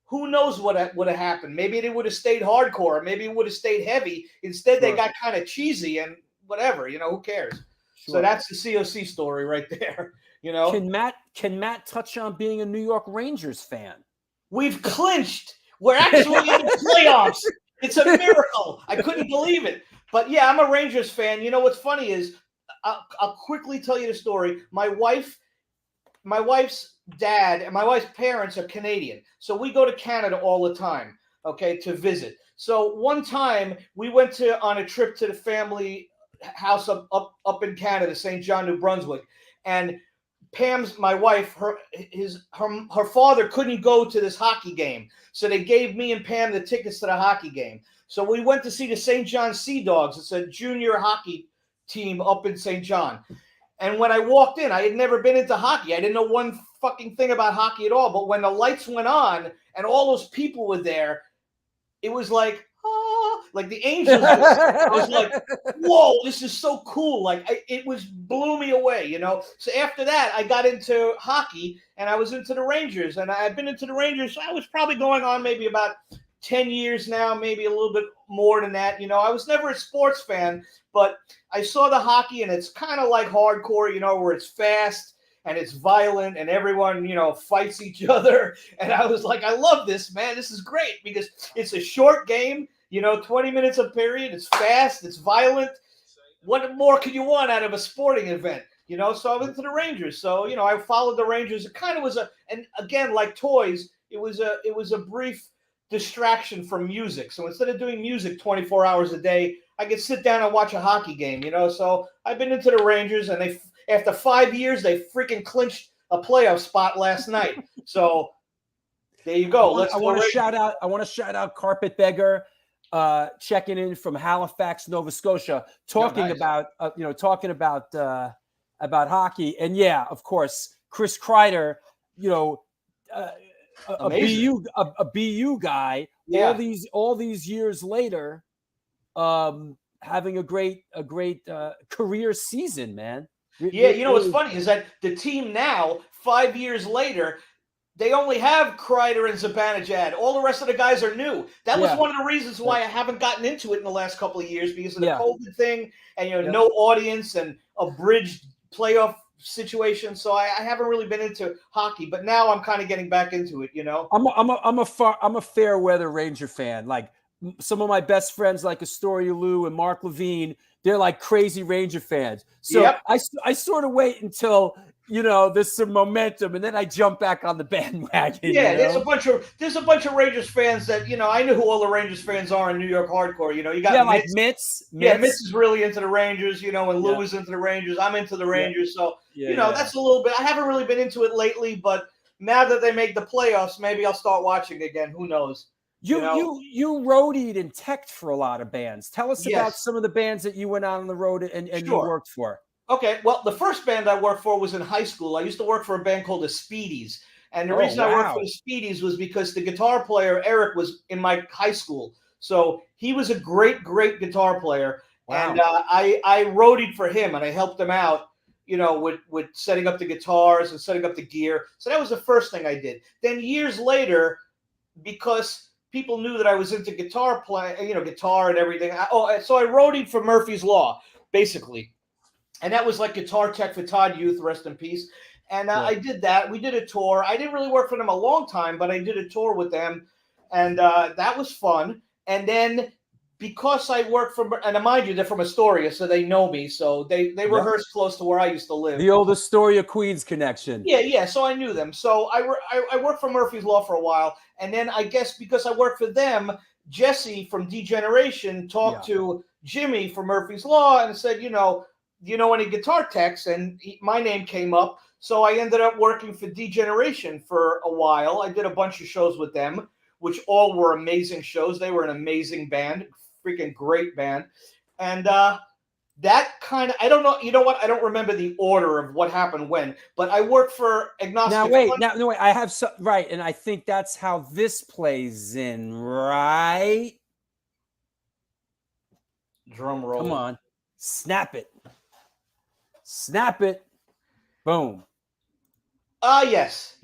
who knows what would have happened? Maybe they would have stayed hardcore. Maybe it would have stayed heavy. Instead, they got kind of cheesy and whatever. Who cares? Sure. So that's the COC story right there. Can Matt touch on being a New York Rangers fan? We've clinched. We're actually in the playoffs. It's a miracle. I couldn't believe it. But yeah, I'm a Rangers fan. What's funny is I'll quickly tell you the story. My wife's dad and my wife's parents are Canadian. So we go to Canada all the time, to visit. So one time we went on a trip to the family house up in Canada, St. John, New Brunswick. And Pam's, my wife, her father couldn't go to this hockey game. So they gave me and Pam the tickets to the hockey game. So we went to see the St. John Sea Dogs. It's a junior hockey team up in St. John. And when I walked in, I had never been into hockey. I didn't know one fucking thing about hockey at all. But when the lights went on and all those people were there, it was like, like the Angels. I was like, whoa, this is so cool. Like, it blew me away, So after that, I got into hockey, and I was into the Rangers. And I've been into the Rangers. I was probably going on maybe about 10 years now, maybe a little bit more than that. You know, I was never a sports fan, but I saw the hockey, and it's kind of like hardcore, you know, where it's fast and it's violent and everyone, you know, fights each other. And I was like, I love this, man. This is great because it's a short game, you know, 20 minutes a period. It's fast. It's violent. What more could you want out of a sporting event? You know, so I went to the Rangers. So, you know, I followed the Rangers. It kind of was and again, like toys, it was a brief distraction from music. So instead of doing music 24 hours a day, I could sit down and watch a hockey game, you know. So I've been into the Rangers, and after 5 years, they freaking clinched a playoff spot last night. So there you go. I want to shout out Carpetbagger, checking in from Halifax, Nova Scotia, talking about hockey. And yeah, of course, Chris Kreider, you know, a BU guy. Yeah. All these years later, having a great career season, man. Yeah, you know what's funny is that the team now, 5 years later, they only have Kreider and Zibanejad. All the rest of the guys are new. That was one of the reasons why I haven't gotten into it in the last couple of years, because of the COVID thing and, you know, no audience and a bridged playoff situation. So I haven't really been into hockey, but now I'm kind of getting back into it, you know. I'm a fair weather Ranger fan. Like some of my best friends, like Astoria Lou and Mark Levine, they're like crazy Ranger fans. So I sort of wait until, you know, there's some momentum, and then I jump back on the bandwagon. Yeah, you know? there's a bunch of Rangers fans that, you know, I know who all the Rangers fans are in New York hardcore. You know, you got like Mitz. Yeah, Mitz is really into the Rangers, you know, and Lou is into the Rangers. I'm into the Rangers. So, you know, that's a little bit. I haven't really been into it lately, but now that they make the playoffs, maybe I'll start watching again. Who knows? You roadied and teched for a lot of bands. Tell us about some of the bands that you went on the road and you worked for. Okay, well, the first band I worked for was in high school. I used to work for a band called the Speedies. And the reason I worked for the Speedies was because the guitar player, Eric, was in my high school. So he was a great, great guitar player. Wow. And I roadied for him, and I helped him out, you know, with setting up the guitars and setting up the gear. So that was the first thing I did. Then years later, because people knew that I was into guitar playing, you know, guitar and everything. So I roadied for Murphy's Law, basically. And that was like guitar tech for Todd Youth, rest in peace. And I did that. We did a tour. I didn't really work for them a long time, but I did a tour with them. And that was fun. And then because I worked for, and mind you, they're from Astoria, so they know me. So they rehearsed close to where I used to live. The old Astoria Queens connection. Yeah. So I knew them. So I worked for Murphy's Law for a while. And then I guess because I worked for them, Jesse from Degeneration talked to Jimmy from Murphy's Law and said, you know any guitar techs? And my name came up. So I ended up working for Degeneration for a while. I did a bunch of shows with them, which all were amazing shows. They were an amazing band, freaking great band. And that kind of, I don't know, you know what? I don't remember the order of what happened when, but I worked for Agnostic. Now wait, I have some, right. And I think that's how this plays in, right? Drum roll. Come on. Snap it. Boom. Yes.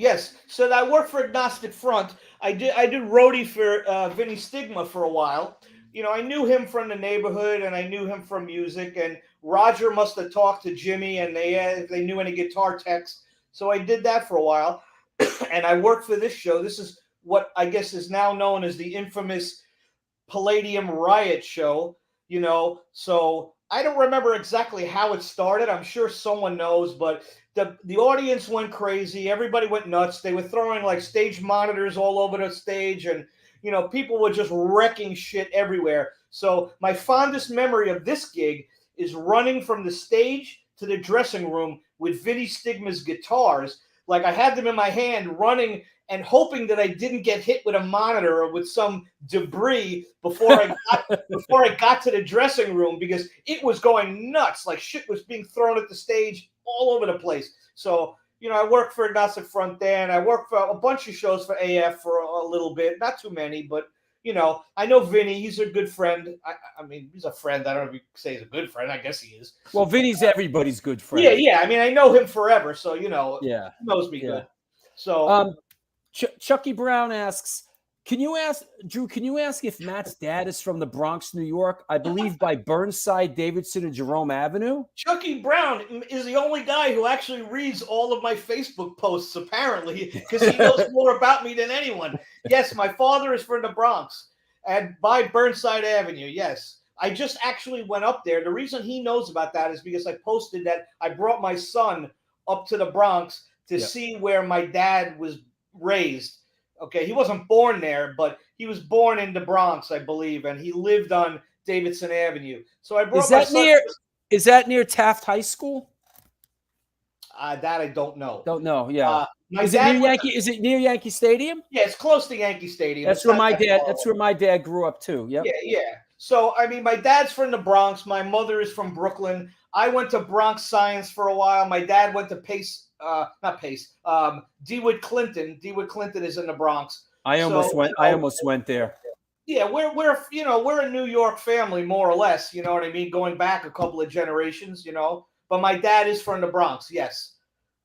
So I worked for Agnostic Front. I did roadie for Vinny Stigma for a while. You know, I knew him from the neighborhood, and I knew him from music. And Roger must have talked to Jimmy, and they knew any guitar techs. So I did that for a while, and I worked for this show. This is what I guess is now known as the infamous Palladium Riot show. You know, so I don't remember exactly how it started. I'm sure someone knows, but the audience went crazy. Everybody went nuts. They were throwing like stage monitors all over the stage, and you know, people were just wrecking shit everywhere. So my fondest memory of this gig is running from the stage to the dressing room with Vinny Stigma's guitars. Like I had them in my hand running and hoping that I didn't get hit with a monitor or with some debris before I got to the dressing room, because it was going nuts. Like shit was being thrown at the stage all over the place. So, you know, I worked for Agnostic Front then. I worked for a bunch of shows for AF for a little bit. Not too many, but, you know, I know Vinny. He's a good friend. I mean, he's a friend. I don't know if you say he's a good friend. I guess he is. Well, Vinny's everybody's good friend. Yeah. I mean, I know him forever, so, you know, he knows me good. So Chucky Brown asks, Can you ask Drew? Can you ask if Matt's dad is from the Bronx, New York? I believe by Burnside, Davidson, and Jerome Avenue. Chucky Brown is the only guy who actually reads all of my Facebook posts, apparently, because he knows more about me than anyone. Yes, my father is from the Bronx and by Burnside Avenue. Yes. I just actually went up there. The reason he knows about that is because I posted that I brought my son up to the Bronx to see where my dad was raised. Okay, he wasn't born there, but he was born in the Bronx, I believe, and he lived on Davidson Avenue. So I brought my son. Is that near Taft High School? That I don't know. Don't know. Yeah. Is it near Yankee Stadium? Yeah, it's close to Yankee Stadium. That's where my dad. That's where my dad grew up too. Yep. Yeah. So I mean, my dad's from the Bronx. My mother is from Brooklyn. I went to Bronx Science for a while. My dad went to DeWitt Clinton. DeWitt Clinton is in the Bronx. I almost went there. Yeah, we're a New York family, more or less. You know what I mean? Going back a couple of generations, But my dad is from the Bronx. Yes.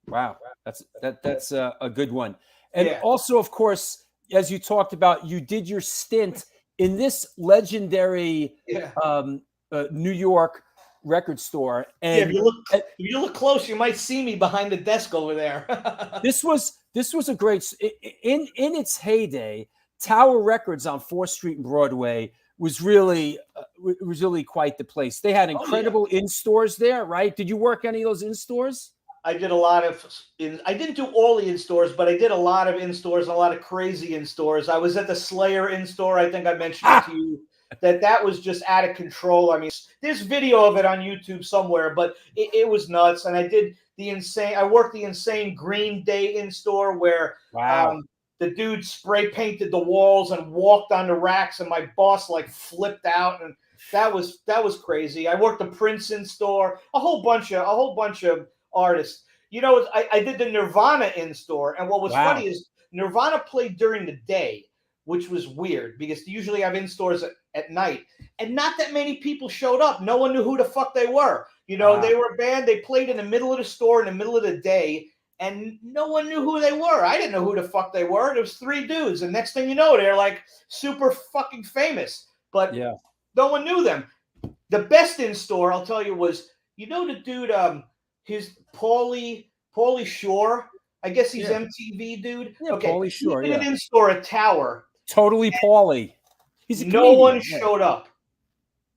Wow, that's a good one. And also, of course, as you talked about, you did your stint in this legendary New York record store. And if you look close, you might see me behind the desk over there. This was a great in its heyday. Tower Records on 4th Street and Broadway was really quite the place. They had incredible in stores there, right? Did you work any of those in stores? I did a lot of I didn't do all the in stores, but I did a lot of in stores, a lot of crazy in stores. I was at the Slayer in store. I think I mentioned it to you. That was just out of control. I mean, there's video of it on YouTube somewhere, but it was nuts. And I worked the insane Green Day in store where the dude spray painted the walls and walked on the racks, and my boss like flipped out, and that was crazy. I worked the Prince in store, a whole bunch of artists. I did the Nirvana in store, and what was funny is Nirvana played during the day, which was weird because they usually have in stores at night, and not that many people showed up. No one knew who the fuck they were. They were a band. They played in the middle of the store in the middle of the day, and no one knew who they were. I didn't know who the fuck they were. There was 3 dudes, and next thing you know, they're like super fucking famous, but no one knew them. The best in store, I'll tell you, was the dude, his Pauly Shore. I guess he's MTV dude. Yeah, okay. Pauly Shore. He did an in store at Tower. Totally Pauly. He's a no one showed up.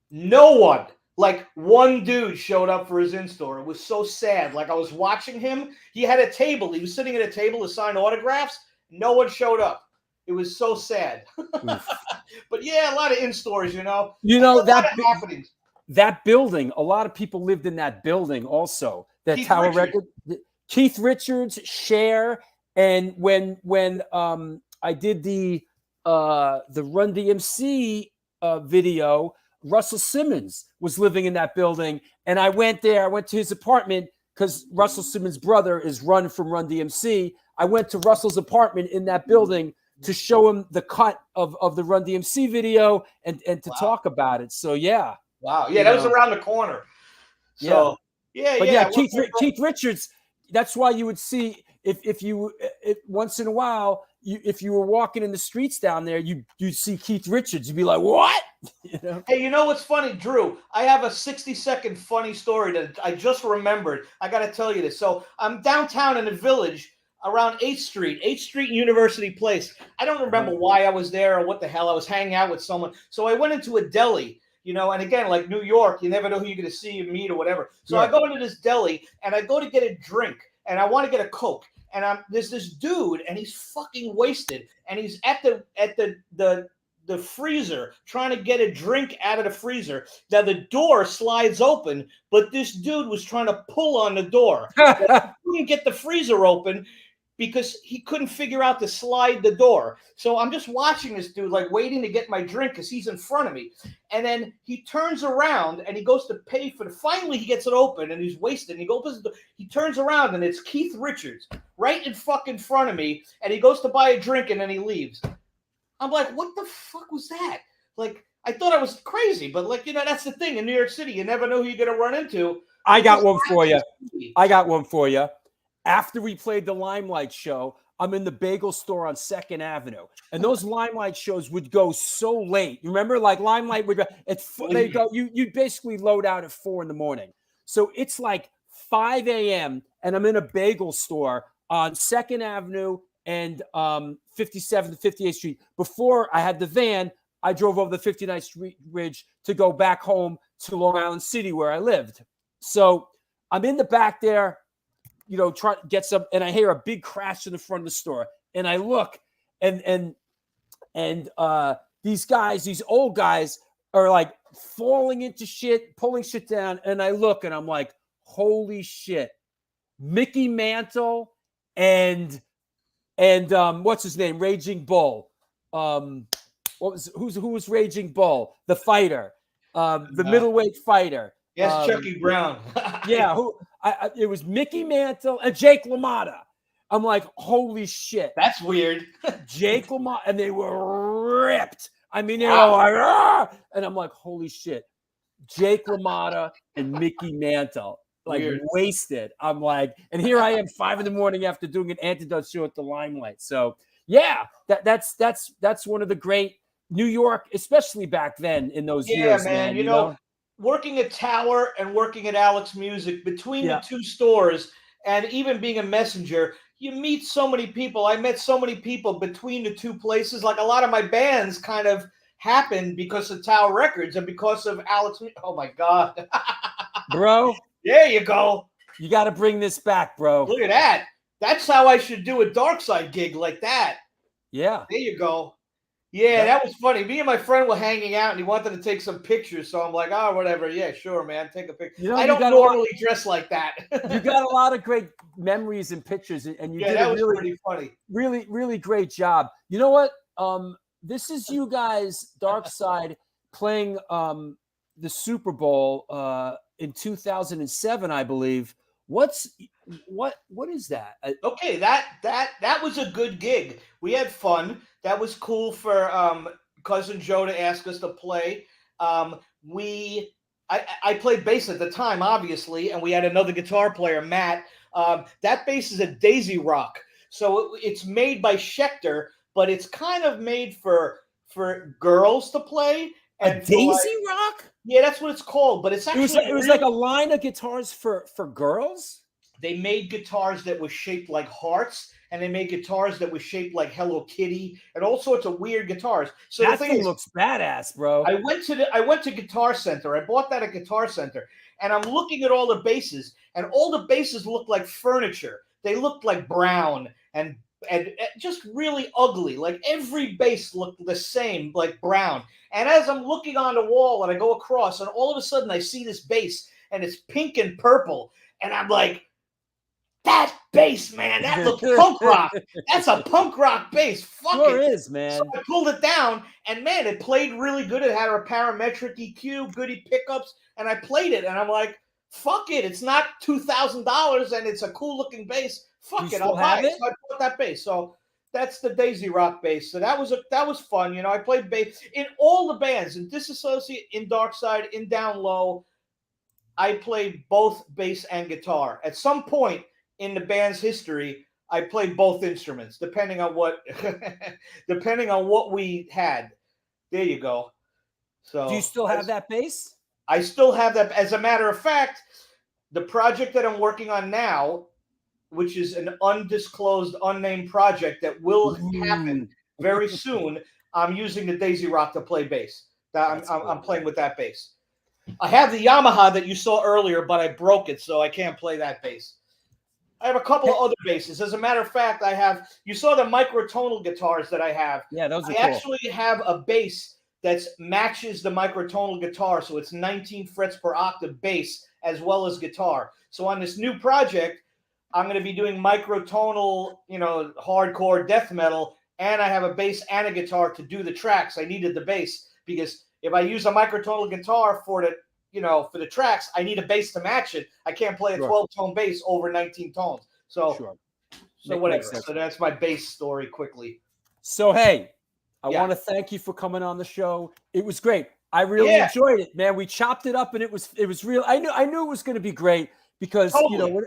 No one. Like one dude showed up for his in store. It was so sad. Like I was watching him. He had a table. He was sitting at a table to sign autographs. No one showed up. It was so sad. But yeah, a lot of in stores. Happenings. That building. A lot of people lived in that building. Also, that Keith Tower Richards. Record. Keith Richards, Cher, and when I did the Run DMC video, Russell Simmons was living in that building, and I went there. I went to his apartment because Russell Simmons' brother is Run from Run DMC. I went to Russell's apartment in that building to show him the cut of the Run DMC video and to talk about it. So yeah. Wow. Yeah, that was around the corner. So yeah. Keith Richards. That's why you would see if once in a while if you were walking in the streets down there, you'd see Keith Richards. You'd be like, what? Hey, you know what's funny, Drew? I have a 60-second funny story that I just remembered. I got to tell you this. So I'm downtown in the Village around 8th Street University Place. I don't remember why I was there or what the hell. I was hanging out with someone. So I went into a deli. And again, like New York, you never know who you're going to see and meet or whatever. So I go into this deli and I go to get a drink and I want to get a Coke. And there's this dude and he's fucking wasted. And he's at the freezer trying to get a drink out of the freezer. Now the door slides open, but this dude was trying to pull on the door. He couldn't get the freezer open because he couldn't figure out to slide the door. So I'm just watching this dude, like waiting to get my drink because he's in front of me. And then he turns around and he goes to pay for finally he gets it open and he's wasted. And he turns around and it's Keith Richards right in fucking front of me. And he goes to buy a drink and then he leaves. I'm like, what the fuck was that? Like, I thought I was crazy, but that's the thing in New York City. You never know who you're going to run into. I got one for you. After we played the Limelight show, I'm in the bagel store on 2nd Avenue. And those Limelight shows would go so late. You remember, like Limelight would go they go, you basically load out at 4 a.m. So it's like 5 a.m. and I'm in a bagel store on 2nd Avenue and 57th and 58th Street. Before I had the van, I drove over the 59th Street Ridge to go back home to Long Island City where I lived. So I'm in the back there, you know, trying to get some, and I hear a big crash in the front of the store. And I look, and these guys, these old guys, are like falling into shit, pulling shit down. And I look, and I'm like, holy shit, Mickey Mantle and what's his name, Raging Bull. Who was Raging Bull? The fighter, the middleweight fighter. Yes, Chucky Brown. Yeah, it was Mickey Mantle and Jake LaMotta. I'm like, holy shit. That's weird. Jake LaMotta, and they were ripped. I mean, they were like, ah! And I'm like, holy shit. Jake LaMotta and Mickey Mantle, like Weird. wasted. I'm like, and here I am 5 a.m. after doing an anecdotes show at the Limelight. So yeah, that's one of the great New York, especially back then in those years. Yeah, man. You know, working at Tower and working at Alex Music, between Yeah. the two stores, and even being a messenger, you meet so many people. I met so many people between the two places. Like a lot of my bands kind of happened because of Tower Records and because of Alex. Oh my God. Bro, There you go. you got to bring this back, bro. Look at that. That's how I should do a Darkside gig, like that. Yeah. There you go. Yeah, that was funny. Me and my friend were hanging out, and he wanted to take some pictures. So I'm like, oh, whatever. Yeah, sure, man. Take a picture. You know, I you don't got normally dress like that. You got a lot of great memories and pictures, and you Yeah, did that a was really, pretty funny. really, really great job. You know what? This is you guys, Darkside, playing the Super Bowl in 2007, I believe. What is that? Okay, that was a good gig. We had fun. That was cool for cousin Joe to ask us to play. I played bass at the time, obviously, and we had another guitar player, Matt. That bass is a Daisy Rock, so it's made by Schecter, but it's kind of made for girls to play. A Daisy Rock? Yeah, that's what it's called. But it's actually it was like a line of guitars for girls. They made guitars that were shaped like hearts, and they made guitars that were shaped like Hello Kitty, and all sorts of weird guitars. So That the thing thing is, looks badass, bro. I went to Guitar Center. I bought that at Guitar Center, and I'm looking at all the basses, and all the basses look like furniture. They looked like brown and just really ugly. Like every bass looked the same, like brown. And as I'm looking on the wall, and I go across, and all of a sudden I see this bass, and it's pink and purple, and I'm like, that bass, man, that looks punk rock. That's a punk rock bass. Fuck Sure it. is, man. So I pulled it down, and man, it played really good. It had a parametric EQ, goody pickups, and I played it, and I'm like, fuck it. It's not $2,000, and it's a cool looking bass. Fuck it, I'll buy it. So I bought that bass. So that's the Daisy Rock bass. So that was fun. You know, I played bass in all the bands, in Disassociate, in Darkside, in Downlow. I played both bass and guitar. At some point in the band's history, I played both instruments, depending on what we had. There you go. So do you still have that bass? I still have that. As a matter of fact, the project that I'm working on now, which is an undisclosed, unnamed project that will happen very soon, I'm using the Daisy Rock to play bass. I'm playing with that bass. I have the Yamaha that you saw earlier, but I broke it, so I can't play that bass. I have a couple of other basses. As a matter of fact, you saw the microtonal guitars that I have. Yeah, those are I cool. actually have a bass that matches the microtonal guitar, so it's 19 frets per octave bass as well as guitar. So on this new project, I'm going to be doing microtonal, hardcore death metal, and I have a bass and a guitar to do the tracks. I needed the bass because if I use a microtonal guitar for the tracks, I need a bass to match it. I can't play a 12-tone bass over 19 tones. So whatever. So that's my bass story quickly. So, hey, I want to thank you for coming on the show. It was great. I really enjoyed it, man. We chopped it up, and it was real. I knew it was going to be great because,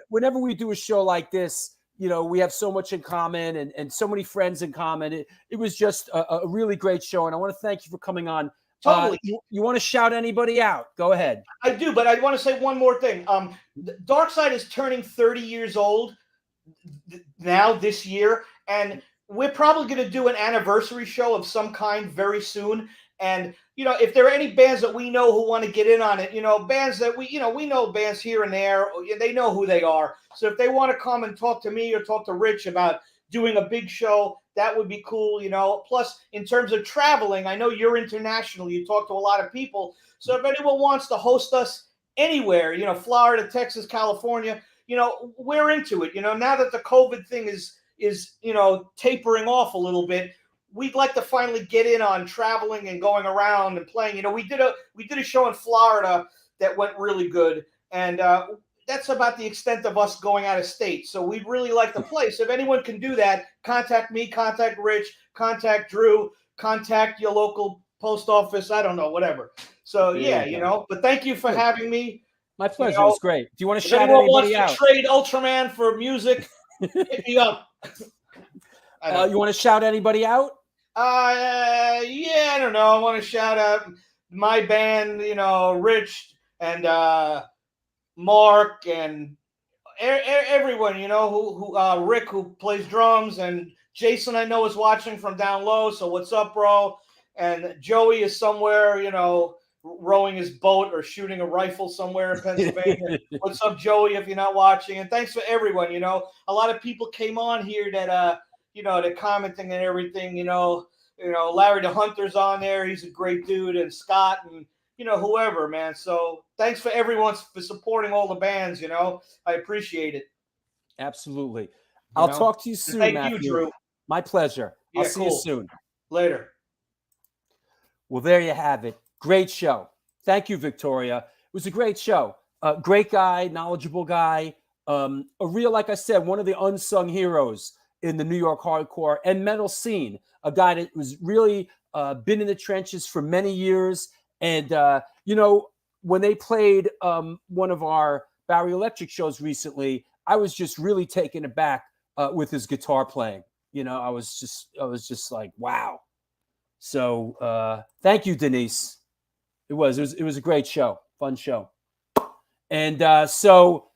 whenever we do a show like this, we have so much in common and so many friends in common. It was just a really great show. And I want to thank you for coming on. Totally. You want to shout anybody out? Go ahead. I do, but I want to say one more thing. Darkside is turning 30 years old now this year, and we're probably going to do an anniversary show of some kind very soon. And if there are any bands that we know who want to get in on it, bands that we know bands here and there, they know who they are. So if they want to come and talk to me or talk to Rich about doing a big show, that would be cool, Plus, in terms of traveling, I know you're international. You talk to a lot of people. So if anyone wants to host us anywhere, Florida, Texas, California, we're into it. Now that the COVID thing is tapering off a little bit, we'd like to finally get in on traveling and going around and playing. We did a show in Florida that went really good, and that's about the extent of us going out of state. So we'd really like to play. So if anyone can do that, contact me, contact Rich, contact Drew, contact your local post office. I don't know, whatever. So but thank you for having me. My pleasure. It was great. Do you want to shout anyone anybody wants out? to trade Ultraman for music, hit me up. You want to shout anybody out? I don't know. I want to shout out my band, Rich and Mark and everyone, who Rick, who plays drums, and Jason I know is watching from down low. So what's up, bro? And Joey is somewhere, rowing his boat or shooting a rifle somewhere in Pennsylvania. What's up, Joey, if you're not watching? And thanks for everyone. A lot of people came on here that they're commenting and everything. Larry the Hunter's on there. He's a great dude, and Scott and whoever, man. So thanks for everyone for supporting all the bands. I appreciate it. Absolutely. I'll talk to you soon. Thank Matthew. you, Drew. My pleasure. I'll see you soon. Later. Well, there you have it. Great show. Thank you, Victoria. It was a great show. Great guy, knowledgeable guy. A real, like I said, one of the unsung heroes in the New York hardcore and metal scene. A guy that was really been in the trenches for many years. And, when they played one of our Barry Electric shows recently, I was just really taken aback with his guitar playing. I was just like, wow. So thank you, Denise. It was a great show, fun show. And so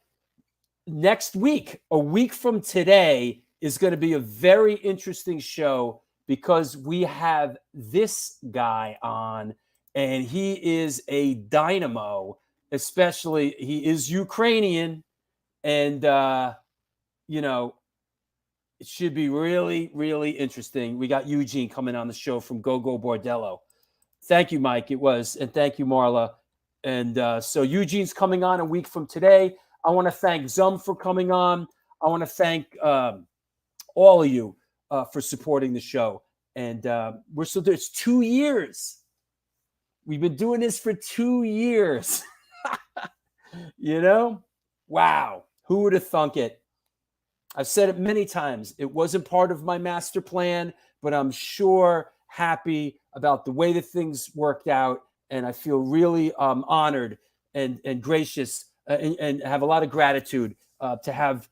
next week, a week from today, is going to be a very interesting show because we have this guy on, and he is a dynamo, especially he is Ukrainian, and it should be really, really interesting. We got Eugene coming on the show from Go Go Bordello. Thank you, Mike. It was. And thank you, Marla. And so Eugene's coming on a week from today. I want to thank Zum for coming on. I want to thank all of you for supporting the show. And there's 2 years. We've been doing this for 2 years. Wow. Who would have thunk it? I've said it many times. It wasn't part of my master plan, but I'm sure happy about the way that things worked out. And I feel really honored and gracious and have a lot of gratitude to have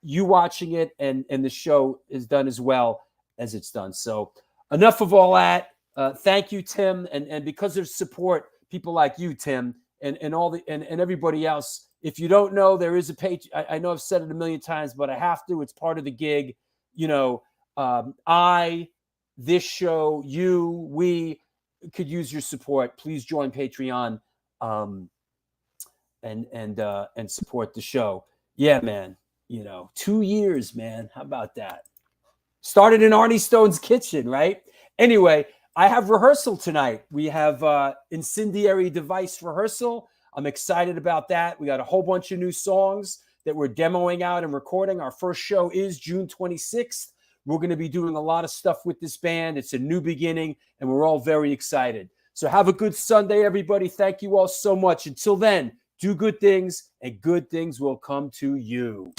you watching it and the show is done as well as it's done. So enough of all that. Thank you, Tim. And because of support, people like you, Tim, and all the and everybody else. If you don't know, there is a page. I know I've said it a million times, but I have to. It's part of the gig. This show, we could use your support. Please join Patreon and support the show. Yeah, man. 2 years, man. How about that? Started in Arnie Stone's kitchen, right? Anyway, I have rehearsal tonight. We have Incendiary Device rehearsal. I'm excited about that. We got a whole bunch of new songs that we're demoing out and recording. Our first show is June 26th. We're going to be doing a lot of stuff with this band. It's a new beginning, and we're all very excited. So have a good Sunday, everybody. Thank you all so much. Until then, do good things, and good things will come to you.